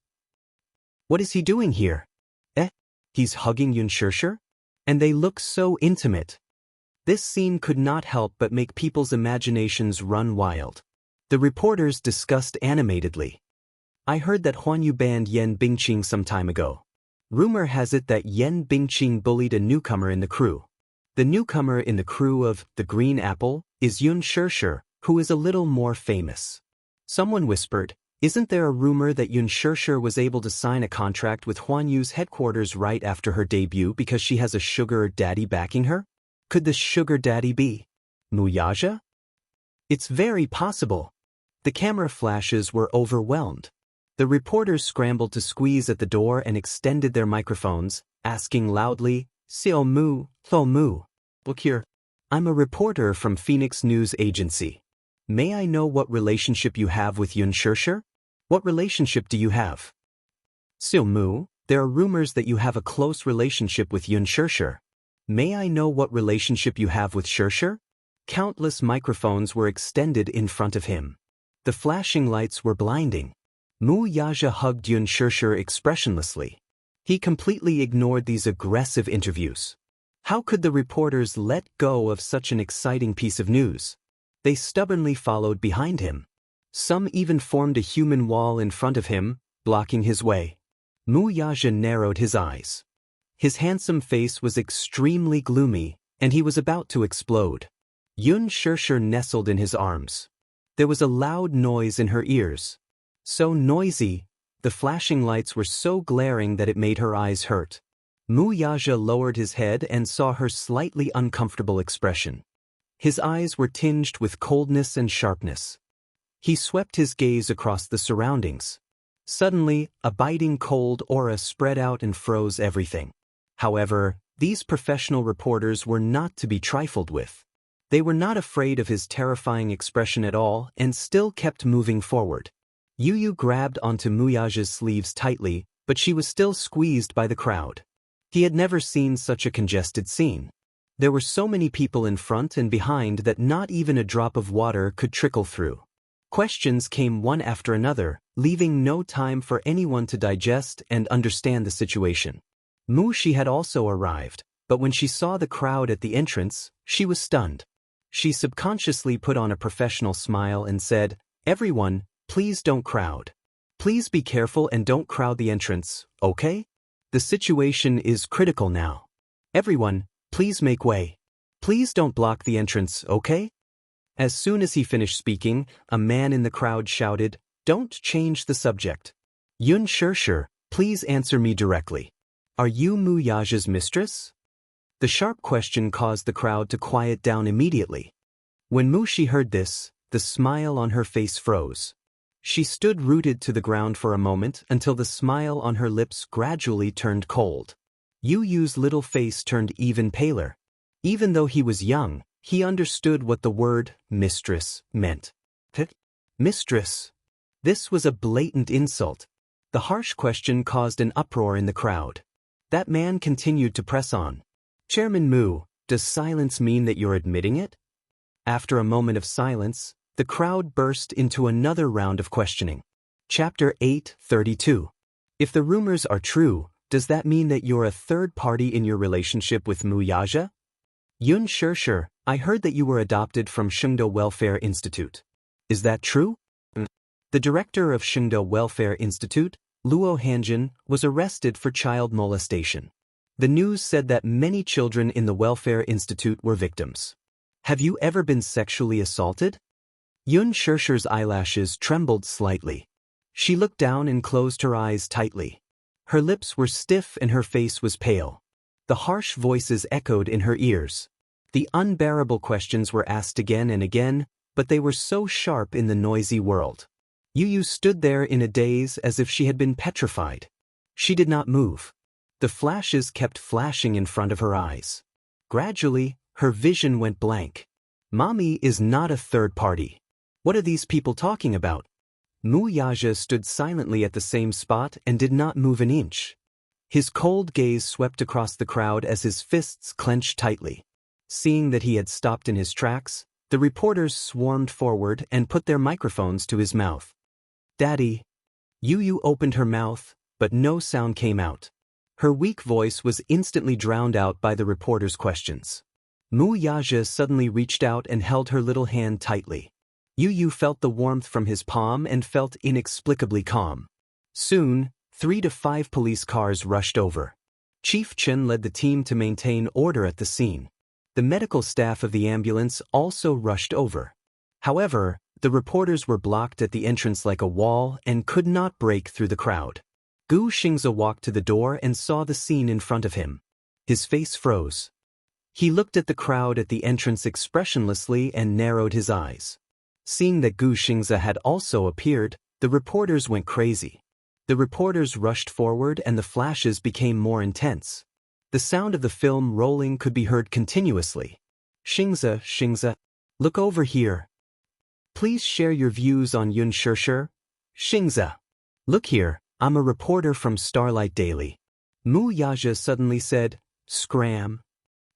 What is he doing here? He's hugging Yun Shishir? And they look so intimate." This scene could not help but make people's imaginations run wild. The reporters discussed animatedly. "I heard that Huanyu banned Yan Bingqing some time ago. Rumor has it that Yan Bingqing bullied a newcomer in the crew. The newcomer in the crew of The Green Apple is Yun Shishir, who is a little more famous." Someone whispered, "Isn't there a rumor that Yun Shishir was able to sign a contract with Huanyu's headquarters right after her debut because she has a sugar daddy backing her? Could the sugar daddy be Wuxia?" "It's very possible." The camera flashes were overwhelmed. The reporters scrambled to squeeze at the door and extended their microphones, asking loudly, "Xiao Mu, Tho Mu. Look here. I'm a reporter from Phoenix News Agency. May I know what relationship you have with Xianxia? What relationship do you have? Xiu Mu, there are rumors that you have a close relationship with Xianxia. May I know what relationship you have with Xianxia? Countless microphones were extended in front of him. The flashing lights were blinding. Mu Yaja hugged Xianxia expressionlessly. He completely ignored these aggressive interviews. How could the reporters let go of such an exciting piece of news? They stubbornly followed behind him. Some even formed a human wall in front of him, blocking his way. Mu Yaja narrowed his eyes. His handsome face was extremely gloomy, and he was about to explode. Xianxia nestled in his arms. There was a loud noise in her ears. So noisy, the flashing lights were so glaring that it made her eyes hurt. Mu Yaja lowered his head and saw her slightly uncomfortable expression. His eyes were tinged with coldness and sharpness. He swept his gaze across the surroundings. Suddenly, a biting cold aura spread out and froze everything. However, these professional reporters were not to be trifled with. They were not afraid of his terrifying expression at all and still kept moving forward. Yu grabbed onto Mu Yaja's sleeves tightly, but she was still squeezed by the crowd. He had never seen such a congested scene. There were so many people in front and behind that not even a drop of water could trickle through. Questions came one after another, leaving no time for anyone to digest and understand the situation. Mu Shi had also arrived, but when she saw the crowd at the entrance, she was stunned. She subconsciously put on a professional smile and said, "Everyone, please don't crowd. Please be careful and don't crowd the entrance, okay? The situation is critical now. Everyone, please make way. Please don't block the entrance, okay?" As soon as he finished speaking, a man in the crowd shouted, "Don't change the subject. Xianxia, please answer me directly. Are you Mu Yaja's mistress?" The sharp question caused the crowd to quiet down immediately. When Mu Shi heard this, the smile on her face froze. She stood rooted to the ground for a moment until the smile on her lips gradually turned cold. Yu's little face turned even paler. Even though he was young, he understood what the word mistress meant. Mistress. This was a blatant insult. The harsh question caused an uproar in the crowd. That man continued to press on. "Chairman Mu, does silence mean that you're admitting it?" After a moment of silence, the crowd burst into another round of questioning. Chapter 8:32. If the rumors are true, does that mean that you're a third party in your relationship with Mu Yaja? Xianxia, I heard that you were adopted from Shengde Welfare Institute. Is that true? The director of Shengde Welfare Institute, Luo Hanjin, was arrested for child molestation. The news said that many children in the Welfare Institute were victims. Have you ever been sexually assaulted? Xianxia's eyelashes trembled slightly. She looked down and closed her eyes tightly. Her lips were stiff and her face was pale. The harsh voices echoed in her ears. The unbearable questions were asked again and again, but they were so sharp in the noisy world. Yu stood there in a daze as if she had been petrified. She did not move. The flashes kept flashing in front of her eyes. Gradually, her vision went blank. Mommy is not a third party. What are these people talking about? Mu Yaja stood silently at the same spot and did not move an inch. His cold gaze swept across the crowd as his fists clenched tightly. Seeing that he had stopped in his tracks, the reporters swarmed forward and put their microphones to his mouth. "Daddy." Yu opened her mouth, but no sound came out. Her weak voice was instantly drowned out by the reporters' questions. Mu Yaja suddenly reached out and held her little hand tightly. Yu felt the warmth from his palm and felt inexplicably calm. Soon, 3 to 5 police cars rushed over. Chief Chen led the team to maintain order at the scene. The medical staff of the ambulance also rushed over. However, the reporters were blocked at the entrance like a wall and could not break through the crowd. Gu Xingze walked to the door and saw the scene in front of him. His face froze. He looked at the crowd at the entrance expressionlessly and narrowed his eyes. Seeing that Gu Xingze had also appeared, the reporters went crazy. The reporters rushed forward and the flashes became more intense. The sound of the film rolling could be heard continuously. "Xingze, Xingze, look over here. Please share your views on Xianxia. Look here, I'm a reporter from Starlight Daily. Mu Yaja suddenly said, "Scram."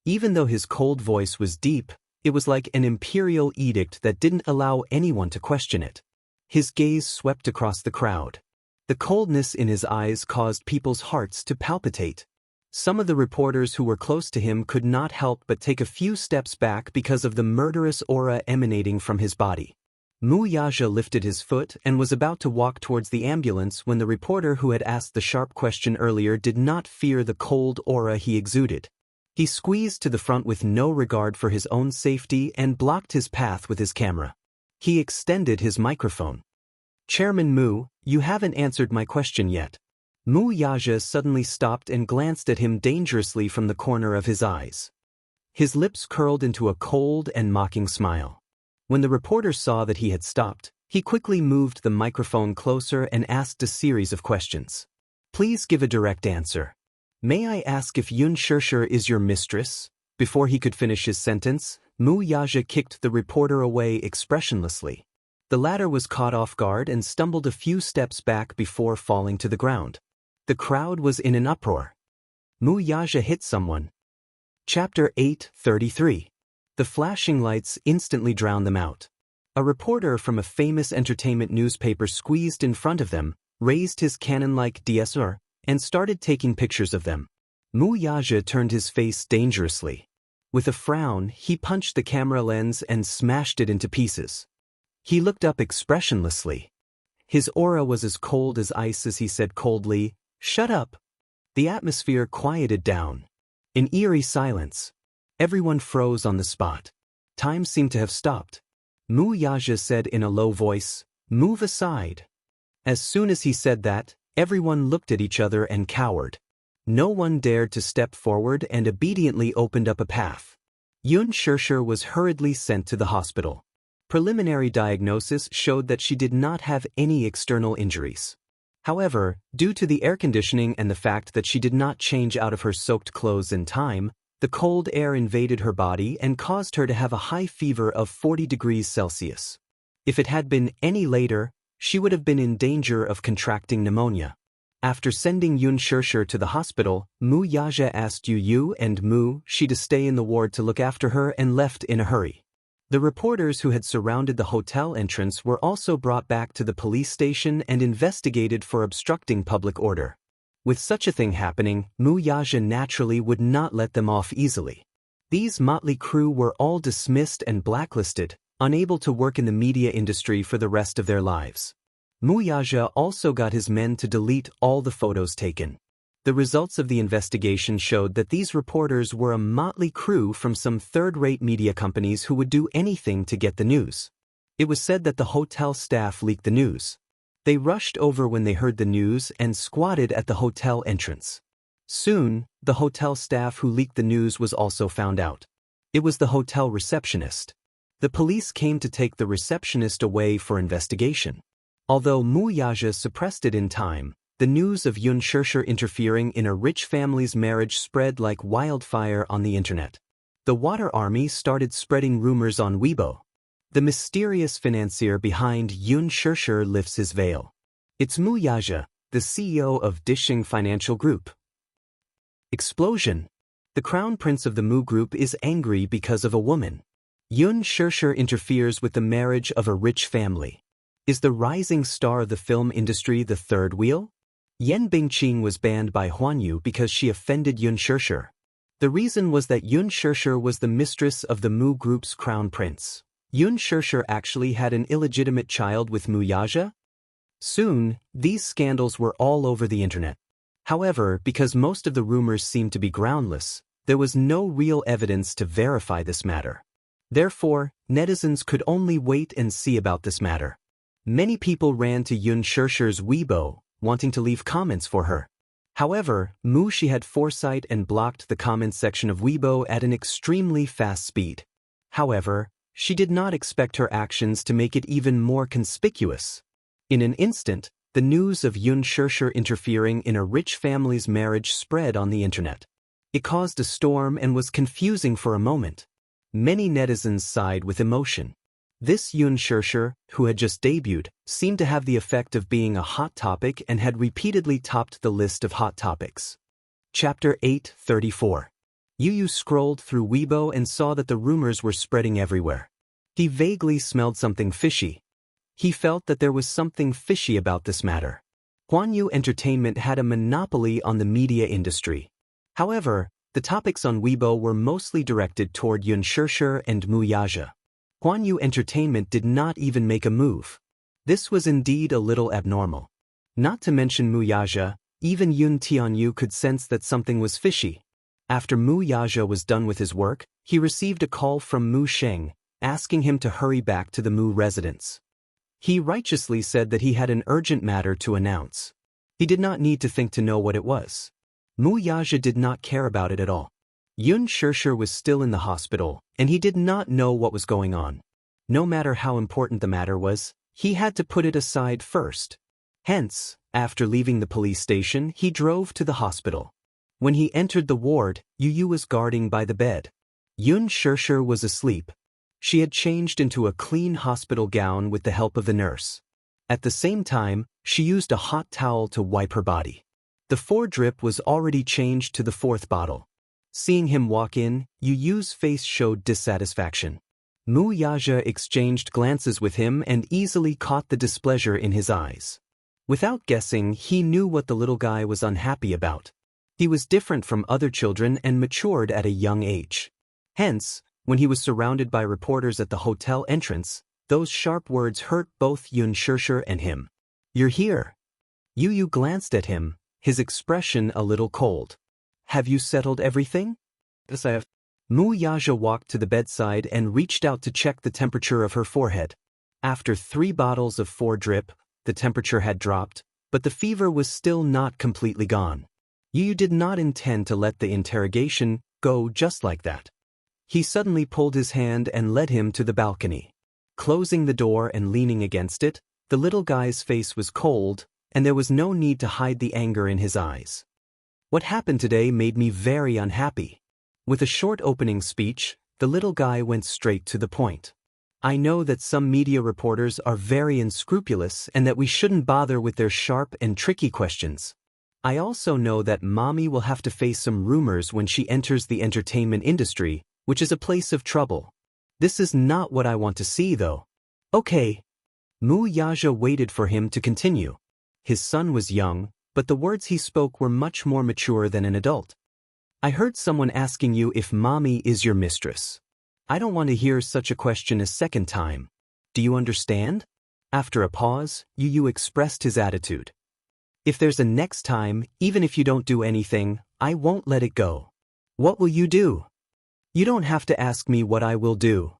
Even though his cold voice was deep, it was like an imperial edict that didn't allow anyone to question it. His gaze swept across the crowd. The coldness in his eyes caused people's hearts to palpitate. Some of the reporters who were close to him could not help but take a few steps back because of the murderous aura emanating from his body. Mu Yaja lifted his foot and was about to walk towards the ambulance when the reporter who had asked the sharp question earlier did not fear the cold aura he exuded. He squeezed to the front with no regard for his own safety and blocked his path with his camera. He extended his microphone. "Chairman Mu, you haven't answered my question yet." Mu Yaja suddenly stopped and glanced at him dangerously from the corner of his eyes. His lips curled into a cold and mocking smile. When the reporter saw that he had stopped, he quickly moved the microphone closer and asked a series of questions. "Please give a direct answer. May I ask if Xianxia is your mistress?" Before he could finish his sentence, Mu Yaja kicked the reporter away expressionlessly. The latter was caught off guard and stumbled a few steps back before falling to the ground. The crowd was in an uproar. Mu Yaja hit someone. Chapter 8:33. The flashing lights instantly drowned them out. A reporter from a famous entertainment newspaper squeezed in front of them, raised his Canon-like DSLR, and started taking pictures of them. Mu Yaja turned his face dangerously. With a frown, he punched the camera lens and smashed it into pieces. He looked up expressionlessly. His aura was as cold as ice as he said coldly, "Shut up." The atmosphere quieted down. In eerie silence, everyone froze on the spot. Time seemed to have stopped. Mu Yaja said in a low voice, "Move aside." As soon as he said that, everyone looked at each other and cowered. No one dared to step forward and obediently opened up a path. Xianxia was hurriedly sent to the hospital. Preliminary diagnosis showed that she did not have any external injuries. However, due to the air conditioning and the fact that she did not change out of her soaked clothes in time, the cold air invaded her body and caused her to have a high fever of 40 degrees Celsius. If it had been any later, she would have been in danger of contracting pneumonia. After sending Xianxia to the hospital, Mu Yaja asked Yu and Mu Shi to stay in the ward to look after her and left in a hurry. The reporters who had surrounded the hotel entrance were also brought back to the police station and investigated for obstructing public order. With such a thing happening, Mu Yaja naturally would not let them off easily. These motley crew were all dismissed and blacklisted, unable to work in the media industry for the rest of their lives. Mu Yaja also got his men to delete all the photos taken. The results of the investigation showed that these reporters were a motley crew from some third-rate media companies who would do anything to get the news. It was said that the hotel staff leaked the news. They rushed over when they heard the news and squatted at the hotel entrance. Soon, the hotel staff who leaked the news was also found out. It was the hotel receptionist. The police came to take the receptionist away for investigation. Although Mu Yaja suppressed it in time, the news of Xianxia interfering in a rich family's marriage spread like wildfire on the internet. The Water Army started spreading rumors on Weibo. The mysterious financier behind Xianxia lifts his veil. It's Mu Yaja, the CEO of Dishing Financial Group. Explosion. The crown prince of the Mu Group is angry because of a woman. Xianxia interferes with the marriage of a rich family. Is the rising star of the film industry the third wheel? Yan Bingqing was banned by Huanyu because she offended Xianxia. The reason was that Xianxia was the mistress of the Mu Group's crown prince. Xianxia actually had an illegitimate child with Mu Yaja? Soon, these scandals were all over the internet. However, because most of the rumors seemed to be groundless, there was no real evidence to verify this matter. Therefore, netizens could only wait and see about this matter. Many people ran to Xianxia's Weibo, wanting to leave comments for her. However, Mu Shi had foresight and blocked the comments section of Weibo at an extremely fast speed. However, she did not expect her actions to make it even more conspicuous. In an instant, the news of Xianxia interfering in a rich family's marriage spread on the internet. It caused a storm and was confusing for a moment. Many netizens sighed with emotion. This Yun Xianxia, who had just debuted, seemed to have the effect of being a hot topic and had repeatedly topped the list of hot topics. Chapter 834. Yu scrolled through Weibo and saw that the rumors were spreading everywhere. He vaguely smelled something fishy. He felt that there was something fishy about this matter. Guanyu Entertainment had a monopoly on the media industry. However, the topics on Weibo were mostly directed toward Yun Xianxia and Mu Yaja. Guanyu Entertainment did not even make a move. This was indeed a little abnormal. Not to mention Mu Yaja, even Yun Tianyu could sense that something was fishy. After Mu Yaja was done with his work, he received a call from Mu Sheng, asking him to hurry back to the Mu residence. He righteously said that he had an urgent matter to announce. He did not need to think to know what it was. Mu Yaja did not care about it at all. Yun Xianxia was still in the hospital, and he did not know what was going on. No matter how important the matter was, he had to put it aside first. Hence, after leaving the police station, he drove to the hospital. When he entered the ward, Yu was guarding by the bed. Yun Xianxia was asleep. She had changed into a clean hospital gown with the help of the nurse. At the same time, she used a hot towel to wipe her body. The 4 drip was already changed to the 4th bottle. Seeing him walk in, Yu's face showed dissatisfaction. Mu Yaja exchanged glances with him and easily caught the displeasure in his eyes. Without guessing, he knew what the little guy was unhappy about. He was different from other children and matured at a young age. Hence, when he was surrounded by reporters at the hotel entrance, those sharp words hurt both Yun Xianxia and him. "You're here." Yu glanced at him, his expression a little cold. "Have you settled everything?" "Yes, I have." Mu Yaja walked to the bedside and reached out to check the temperature of her forehead. After 3 bottles of 4 drip, the temperature had dropped, but the fever was still not completely gone. Yu did not intend to let the interrogation go just like that. He suddenly pulled his hand and led him to the balcony. Closing the door and leaning against it, the little guy's face was cold, and there was no need to hide the anger in his eyes. "What happened today made me very unhappy." With a short opening speech, the little guy went straight to the point. "I know that some media reporters are very unscrupulous and that we shouldn't bother with their sharp and tricky questions. I also know that Mommy will have to face some rumors when she enters the entertainment industry, which is a place of trouble. This is not what I want to see, though." "Okay." Mu Yaja waited for him to continue. His son was young, but the words he spoke were much more mature than an adult. "I heard someone asking you if Mommy is your mistress. I don't want to hear such a question a second time. Do you understand?" After a pause, Yu expressed his attitude. "If there's a next time, even if you don't do anything, I won't let it go." "What will you do?" "You don't have to ask me what I will do.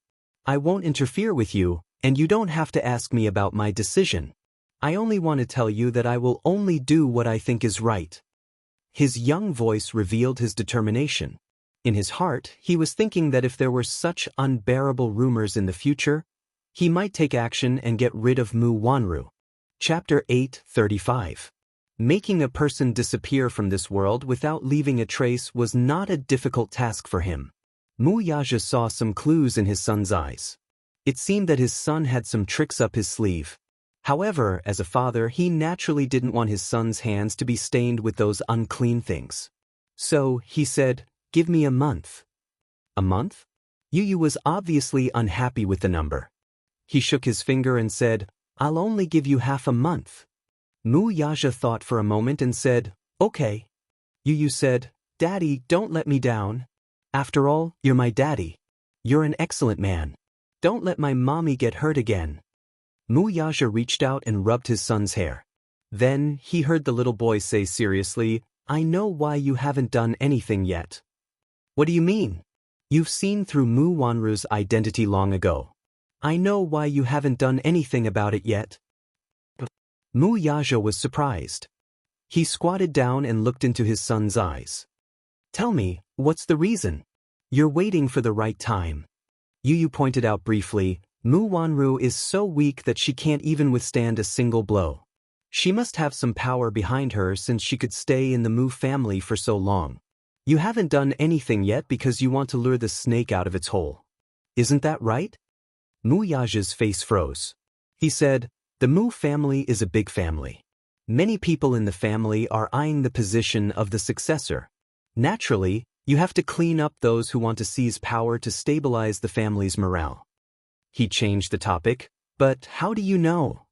I won't interfere with you, and you don't have to ask me about my decision. I only want to tell you that I will only do what I think is right." His young voice revealed his determination. In his heart, he was thinking that if there were such unbearable rumors in the future, he might take action and get rid of Mu Wanru. Chapter 835. Making a person disappear from this world without leaving a trace was not a difficult task for him. Mu Yaja saw some clues in his son's eyes. It seemed that his son had some tricks up his sleeve. However, as a father, he naturally didn't want his son's hands to be stained with those unclean things. So, he said, "Give me a month." "A month?" Yu was obviously unhappy with the number. He shook his finger and said, "I'll only give you half a month." Mu Yaja thought for a moment and said, "Okay." Yu said, "Daddy, don't let me down. After all, you're my daddy. You're an excellent man. Don't let my mommy get hurt again." Mu Yaja reached out and rubbed his son's hair. Then, he heard the little boy say seriously, "I know why you haven't done anything yet." "What do you mean?" "You've seen through Mu Wanru's identity long ago. I know why you haven't done anything about it yet." Mu Yaja was surprised. He squatted down and looked into his son's eyes. "Tell me, what's the reason?" "You're waiting for the right time." Yu pointed out briefly, "Mu Wanru is so weak that she can't even withstand a single blow. She must have some power behind her since she could stay in the Mu family for so long. You haven't done anything yet because you want to lure the snake out of its hole. Isn't that right?" Mu Yaja's face froze. He said, "The Mu family is a big family. Many people in the family are eyeing the position of the successor. Naturally, you have to clean up those who want to seize power to stabilize the family's morale." He changed the topic, "But how do you know?"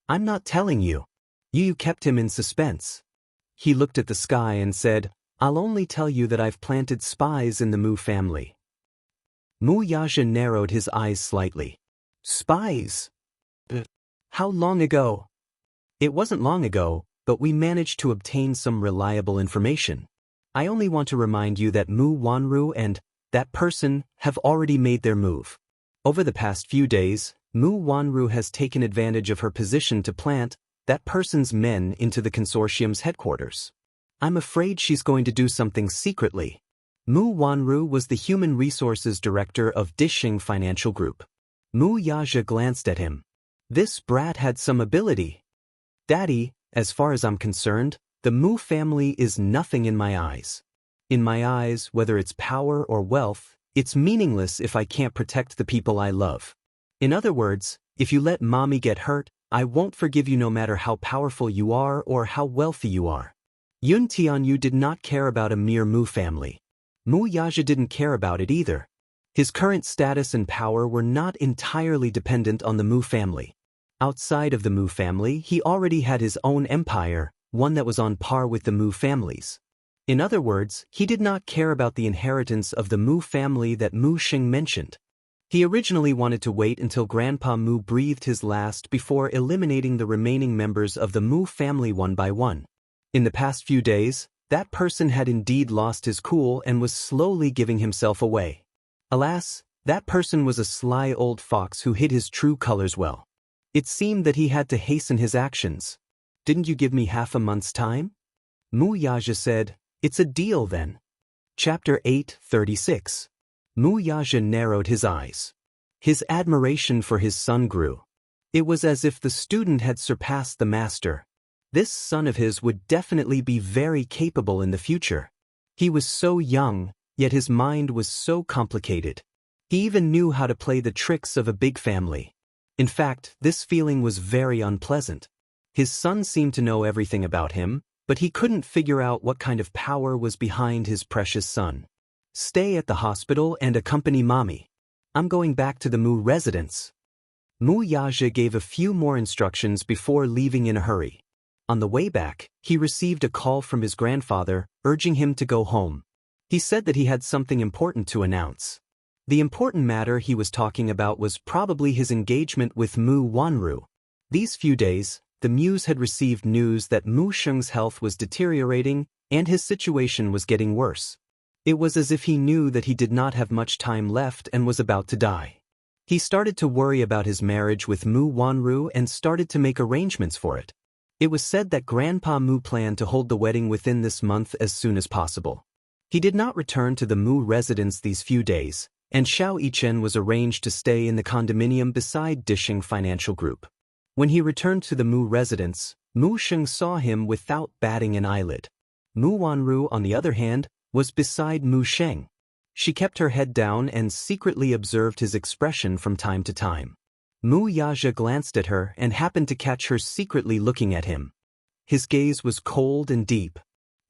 "I'm not telling you. You kept him in suspense." He looked at the sky and said, "I'll only tell you that I've planted spies in the Mu family." Mu Yaja narrowed his eyes slightly. "Spies? How long ago?" "It wasn't long ago, but we managed to obtain some reliable information. I only want to remind you that Mu Wanru and that person have already made their move. Over the past few days, Mu Wanru has taken advantage of her position to plant that person's men into the consortium's headquarters. I'm afraid she's going to do something secretly." Mu Wanru was the human resources director of Dishing Financial Group. Mu Yaja glanced at him. This brat had some ability. "Daddy, as far as I'm concerned, the Mu family is nothing in my eyes. In my eyes, whether it's power or wealth, it's meaningless if I can't protect the people I love. In other words, if you let mommy get hurt, I won't forgive you no matter how powerful you are or how wealthy you are." Yun Tianyu did not care about a mere Mu family. Mu Yaja didn't care about it either. His current status and power were not entirely dependent on the Mu family. Outside of the Mu family, he already had his own empire, one that was on par with the Mu family's. In other words, he did not care about the inheritance of the Mu family that Mu Xing mentioned. He originally wanted to wait until Grandpa Mu breathed his last before eliminating the remaining members of the Mu family one by one. In the past few days, that person had indeed lost his cool and was slowly giving himself away. Alas, that person was a sly old fox who hid his true colors well. It seemed that he had to hasten his actions. "Didn't you give me half a month's time?" Mu Yaja said, "It's a deal then." Chapter 8:36. Mu Yaja narrowed his eyes. His admiration for his son grew. It was as if the student had surpassed the master. This son of his would definitely be very capable in the future. He was so young, yet his mind was so complicated. He even knew how to play the tricks of a big family. In fact, this feeling was very unpleasant. His son seemed to know everything about him, but he couldn't figure out what kind of power was behind his precious son. "Stay at the hospital and accompany mommy. I'm going back to the Mu residence." Mu Yaja gave a few more instructions before leaving in a hurry. On the way back, he received a call from his grandfather, urging him to go home. He said that he had something important to announce. The important matter he was talking about was probably his engagement with Mu Wanru. These few days, the Muse had received news that Mu Sheng's health was deteriorating and his situation was getting worse. It was as if he knew that he did not have much time left and was about to die. He started to worry about his marriage with Mu Wanru and started to make arrangements for it. It was said that Grandpa Mu planned to hold the wedding within this month as soon as possible. He did not return to the Mu residence these few days, and Xiao Yichen was arranged to stay in the condominium beside Dishing Financial Group. When he returned to the Mu residence, Mu Sheng saw him without batting an eyelid. Mu Wanru, on the other hand, was beside Mu Sheng. She kept her head down and secretly observed his expression from time to time. Mu Yaja glanced at her and happened to catch her secretly looking at him. His gaze was cold and deep.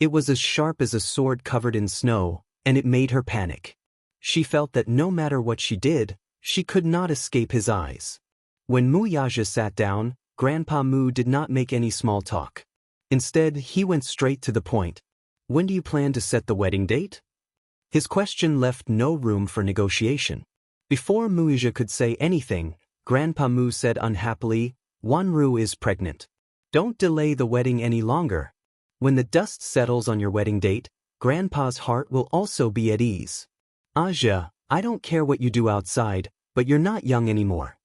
It was as sharp as a sword covered in snow, and it made her panic. She felt that no matter what she did, she could not escape his eyes. When Mu Yaja sat down, Grandpa Mu did not make any small talk. Instead, he went straight to the point. "When do you plan to set the wedding date?" His question left no room for negotiation. Before Mu Yaja could say anything, Grandpa Mu said unhappily, "Wanru is pregnant. Don't delay the wedding any longer. When the dust settles on your wedding date, Grandpa's heart will also be at ease. Aja, I don't care what you do outside, but you're not young anymore.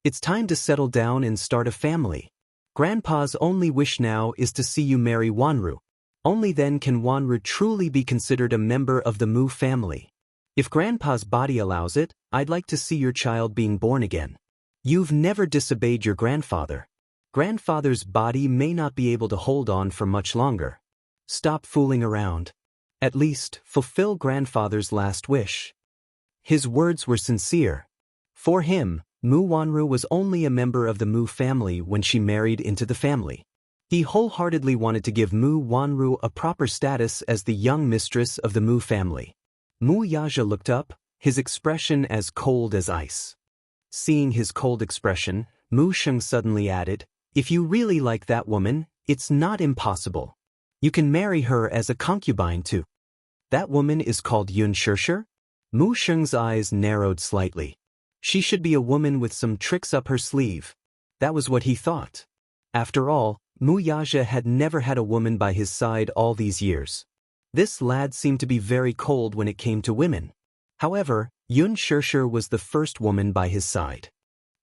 It's time to settle down and start a family. Grandpa's only wish now is to see you marry Wanru. Only then can Wanru truly be considered a member of the Mu family. If Grandpa's body allows it, I'd like to see your child being born again. You've never disobeyed your grandfather. Grandfather's body may not be able to hold on for much longer. Stop fooling around. At least, fulfill Grandfather's last wish." His words were sincere. For him, Mu Wanru was only a member of the Mu family when she married into the family. He wholeheartedly wanted to give Mu Wanru a proper status as the young mistress of the Mu family. Mu Yaja looked up, his expression as cold as ice. Seeing his cold expression, Mu Sheng suddenly added, "If you really like that woman, it's not impossible. You can marry her as a concubine too." "That woman is called Yun Shishir?" Mu Sheng's eyes narrowed slightly. She should be a woman with some tricks up her sleeve. That was what he thought. After all, Mu Yaja had never had a woman by his side all these years. This lad seemed to be very cold when it came to women. However, Yun Shishir was the first woman by his side.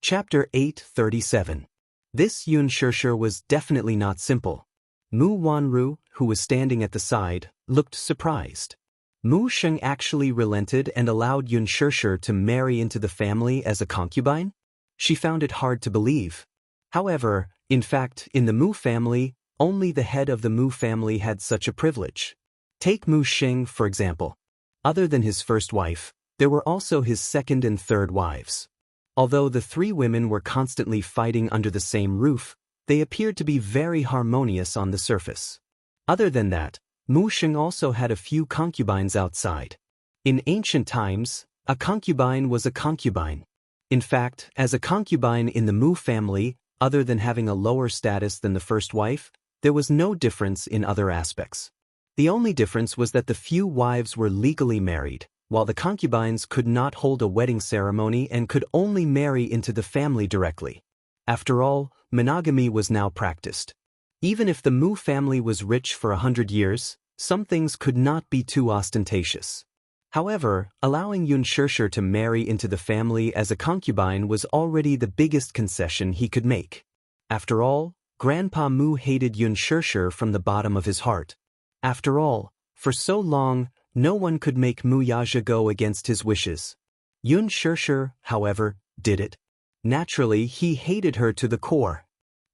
Chapter 837. This Yun Shishir was definitely not simple. Mu Wanru, who was standing at the side, looked surprised. Mu Sheng actually relented and allowed Yun Shishir to marry into the family as a concubine? She found it hard to believe. However, in fact, in the Mu family, only the head of the Mu family had such a privilege. Take Mu Sheng, for example. Other than his first wife, there were also his second and third wives. Although the three women were constantly fighting under the same roof, they appeared to be very harmonious on the surface. Other than that, Mu Sheng also had a few concubines outside. In ancient times, a concubine was a concubine. In fact, as a concubine in the Mu family, other than having a lower status than the first wife, there was no difference in other aspects. The only difference was that the few wives were legally married, while the concubines could not hold a wedding ceremony and could only marry into the family directly. After all, monogamy was now practiced. Even if the Mu family was rich for 100 years, some things could not be too ostentatious. However, allowing Yun Shishir to marry into the family as a concubine was already the biggest concession he could make. After all, Grandpa Mu hated Yun Shishir from the bottom of his heart. After all, for so long, no one could make Mu Yaja go against his wishes. Yun Shishir, however, did it. Naturally, he hated her to the core.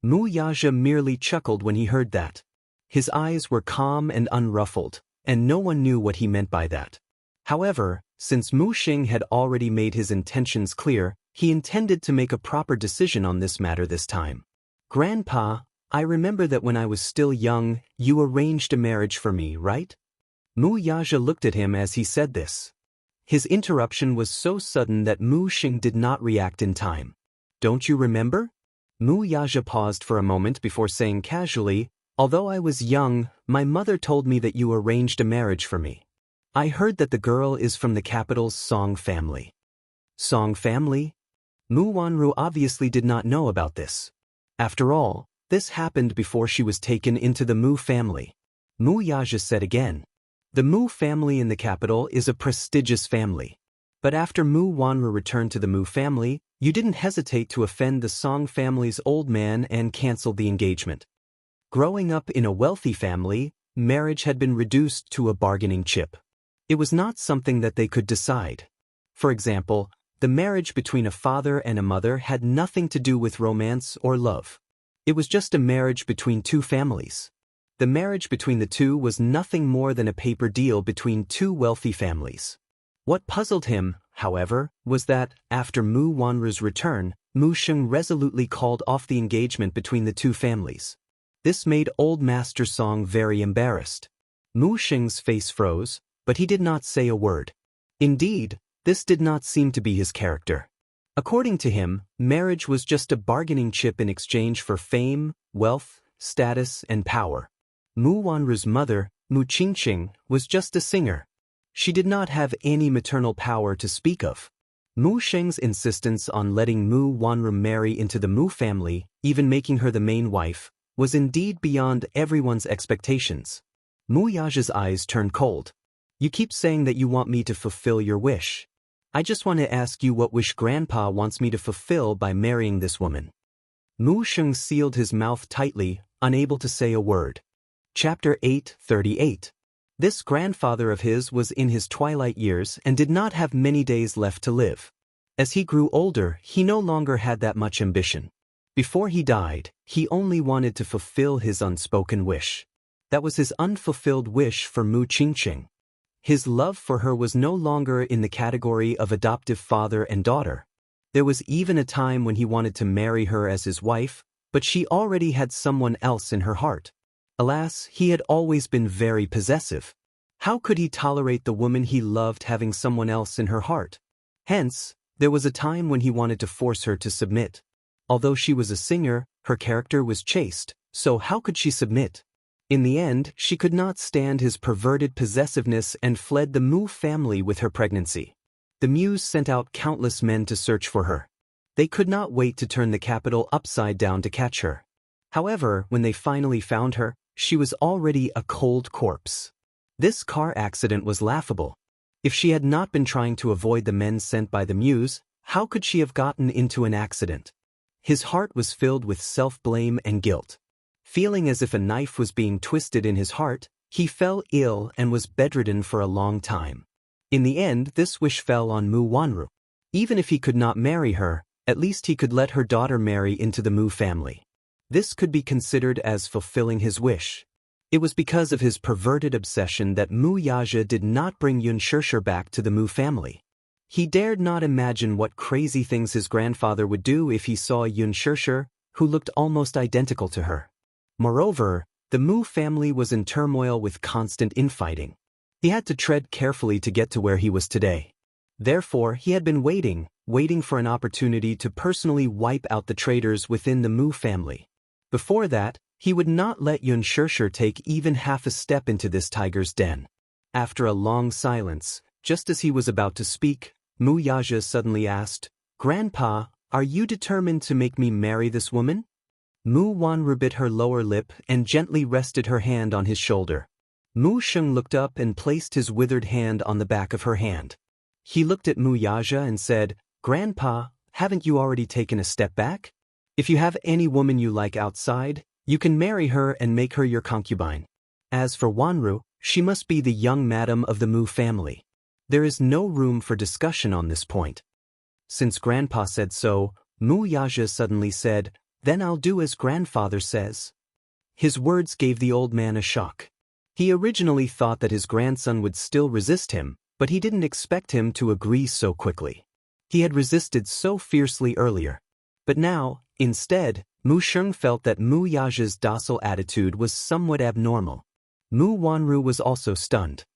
Mu Yaja merely chuckled when he heard that. His eyes were calm and unruffled, and no one knew what he meant by that. However, since Mu Sheng had already made his intentions clear, he intended to make a proper decision on this matter this time. "Grandpa, I remember that when I was still young, you arranged a marriage for me, right?" Mu Yaja looked at him as he said this. His interruption was so sudden that Mu Sheng did not react in time. "Don't you remember?" Mu Yaja paused for a moment before saying casually, "Although I was young, my mother told me that you arranged a marriage for me. I heard that the girl is from the capital's Song family." Song family? Mu Wanru obviously did not know about this. After all, this happened before she was taken into the Mu family. Mu Yaja said again, "The Mu family in the capital is a prestigious family. But after Mu Wanru returned to the Mu family, you didn't hesitate to offend the Song family's old man and canceled the engagement. Growing up in a wealthy family, marriage had been reduced to a bargaining chip. It was not something that they could decide. For example, the marriage between a father and a mother had nothing to do with romance or love. It was just a marriage between two families. The marriage between the two was nothing more than a paper deal between two wealthy families. What puzzled him, however, was that, after Mu Wanru's return, Mu Sheng resolutely called off the engagement between the two families. This made Old Master Song very embarrassed. Mu Sheng's face froze, but he did not say a word. Indeed, this did not seem to be his character. According to him, marriage was just a bargaining chip in exchange for fame, wealth, status, and power. Mu Wanru's mother, Mu Qingqing, was just a singer. She did not have any maternal power to speak of. Mu Sheng's insistence on letting Mu Wanru marry into the Mu family, even making her the main wife, was indeed beyond everyone's expectations. Mu Yaja's eyes turned cold. "You keep saying that you want me to fulfill your wish. I just want to ask you what wish Grandpa wants me to fulfill by marrying this woman." Mu Sheng sealed his mouth tightly, unable to say a word. Chapter 838. This grandfather of his was in his twilight years and did not have many days left to live. As he grew older, he no longer had that much ambition. Before he died, he only wanted to fulfill his unspoken wish. That was his unfulfilled wish for Mu Qingqing. His love for her was no longer in the category of adoptive father and daughter. There was even a time when he wanted to marry her as his wife, but she already had someone else in her heart. Alas, he had always been very possessive. How could he tolerate the woman he loved having someone else in her heart? Hence, there was a time when he wanted to force her to submit. Although she was a singer, her character was chaste, so how could she submit? In the end, she could not stand his perverted possessiveness and fled the Mu family with her pregnancy. The Muse sent out countless men to search for her. They could not wait to turn the capital upside down to catch her. However, when they finally found her, she was already a cold corpse. This car accident was laughable. If she had not been trying to avoid the men sent by the Muse, how could she have gotten into an accident? His heart was filled with self-blame and guilt. Feeling as if a knife was being twisted in his heart, he fell ill and was bedridden for a long time. In the end, this wish fell on Mu Wanru. Even if he could not marry her, at least he could let her daughter marry into the Mu family. This could be considered as fulfilling his wish. It was because of his perverted obsession that Mu Yaja did not bring Xianxia back to the Mu family. He dared not imagine what crazy things his grandfather would do if he saw Xianxia, who looked almost identical to her. Moreover, the Mu family was in turmoil with constant infighting. He had to tread carefully to get to where he was today. Therefore, he had been waiting for an opportunity to personally wipe out the traitors within the Mu family. Before that, he would not let Xianxia take even half a step into this tiger's den. After a long silence, just as he was about to speak, Mu Yaja suddenly asked, "Grandpa, are you determined to make me marry this woman?" Mu Wanru bit her lower lip and gently rested her hand on his shoulder. Mu Sheng looked up and placed his withered hand on the back of her hand. He looked at Mu Yaja and said, "Grandpa, haven't you already taken a step back? If you have any woman you like outside, you can marry her and make her your concubine. As for Wanru, she must be the young madam of the Mu family. There is no room for discussion on this point." Since Grandpa said so, Mu Yaja suddenly said, "Then I'll do as grandfather says." His words gave the old man a shock. He originally thought that his grandson would still resist him, but he didn't expect him to agree so quickly. He had resisted so fiercely earlier. But now, instead, Mu Sheng felt that Mu Yaja's docile attitude was somewhat abnormal. Mu Wanru was also stunned.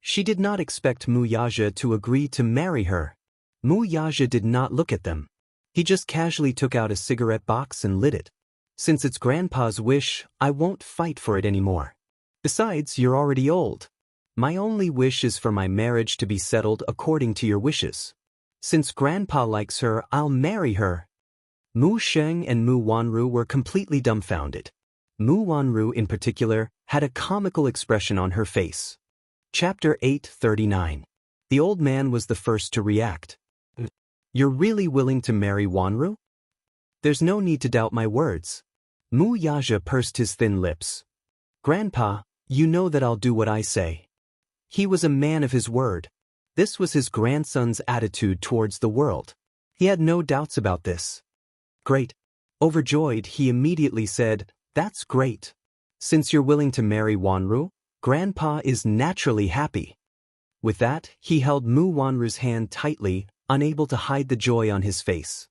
She did not expect Mu Yaja to agree to marry her. Mu Yaja did not look at them. He just casually took out a cigarette box and lit it. "Since it's Grandpa's wish, I won't fight for it anymore. Besides, you're already old. My only wish is for my marriage to be settled according to your wishes. Since Grandpa likes her, I'll marry her." Mu Sheng and Mu Wanru were completely dumbfounded. Mu Wanru, in particular, had a comical expression on her face. Chapter 839. The old man was the first to react. "You're really willing to marry Wanru? There's no need to doubt my words." Mu Yaja pursed his thin lips. "Grandpa, you know that I'll do what I say." He was a man of his word. This was his grandson's attitude towards the world. He had no doubts about this. "Great." Overjoyed, he immediately said, "That's great. Since you're willing to marry Wanru, Grandpa is naturally happy." With that, he held Mu Wanru's hand tightly, unable to hide the joy on his face.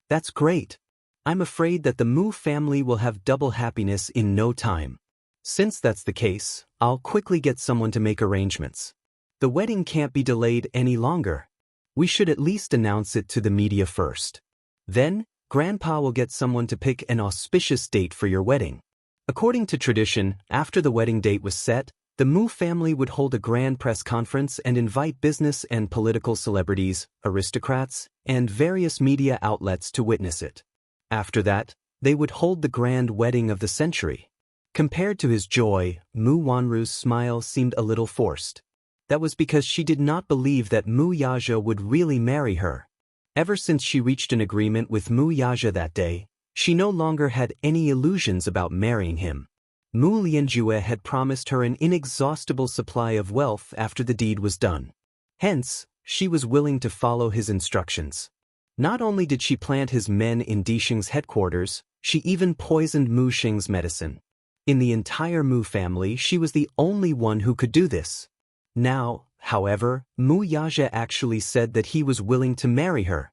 "That's great. I'm afraid that the Mu family will have double happiness in no time. Since that's the case, I'll quickly get someone to make arrangements. The wedding can't be delayed any longer. We should at least announce it to the media first. Then, Grandpa will get someone to pick an auspicious date for your wedding." According to tradition, after the wedding date was set, the Mu family would hold a grand press conference and invite business and political celebrities, aristocrats, and various media outlets to witness it. After that, they would hold the grand wedding of the century. Compared to his joy, Mu Wanru's smile seemed a little forced. That was because she did not believe that Mu Yaja would really marry her. Ever since she reached an agreement with Mu Yaja that day, she no longer had any illusions about marrying him. Mu Lianjue had promised her an inexhaustible supply of wealth after the deed was done. Hence, she was willing to follow his instructions. Not only did she plant his men in Dixing's headquarters, she even poisoned Mu Xing's medicine. In the entire Mu family, she was the only one who could do this. Now, however, Mu Yaja actually said that he was willing to marry her.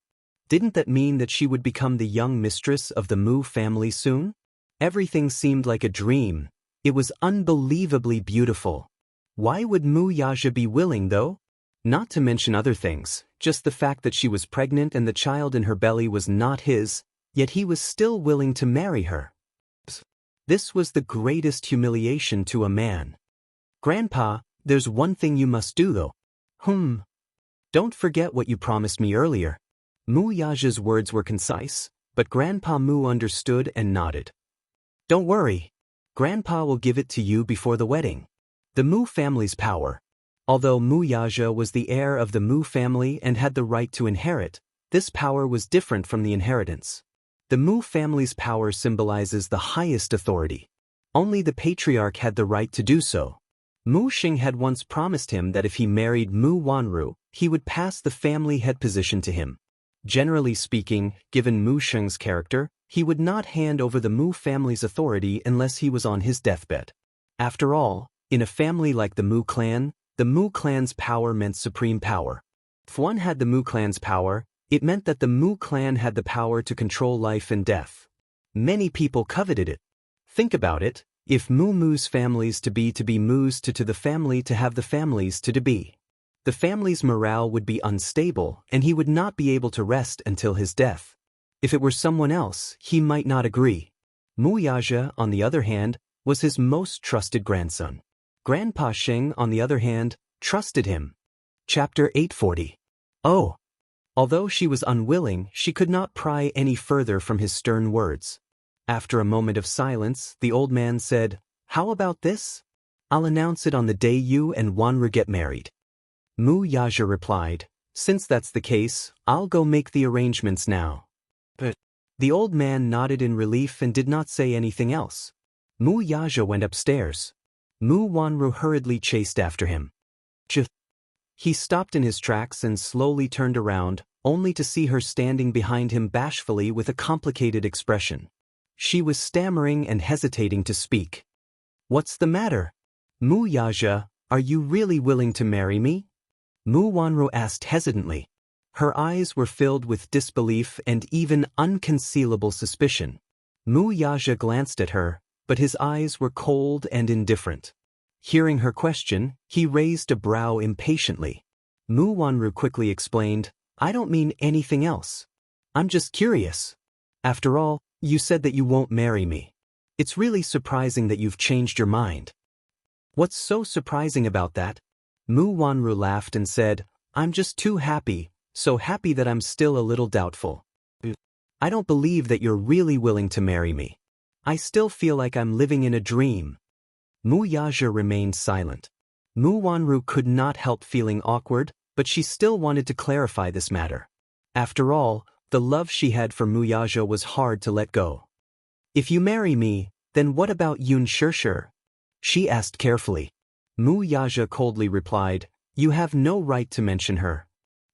Didn't that mean that she would become the young mistress of the Mu family soon? Everything seemed like a dream. It was unbelievably beautiful. Why would Mu Yaja be willing, though? Not to mention other things, just the fact that she was pregnant and the child in her belly was not his, yet he was still willing to marry her. This was the greatest humiliation to a man. Grandpa, there's one thing you must do though. Don't forget what you promised me earlier. Mu Yaja's words were concise, but Grandpa Mu understood and nodded. Don't worry. Grandpa will give it to you before the wedding. The Mu family's power. Although Mu Yaja was the heir of the Mu family and had the right to inherit, this power was different from the inheritance. The Mu family's power symbolizes the highest authority. Only the patriarch had the right to do so. Mu Xing had once promised him that if he married Mu Wanru, he would pass the family head position to him. Generally speaking, given Mu Xing's character, he would not hand over the Mu family's authority unless he was on his deathbed. After all, in a family like the Mu clan, the Mu clan's power meant supreme power. If one had the Mu clan's power, it meant that the Mu clan had the power to control life and death. Many people coveted it. Think about it, if Mu's families to be Mu's to the family to have the families to be. The family's morale would be unstable and he would not be able to rest until his death. If it were someone else, he might not agree. Mu Yaja, on the other hand, was his most trusted grandson. Grandpa Xing, on the other hand, trusted him. Chapter 840. Oh! Although she was unwilling, she could not pry any further from his stern words. After a moment of silence, the old man said, "How about this? I'll announce it on the day you and Wanru get married." Mu Yaja replied, "Since that's the case, I'll go make the arrangements now." But the old man nodded in relief and did not say anything else. Mu Yaja went upstairs. Mu Wanru hurriedly chased after him. He stopped in his tracks and slowly turned around, only to see her standing behind him bashfully with a complicated expression. She was stammering and hesitating to speak. "What's the matter? Mu Yaja, are you really willing to marry me?" Mu Wanru asked hesitantly. Her eyes were filled with disbelief and even unconcealable suspicion. Mu Yaja glanced at her, but his eyes were cold and indifferent. Hearing her question, he raised a brow impatiently. Mu Wanru quickly explained, "I don't mean anything else. I'm just curious. After all, you said that you won't marry me. It's really surprising that you've changed your mind." "What's so surprising about that?" Mu Wanru laughed and said, "I'm just too happy, so happy that I'm still a little doubtful. I don't believe that you're really willing to marry me. I still feel like I'm living in a dream." Mu Yaja remained silent. Mu Wanru could not help feeling awkward, but she still wanted to clarify this matter. After all, the love she had for Mu Yaja was hard to let go. "If you marry me, then what about Yun Shirshir?" she asked carefully. Mu Yaja coldly replied, "You have no right to mention her."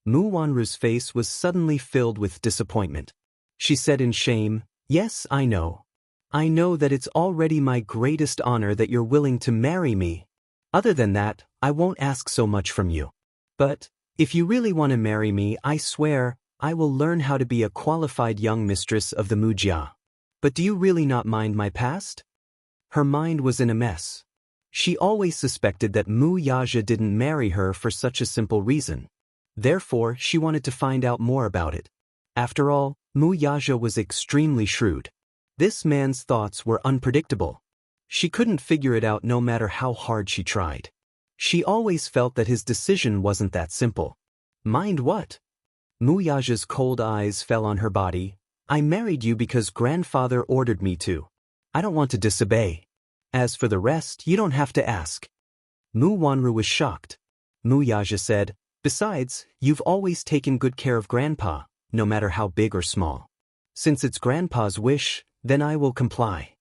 Mu Wanru's face was suddenly filled with disappointment. She said in shame, "Yes, I know. I know that it's already my greatest honor that you're willing to marry me. Other than that, I won't ask so much from you. But, if you really want to marry me, I swear, I will learn how to be a qualified young mistress of the Mujia. But do you really not mind my past?" Her mind was in a mess. She always suspected that Mu Yaja didn't marry her for such a simple reason. Therefore, she wanted to find out more about it. After all, Mu Yaja was extremely shrewd. This man's thoughts were unpredictable. She couldn't figure it out no matter how hard she tried. She always felt that his decision wasn't that simple. Mind what? Mu Yaja's cold eyes fell on her body. "I married you because grandfather ordered me to. I don't want to disobey. As for the rest, you don't have to ask." Mu Wanru was shocked. Mu Yaja said, "Besides, you've always taken good care of Grandpa, no matter how big or small. Since it's Grandpa's wish, then I will comply."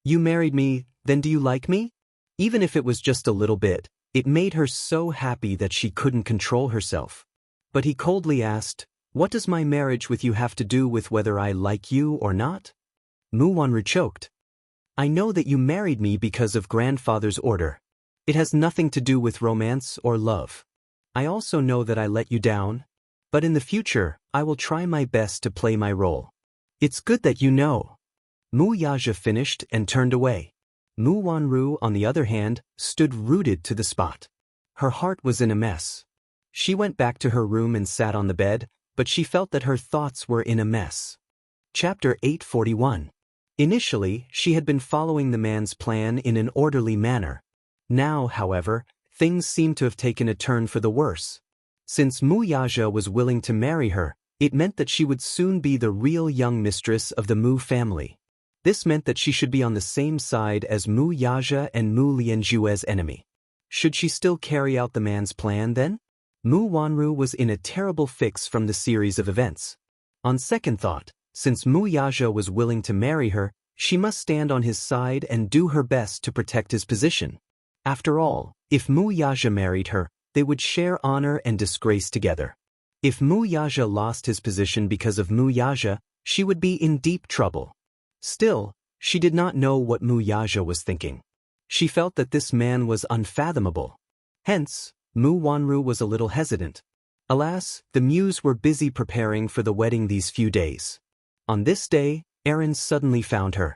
"You married me, then do you like me?" Even if it was just a little bit, it made her so happy that she couldn't control herself. But he coldly asked, "What does my marriage with you have to do with whether I like you or not?" Mu Wanru choked. "I know that you married me because of grandfather's order. It has nothing to do with romance or love. I also know that I let you down. But in the future, I will try my best to play my role. It's good that you know. Mu Yaja finished and turned away. Mu Wanru, on the other hand, stood rooted to the spot. Her heart was in a mess. She went back to her room and sat on the bed, but she felt that her thoughts were in a mess. Chapter 841. Initially, she had been following the man's plan in an orderly manner. Now, however, things seemed to have taken a turn for the worse. Since Mu Yaja was willing to marry her, it meant that she would soon be the real young mistress of the Mu family. This meant that she should be on the same side as Mu Yaja and Mu Lianjue's enemy. Should she still carry out the man's plan then? Mu Wanru was in a terrible fix from the series of events. On second thought, since Mu Yaja was willing to marry her, she must stand on his side and do her best to protect his position. After all, if Mu Yaja married her, they would share honor and disgrace together. If Mu Yaja lost his position because of Mu Yaja, she would be in deep trouble. Still, she did not know what Mu Yaja was thinking. She felt that this man was unfathomable. Hence, Mu Wanru was a little hesitant. Alas, the Muse were busy preparing for the wedding these few days. On this day, Aaron suddenly found her.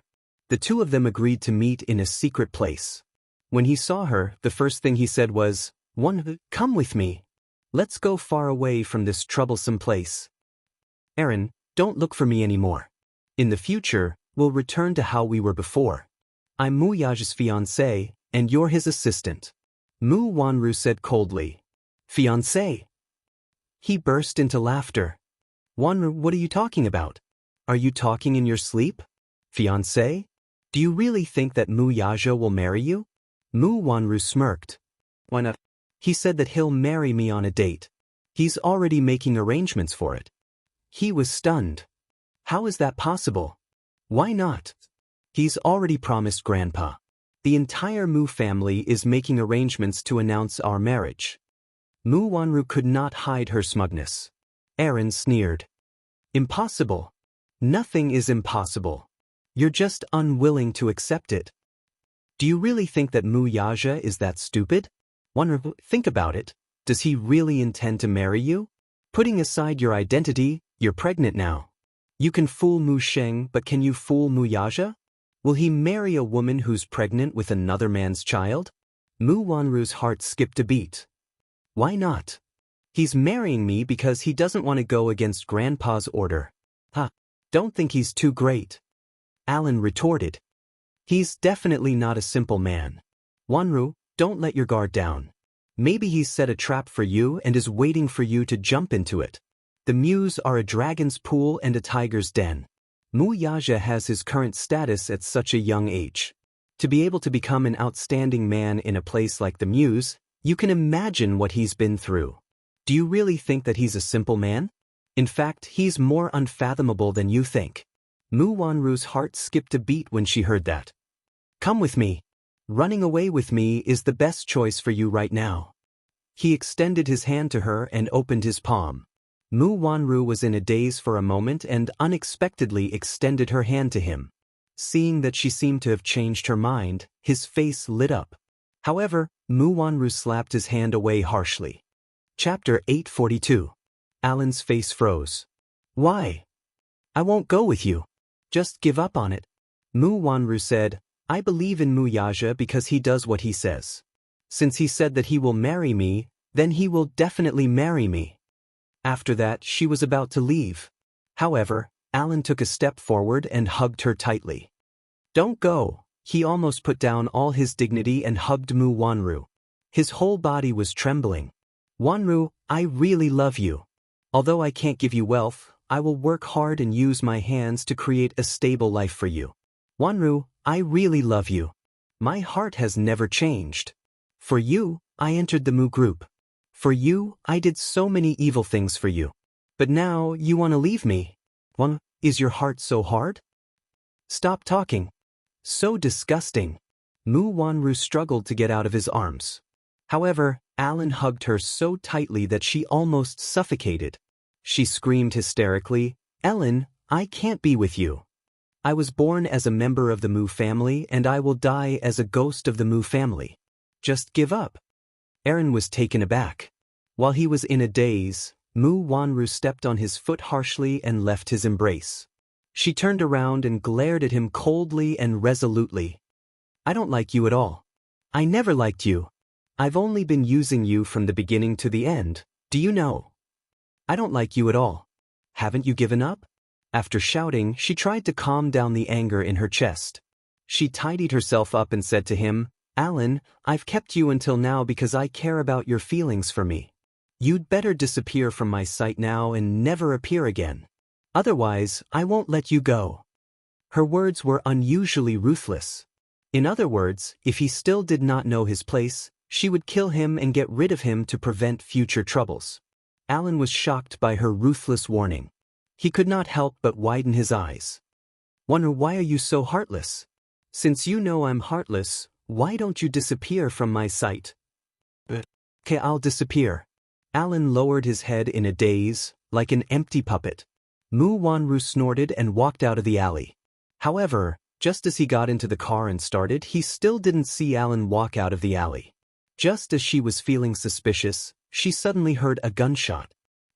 The two of them agreed to meet in a secret place. When he saw her, the first thing he said was, "Come with me. Let's go far away from this troublesome place. Aaron, don't look for me anymore. In the future, we'll return to how we were before. I'm Mu Yaja's fiancé, and you're his assistant." Mu Wanru said coldly. "Fiancé?" He burst into laughter. "Wanru, what are you talking about? Are you talking in your sleep? Fiancé? Do you really think that Mu Yaja will marry you?" Mu Wanru smirked. "Why not? He said that he'll marry me on a date. He's already making arrangements for it." He was stunned. "How is that possible? Why not? He's already promised Grandpa. The entire Mu family is making arrangements to announce our marriage." Mu Wanru could not hide her smugness. Aaron sneered. "Impossible. Nothing is impossible. You're just unwilling to accept it. Do you really think that Mu Yaja is that stupid? Wanru, think about it. Does he really intend to marry you? Putting aside your identity, you're pregnant now. You can fool Mu Sheng, but can you fool Mu Yaja? Will he marry a woman who's pregnant with another man's child?" Mu Wanru's heart skipped a beat. "Why not? He's marrying me because he doesn't want to go against Grandpa's order." Don't think he's too great." Alan retorted. "He's definitely not a simple man. Wanru, don't let your guard down. Maybe he's set a trap for you and is waiting for you to jump into it. The Muse are a dragon's pool and a tiger's den. Mu Yaja has his current status at such a young age. To be able to become an outstanding man in a place like the Muse, you can imagine what he's been through. Do you really think that he's a simple man? In fact, he's more unfathomable than you think." Mu Wanru's heart skipped a beat when she heard that. "Come with me. Running away with me is the best choice for you right now." He extended his hand to her and opened his palm. Mu Wanru was in a daze for a moment and unexpectedly extended her hand to him. Seeing that she seemed to have changed her mind, his face lit up. However, Mu Wanru slapped his hand away harshly. Chapter 842. Alan's face froze. "Why? I won't go with you. Just give up on it." Mu Wanru said, "I believe in Mu Yaja because he does what he says. Since he said that he will marry me, then he will definitely marry me." After that, she was about to leave. However, Alan took a step forward and hugged her tightly. "Don't go." He almost put down all his dignity and hugged Mu Wanru. His whole body was trembling. "Wanru, I really love you. Although I can't give you wealth, I will work hard and use my hands to create a stable life for you. Wanru, I really love you. My heart has never changed. For you, I entered the Mu group. For you, I did so many evil things for you. But now you want to leave me. Wanru, is your heart so hard? Stop talking. So disgusting." Mu Wanru struggled to get out of his arms. However, Alan hugged her so tightly that she almost suffocated. She screamed hysterically, "Ellen, I can't be with you. I was born as a member of the Mu family and I will die as a ghost of the Mu family. Just give up." Aaron was taken aback. While he was in a daze, Mu Wanru stepped on his foot harshly and left his embrace. She turned around and glared at him coldly and resolutely. I don't like you at all. I never liked you. I've only been using you from the beginning to the end, do you know? I don't like you at all. Haven't you given up? After shouting, she tried to calm down the anger in her chest. She tidied herself up and said to him, Alan, I've kept you until now because I care about your feelings for me. You'd better disappear from my sight now and never appear again. Otherwise, I won't let you go. Her words were unusually ruthless. In other words, if he still did not know his place, she would kill him and get rid of him to prevent future troubles. Alan was shocked by her ruthless warning. He could not help but widen his eyes. Wonder, why are you so heartless? Since you know I'm heartless, why don't you disappear from my sight? Okay, I'll disappear. Alan lowered his head in a daze, like an empty puppet. Mu Wanru snorted and walked out of the alley. However, just as he got into the car and started, he still didn't see Alan walk out of the alley. Just as she was feeling suspicious, she suddenly heard a gunshot.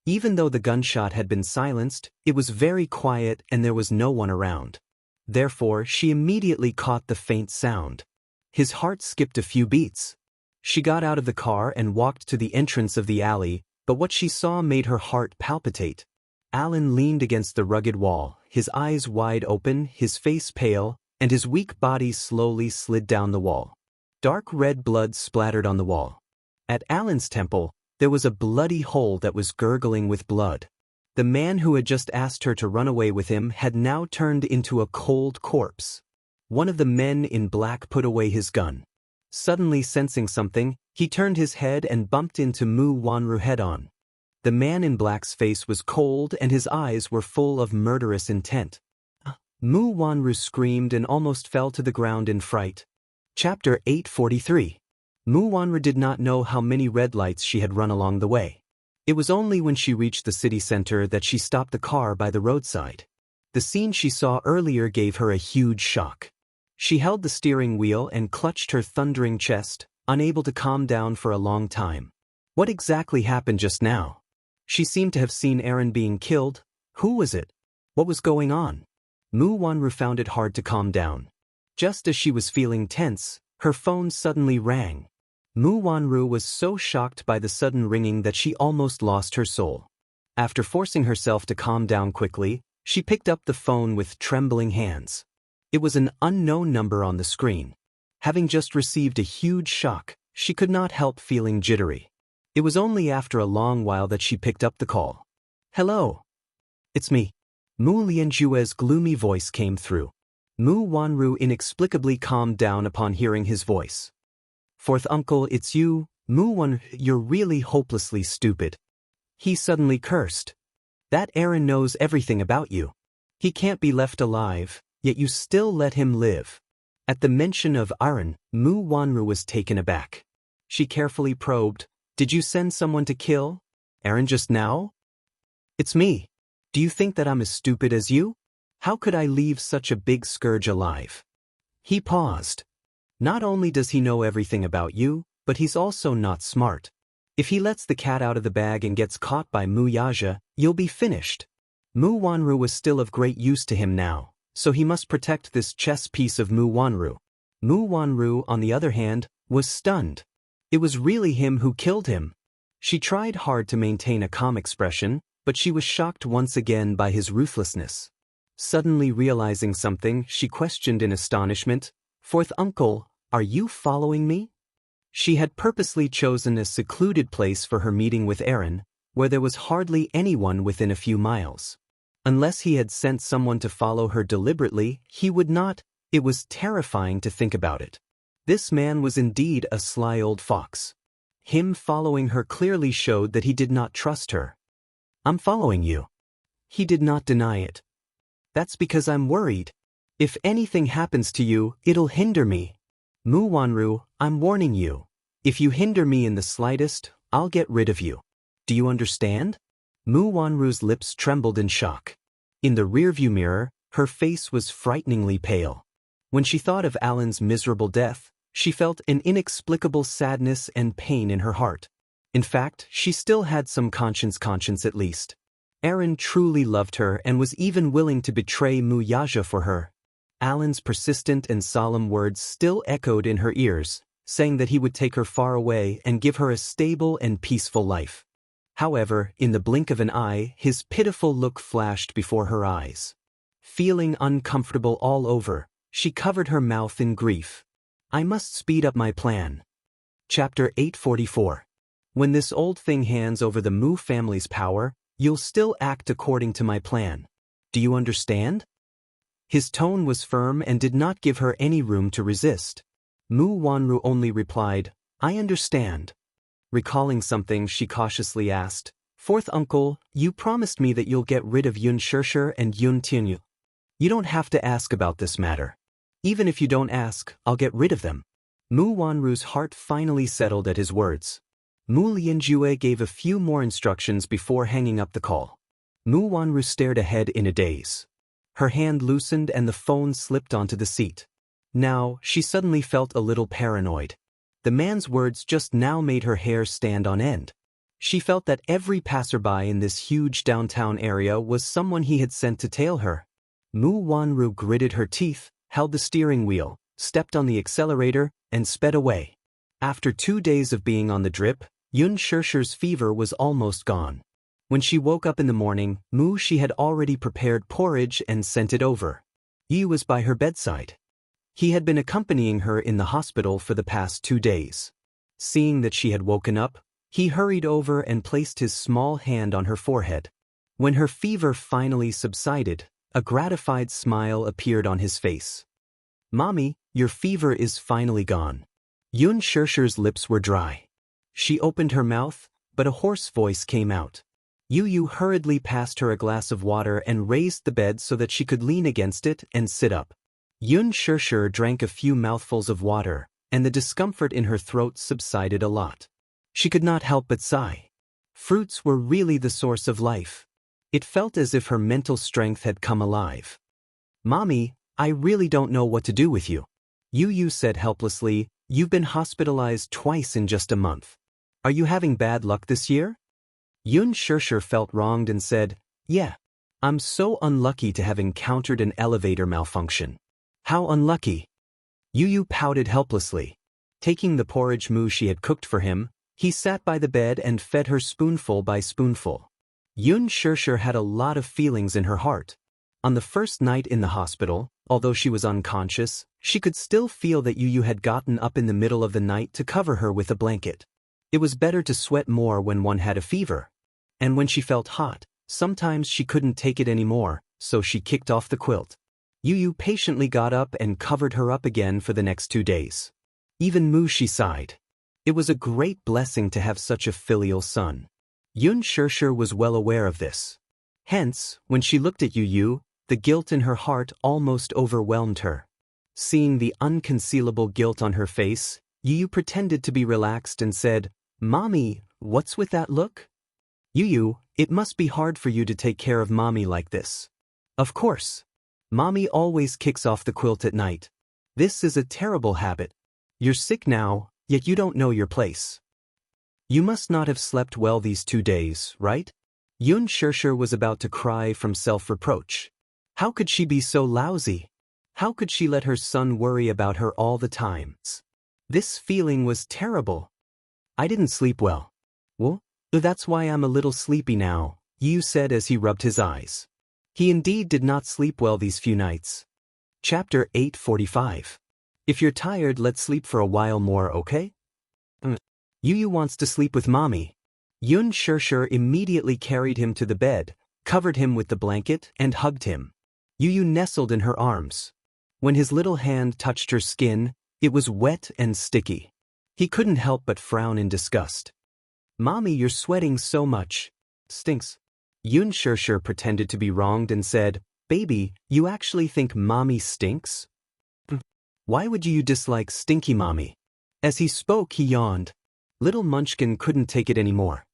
Even though the gunshot had been silenced, it was very quiet and there was no one around. Therefore, she immediately caught the faint sound. His heart skipped a few beats. She got out of the car and walked to the entrance of the alley, but what she saw made her heart palpitate. Alan leaned against the rugged wall, his eyes wide open, his face pale, and his weak body slowly slid down the wall. Dark red blood splattered on the wall. At Alan's temple, there was a bloody hole that was gurgling with blood. The man who had just asked her to run away with him had now turned into a cold corpse. One of the men in black put away his gun. Suddenly sensing something, he turned his head and bumped into Mu Wanru head-on. The man in black's face was cold and his eyes were full of murderous intent. Mu Wanru screamed and almost fell to the ground in fright. Chapter 843. Mu Wanru did not know how many red lights she had run along the way. It was only when she reached the city center that she stopped the car by the roadside. The scene she saw earlier gave her a huge shock. She held the steering wheel and clutched her thundering chest, unable to calm down for a long time. What exactly happened just now? She seemed to have seen Aaron being killed. Who was it? What was going on? Mu Wanru found it hard to calm down. Just as she was feeling tense, her phone suddenly rang. Mu Wanru was so shocked by the sudden ringing that she almost lost her soul. After forcing herself to calm down quickly, she picked up the phone with trembling hands. It was an unknown number on the screen. Having just received a huge shock, she could not help feeling jittery. It was only after a long while that she picked up the call. Hello. It's me. Mu Lianjue's gloomy voice came through. Mu Wanru inexplicably calmed down upon hearing his voice. Fourth uncle, it's you, Mu Wanru, you're really hopelessly stupid. He suddenly cursed. That Aaron knows everything about you. He can't be left alive, yet you still let him live. At the mention of Aaron, Mu Wanru was taken aback. She carefully probed, did you send someone to kill Aaron just now? It's me. Do you think that I'm as stupid as you? How could I leave such a big scourge alive? He paused. Not only does he know everything about you, but he's also not smart. If he lets the cat out of the bag and gets caught by Mu Yaja, you'll be finished. Mu Wanru was still of great use to him now, so he must protect this chess piece of Mu Wanru. Mu Wanru, on the other hand, was stunned. It was really him who killed him. She tried hard to maintain a calm expression, but she was shocked once again by his ruthlessness. Suddenly realizing something, she questioned in astonishment, Fourth uncle, are you following me? She had purposely chosen a secluded place for her meeting with Aaron, where there was hardly anyone within a few miles. Unless he had sent someone to follow her deliberately, he would not. It was terrifying to think about it. This man was indeed a sly old fox. Him following her clearly showed that he did not trust her. I'm following you. He did not deny it. That's because I'm worried. If anything happens to you, it'll hinder me. Mu Wanru, I'm warning you. If you hinder me in the slightest, I'll get rid of you. Do you understand? Mu Wanru's lips trembled in shock. In the rearview mirror, her face was frighteningly pale. When she thought of Alan's miserable death, she felt an inexplicable sadness and pain in her heart. In fact, she still had some conscience at least. Aaron truly loved her and was even willing to betray Mu Yaja for her. Alan's persistent and solemn words still echoed in her ears, saying that he would take her far away and give her a stable and peaceful life. However, in the blink of an eye, his pitiful look flashed before her eyes. Feeling uncomfortable all over, she covered her mouth in grief. I must speed up my plan. Chapter 844. When this old thing hands over the Mu family's power, you'll still act according to my plan. Do you understand? His tone was firm and did not give her any room to resist. Mu Wanru only replied, I understand. Recalling something, she cautiously asked, Fourth uncle, you promised me that you'll get rid of Yun Shirshir and Yun Tianyu. You don't have to ask about this matter. Even if you don't ask, I'll get rid of them. Mu Wanru's heart finally settled at his words. Mu Lianjue gave a few more instructions before hanging up the call. Mu Wanru stared ahead in a daze. Her hand loosened and the phone slipped onto the seat. Now, she suddenly felt a little paranoid. The man's words just now made her hair stand on end. She felt that every passerby in this huge downtown area was someone he had sent to tail her. Mu Wanru gritted her teeth, held the steering wheel, stepped on the accelerator, and sped away. After 2 days of being on the drip, Yun Shirshir's fever was almost gone. When she woke up in the morning, she had already prepared porridge and sent it over. Yi was by her bedside. He had been accompanying her in the hospital for the past 2 days. Seeing that she had woken up, he hurried over and placed his small hand on her forehead. When her fever finally subsided, a gratified smile appeared on his face. Mommy, your fever is finally gone. Yun Shirshir's lips were dry. She opened her mouth, but a hoarse voice came out. Yu hurriedly passed her a glass of water and raised the bed so that she could lean against it and sit up. Yun Shirshir drank a few mouthfuls of water, and the discomfort in her throat subsided a lot. She could not help but sigh. Fruits were really the source of life. It felt as if her mental strength had come alive. Mommy, I really don't know what to do with you. Yu said helplessly, you've been hospitalized twice in just a month. Are you having bad luck this year? Yun Shirshir felt wronged and said, yeah. I'm so unlucky to have encountered an elevator malfunction. How unlucky? Yu pouted helplessly. Taking the porridge she had cooked for him, he sat by the bed and fed her spoonful by spoonful. Yun Shirshir had a lot of feelings in her heart. On the first night in the hospital, although she was unconscious, she could still feel that Yu had gotten up in the middle of the night to cover her with a blanket. It was better to sweat more when one had a fever. And when she felt hot, sometimes she couldn't take it anymore, so she kicked off the quilt. Yu patiently got up and covered her up again for the next 2 days. Even she sighed. It was a great blessing to have such a filial son. Yun Shirshir was well aware of this. Hence, when she looked at Yu, the guilt in her heart almost overwhelmed her. Seeing the unconcealable guilt on her face, Yu pretended to be relaxed and said, Mommy, what's with that look? Yu, it must be hard for you to take care of Mommy like this. Of course. Mommy always kicks off the quilt at night. This is a terrible habit. You're sick now, yet you don't know your place. You must not have slept well these 2 days, right? Yun Shirshir was about to cry from self-reproach. How could she be so lousy? How could she let her son worry about her all the time? This feeling was terrible. I didn't sleep well. Well, that's why I'm a little sleepy now, Yu said as he rubbed his eyes. He indeed did not sleep well these few nights. Chapter 845. If you're tired, let's sleep for a while more, okay? Yu wants to sleep with Mommy. Yun Shirshir immediately carried him to the bed, covered him with the blanket, and hugged him. Yu nestled in her arms. When his little hand touched her skin, it was wet and sticky. He couldn't help but frown in disgust. Mommy, you're sweating so much. Stinks. Yun Shirshir pretended to be wronged and said, Baby, you actually think Mommy stinks? Why would you dislike stinky Mommy? As he spoke, he yawned. Little Munchkin couldn't take it anymore.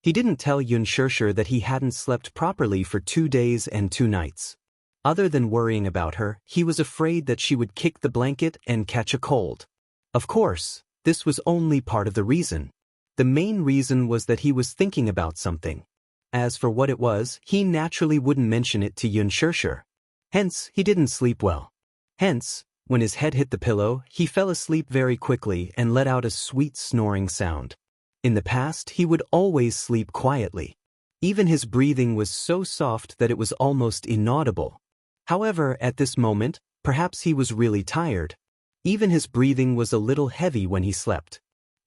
He didn't tell Yun Shirshir that he hadn't slept properly for 2 days and 2 nights. Other than worrying about her, he was afraid that she would kick the blanket and catch a cold. Of course, this was only part of the reason. The main reason was that he was thinking about something. As for what it was, he naturally wouldn't mention it to Xianxia. Hence, he didn't sleep well. Hence, when his head hit the pillow, he fell asleep very quickly and let out a sweet snoring sound. In the past, he would always sleep quietly. Even his breathing was so soft that it was almost inaudible. However, at this moment, perhaps he was really tired. Even his breathing was a little heavy when he slept.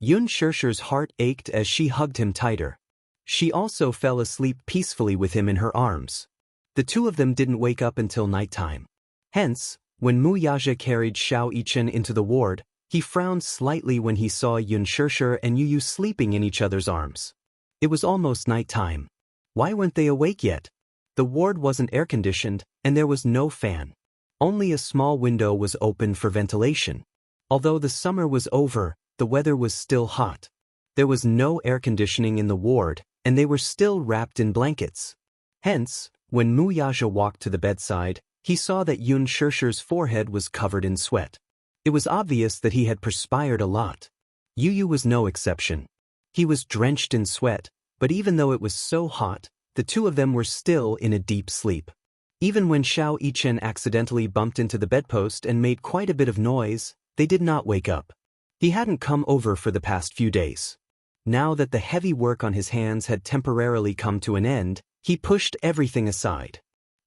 Xianxia's heart ached as she hugged him tighter. She also fell asleep peacefully with him in her arms. The two of them didn't wake up until nighttime. Hence, when Mu Yaja carried Xiao Yichen into the ward, he frowned slightly when he saw Xianxia and Yu sleeping in each other's arms. It was almost nighttime. Why weren't they awake yet? The ward wasn't air-conditioned, and there was no fan. Only a small window was open for ventilation. Although the summer was over, the weather was still hot. There was no air conditioning in the ward, and they were still wrapped in blankets. Hence, when Mu Yaja walked to the bedside, he saw that Xianxia's forehead was covered in sweat. It was obvious that he had perspired a lot. Yu was no exception. He was drenched in sweat, but even though it was so hot, the two of them were still in a deep sleep. Even when Xiao Yichen accidentally bumped into the bedpost and made quite a bit of noise, they did not wake up. He hadn't come over for the past few days. Now that the heavy work on his hands had temporarily come to an end, he pushed everything aside.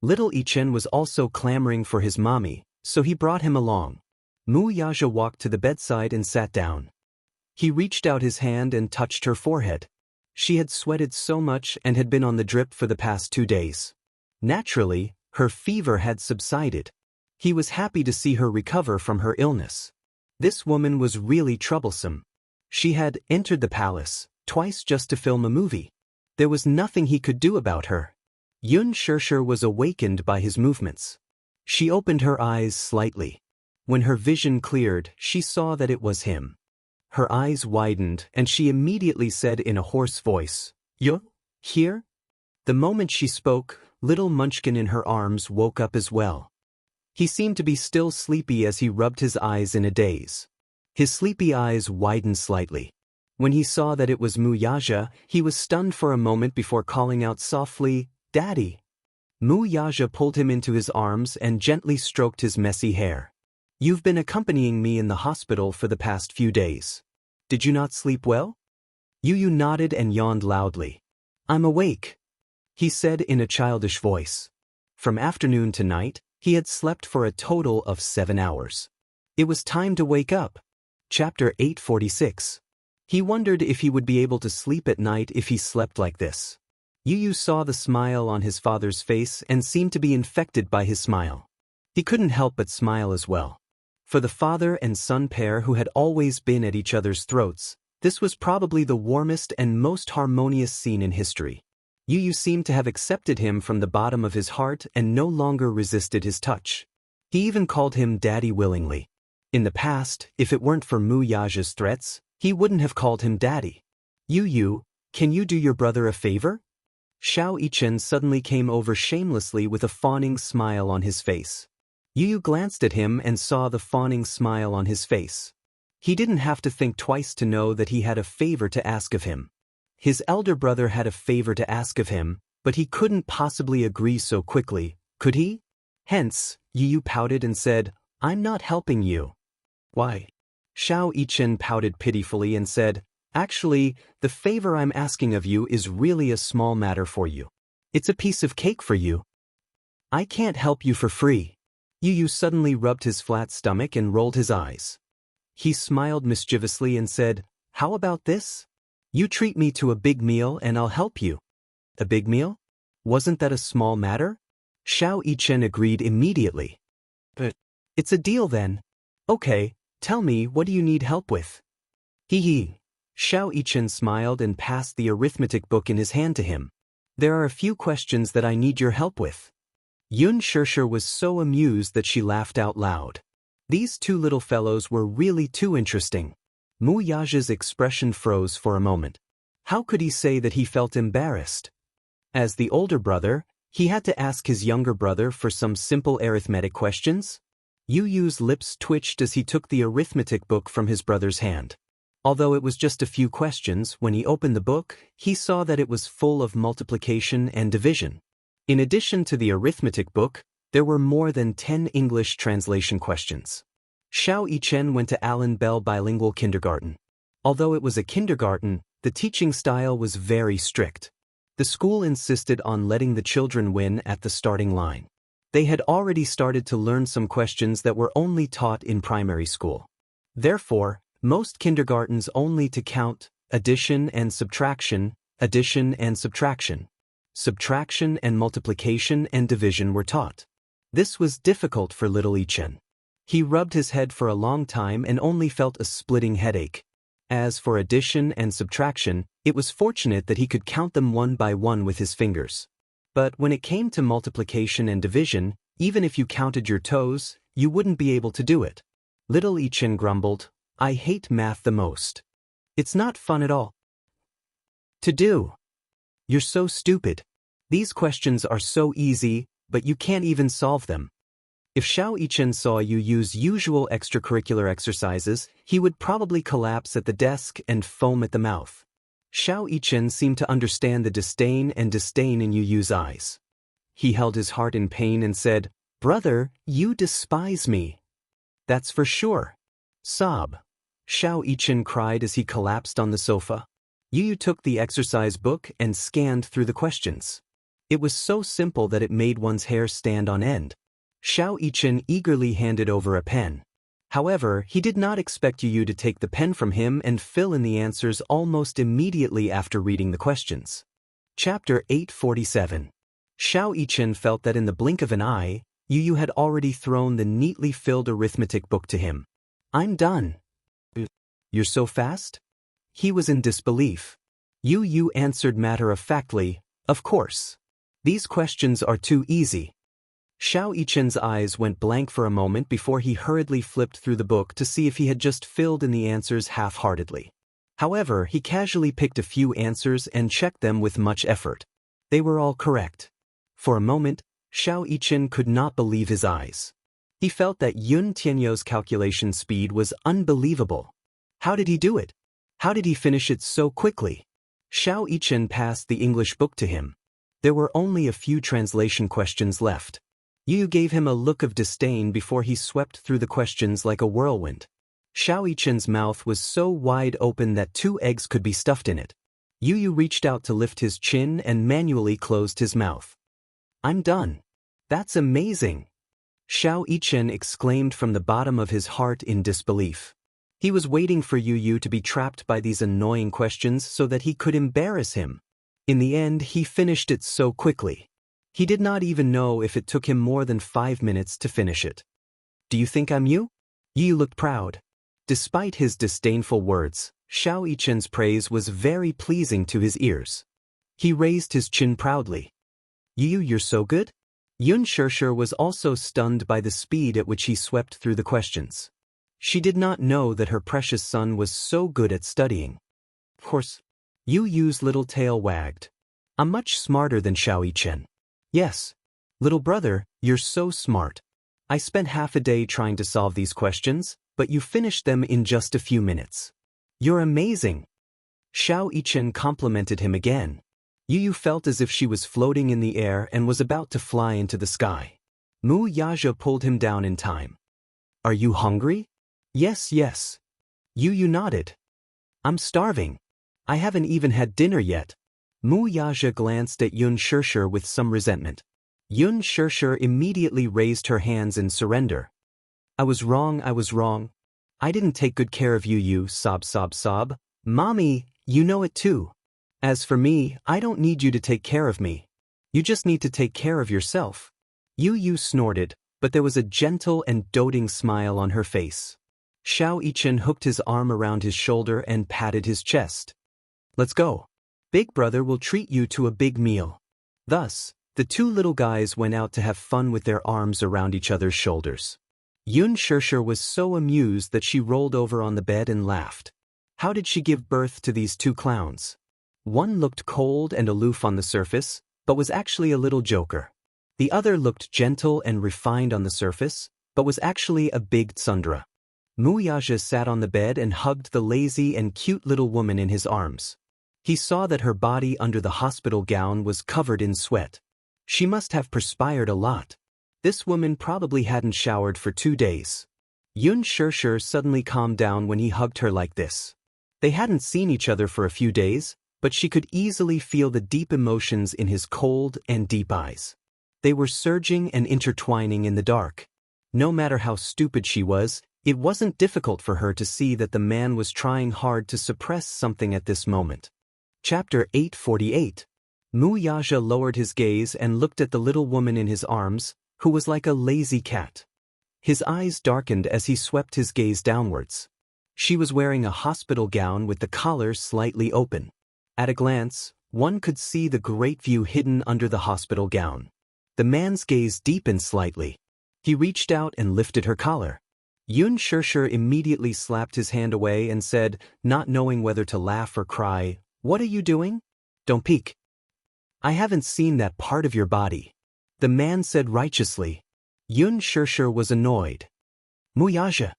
Little Yichen was also clamoring for his mommy, so he brought him along. Mu Yaja walked to the bedside and sat down. He reached out his hand and touched her forehead. She had sweated so much and had been on the drip for the past 2 days. Naturally, her fever had subsided. He was happy to see her recover from her illness. This woman was really troublesome. She had entered the palace twice just to film a movie. There was nothing he could do about her. Xianxia was awakened by his movements. She opened her eyes slightly. When her vision cleared, she saw that it was him. Her eyes widened and she immediately said in a hoarse voice, "You here?" The moment she spoke, little Munchkin in her arms woke up as well. He seemed to be still sleepy as he rubbed his eyes in a daze. His sleepy eyes widened slightly. When he saw that it was Mu Yaja, he was stunned for a moment before calling out softly, "Daddy." Mu Yaja pulled him into his arms and gently stroked his messy hair. "You've been accompanying me in the hospital for the past few days. Did you not sleep well?" Yu nodded and yawned loudly. "I'm awake," he said in a childish voice. From afternoon to night, he had slept for a total of 7 hours. It was time to wake up. Chapter 846. He wondered if he would be able to sleep at night if he slept like this. Yu saw the smile on his father's face and seemed to be infected by his smile. He couldn't help but smile as well. For the father and son pair who had always been at each other's throats, this was probably the warmest and most harmonious scene in history. Yu seemed to have accepted him from the bottom of his heart and no longer resisted his touch. He even called him Daddy willingly. In the past, if it weren't for Mu Yaja's threats, he wouldn't have called him Daddy. Yu, can you do your brother a favor?" Xiao Yichen suddenly came over shamelessly with a fawning smile on his face. Yu glanced at him and saw the fawning smile on his face. He didn't have to think twice to know that he had a favor to ask of him. His elder brother had a favor to ask of him, but he couldn't possibly agree so quickly, could he? Hence, Yu pouted and said, "I'm not helping you." "Why?" Xiao Yichen pouted pitifully and said, "Actually, the favor I'm asking of you is really a small matter for you. It's a piece of cake for you. I can't help you for free." Yu suddenly rubbed his flat stomach and rolled his eyes. He smiled mischievously and said, "How about this? You treat me to a big meal and I'll help you." "A big meal? Wasn't that a small matter?" Xiao Yichen agreed immediately. "But it's a deal then. Okay, tell me, what do you need help with?" Hee. Xiao Yichen smiled and passed the arithmetic book in his hand to him. "There are a few questions that I need your help with." Xianxia was so amused that she laughed out loud. These two little fellows were really too interesting. Mu Yaja's expression froze for a moment. How could he say that he felt embarrassed? As the older brother, he had to ask his younger brother for some simple arithmetic questions? Yu's lips twitched as he took the arithmetic book from his brother's hand. Although it was just a few questions, when he opened the book, he saw that it was full of multiplication and division. In addition to the arithmetic book, there were more than 10 English translation questions. Xiao Yichen went to Allen Bell Bilingual Kindergarten. Although it was a kindergarten, the teaching style was very strict. The school insisted on letting the children win at the starting line. They had already started to learn some questions that were only taught in primary school. Therefore, most kindergartens only to count, addition and subtraction, subtraction and multiplication and division were taught. This was difficult for little Yichen. He rubbed his head for a long time and only felt a splitting headache. As for addition and subtraction, it was fortunate that he could count them one by one with his fingers. But when it came to multiplication and division, even if you counted your toes, you wouldn't be able to do it. Little Yichen grumbled, "I hate math the most. It's not fun at all to do. You're so stupid. These questions are so easy, but you can't even solve them." If Xiao Yichen saw you use usual extracurricular exercises, he would probably collapse at the desk and foam at the mouth. Xiao Yichen seemed to understand the disdain in Yu Yu's eyes. He held his heart in pain and said, "Brother, you despise me." "That's for sure." Sob. Xiao Yichen cried as he collapsed on the sofa. Yu Yu took the exercise book and scanned through the questions. It was so simple that it made one's hair stand on end. Xiao Yichen eagerly handed over a pen. However, he did not expect Yu Yu to take the pen from him and fill in the answers almost immediately after reading the questions. Chapter 847. Xiao Yichen felt that in the blink of an eye, Yu Yu had already thrown the neatly filled arithmetic book to him. "I'm done." "You're so fast?" He was in disbelief. Yu Yu answered matter-of-factly, "Of course. These questions are too easy." Xiao Yichen's eyes went blank for a moment before he hurriedly flipped through the book to see if he had just filled in the answers half-heartedly. However, he casually picked a few answers and checked them with much effort. They were all correct. For a moment, Xiao Yichen could not believe his eyes. He felt that Yun Tianyou's calculation speed was unbelievable. How did he do it? How did he finish it so quickly? Xiao Yichen passed the English book to him. There were only a few translation questions left. Yu Yu gave him a look of disdain before he swept through the questions like a whirlwind. Xiao Yichen's mouth was so wide open that 2 eggs could be stuffed in it. Yu Yu reached out to lift his chin and manually closed his mouth. "I'm done. That's amazing!" Xiao Yichen exclaimed from the bottom of his heart in disbelief. He was waiting for Yu Yu to be trapped by these annoying questions so that he could embarrass him. In the end, he finished it so quickly. He did not even know if it took him more than 5 minutes to finish it. "Do you think I'm you?" Yu Yu looked proud. Despite his disdainful words, Xiao Yichen's praise was very pleasing to his ears. He raised his chin proudly. "Yu Yu, you're so good?" Yun Xianxia was also stunned by the speed at which he swept through the questions. She did not know that her precious son was so good at studying. Of course, Yu Yu's little tail wagged. "I'm much smarter than Xiao Yichen." "Yes. Little brother, you're so smart. I spent half a day trying to solve these questions, but you finished them in just a few minutes. You're amazing." Xiao Yichen complimented him again. Yu Yu felt as if she was floating in the air and was about to fly into the sky. Mu Yazhe pulled him down in time. "Are you hungry?" Yes. Yu Yu nodded. "I'm starving. I haven't even had dinner yet." Mu Yazhe glanced at Yun Xianxia with some resentment. Yun Xianxia immediately raised her hands in surrender. I was wrong. I didn't take good care of Yu Yu, sob. Mommy, you know it too. As for me, I don't need you to take care of me. You just need to take care of yourself." Yu Yu snorted, but there was a gentle and doting smile on her face. Xiao Yichen hooked his arm around his shoulder and patted his chest. "Let's go. Big brother will treat you to a big meal." Thus, the 2 little guys went out to have fun with their arms around each other's shoulders. Yun Xianxia was so amused that she rolled over on the bed and laughed. How did she give birth to these 2 clowns? One looked cold and aloof on the surface, but was actually a little joker. The other looked gentle and refined on the surface, but was actually a big tsundere. Mu Yaja sat on the bed and hugged the lazy and cute little woman in his arms. He saw that her body under the hospital gown was covered in sweat. She must have perspired a lot. This woman probably hadn't showered for 2 days. Yun Shirshir suddenly calmed down when he hugged her like this. They hadn't seen each other for a few days, but she could easily feel the deep emotions in his cold and deep eyes. They were surging and intertwining in the dark. No matter how stupid she was, it wasn't difficult for her to see that the man was trying hard to suppress something at this moment. Chapter 848. Mu Yaja lowered his gaze and looked at the little woman in his arms, who was like a lazy cat. His eyes darkened as he swept his gaze downwards. She was wearing a hospital gown with the collar slightly open. At a glance, one could see the great view hidden under the hospital gown. The man's gaze deepened slightly. He reached out and lifted her collar. Yun Shirshir immediately slapped his hand away and said, not knowing whether to laugh or cry, "What are you doing? Don't peek. I haven't seen that part of your body." The man said righteously. Yun Shirshir was annoyed. "Mu Yaja,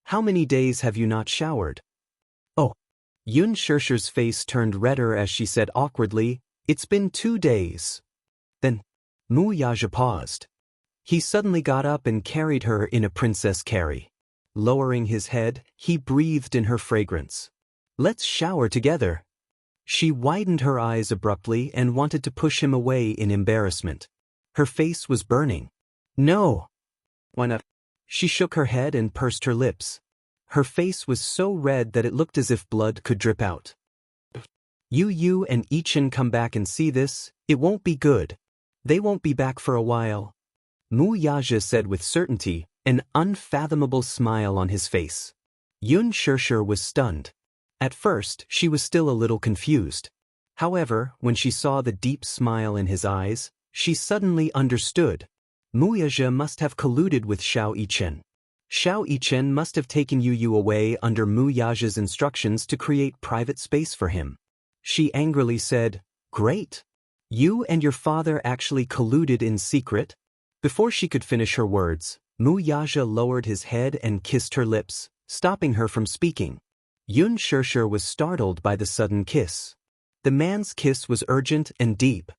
how many days have you not showered?" "Oh." Yun Shirshir's face turned redder as she said awkwardly, "It's been 2 days." Then, Mu Yaja paused. He suddenly got up and carried her in a princess carry. Lowering his head, he breathed in her fragrance. "Let's shower together." She widened her eyes abruptly and wanted to push him away in embarrassment. Her face was burning. "No." "Why not?" She shook her head and pursed her lips. Her face was so red that it looked as if blood could drip out. You and Ichin come back and see this, it won't be good. They won't be back for a while." Mu Yaja said with certainty, an unfathomable smile on his face. Yun Shirshir was stunned. At first, she was still a little confused. However, when she saw the deep smile in his eyes, she suddenly understood. Mu Yaja must have colluded with Xiao Yichen. Xiao Yichen must have taken Yu away under Mu Yaja's instructions to create private space for him. She angrily said, "Great. You and your father actually colluded in secret?" Before she could finish her words, Mu Yaja lowered his head and kissed her lips, stopping her from speaking. Yun Shirshir was startled by the sudden kiss. The man's kiss was urgent and deep.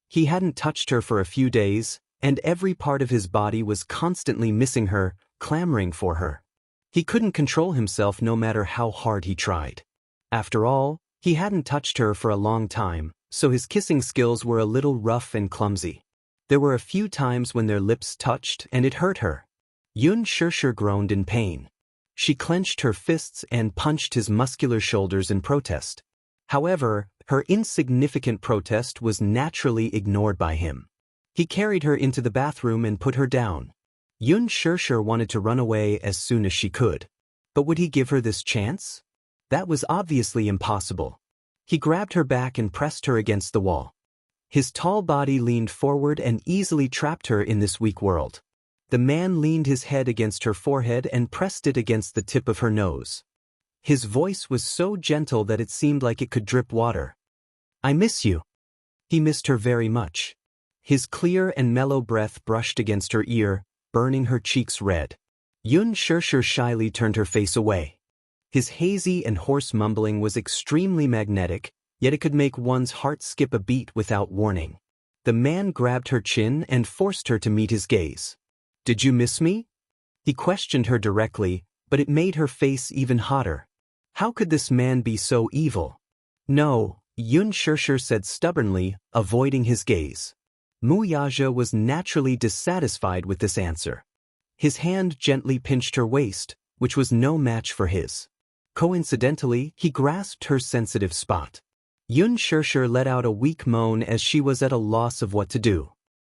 He hadn't touched her for a few days, and every part of his body was constantly missing her, clamoring for her. He couldn't control himself no matter how hard he tried. After all, he hadn't touched her for a long time, so his kissing skills were a little rough and clumsy. There were a few times when their lips touched and it hurt her. Yun Shirshir groaned in pain. She clenched her fists and punched his muscular shoulders in protest. However, her insignificant protest was naturally ignored by him. He carried her into the bathroom and put her down. Yun Shirshir wanted to run away as soon as she could. But would he give her this chance? That was obviously impossible. He grabbed her back and pressed her against the wall. His tall body leaned forward and easily trapped her in this weak world. The man leaned his head against her forehead and pressed it against the tip of her nose. His voice was so gentle that it seemed like it could drip water. "I miss you." He missed her very much. His clear and mellow breath brushed against her ear, burning her cheeks red. Yun Shirshir shyly turned her face away. His hazy and hoarse mumbling was extremely magnetic, yet it could make one's heart skip a beat without warning. The man grabbed her chin and forced her to meet his gaze. "Did you miss me?" He questioned her directly, but it made her face even hotter. How could this man be so evil? "No," Yun Shirshir said stubbornly, avoiding his gaze. Mu Yaja was naturally dissatisfied with this answer. His hand gently pinched her waist, which was no match for his. Coincidentally, he grasped her sensitive spot. Yun Shirshir let out a weak moan as she was at a loss of what to do.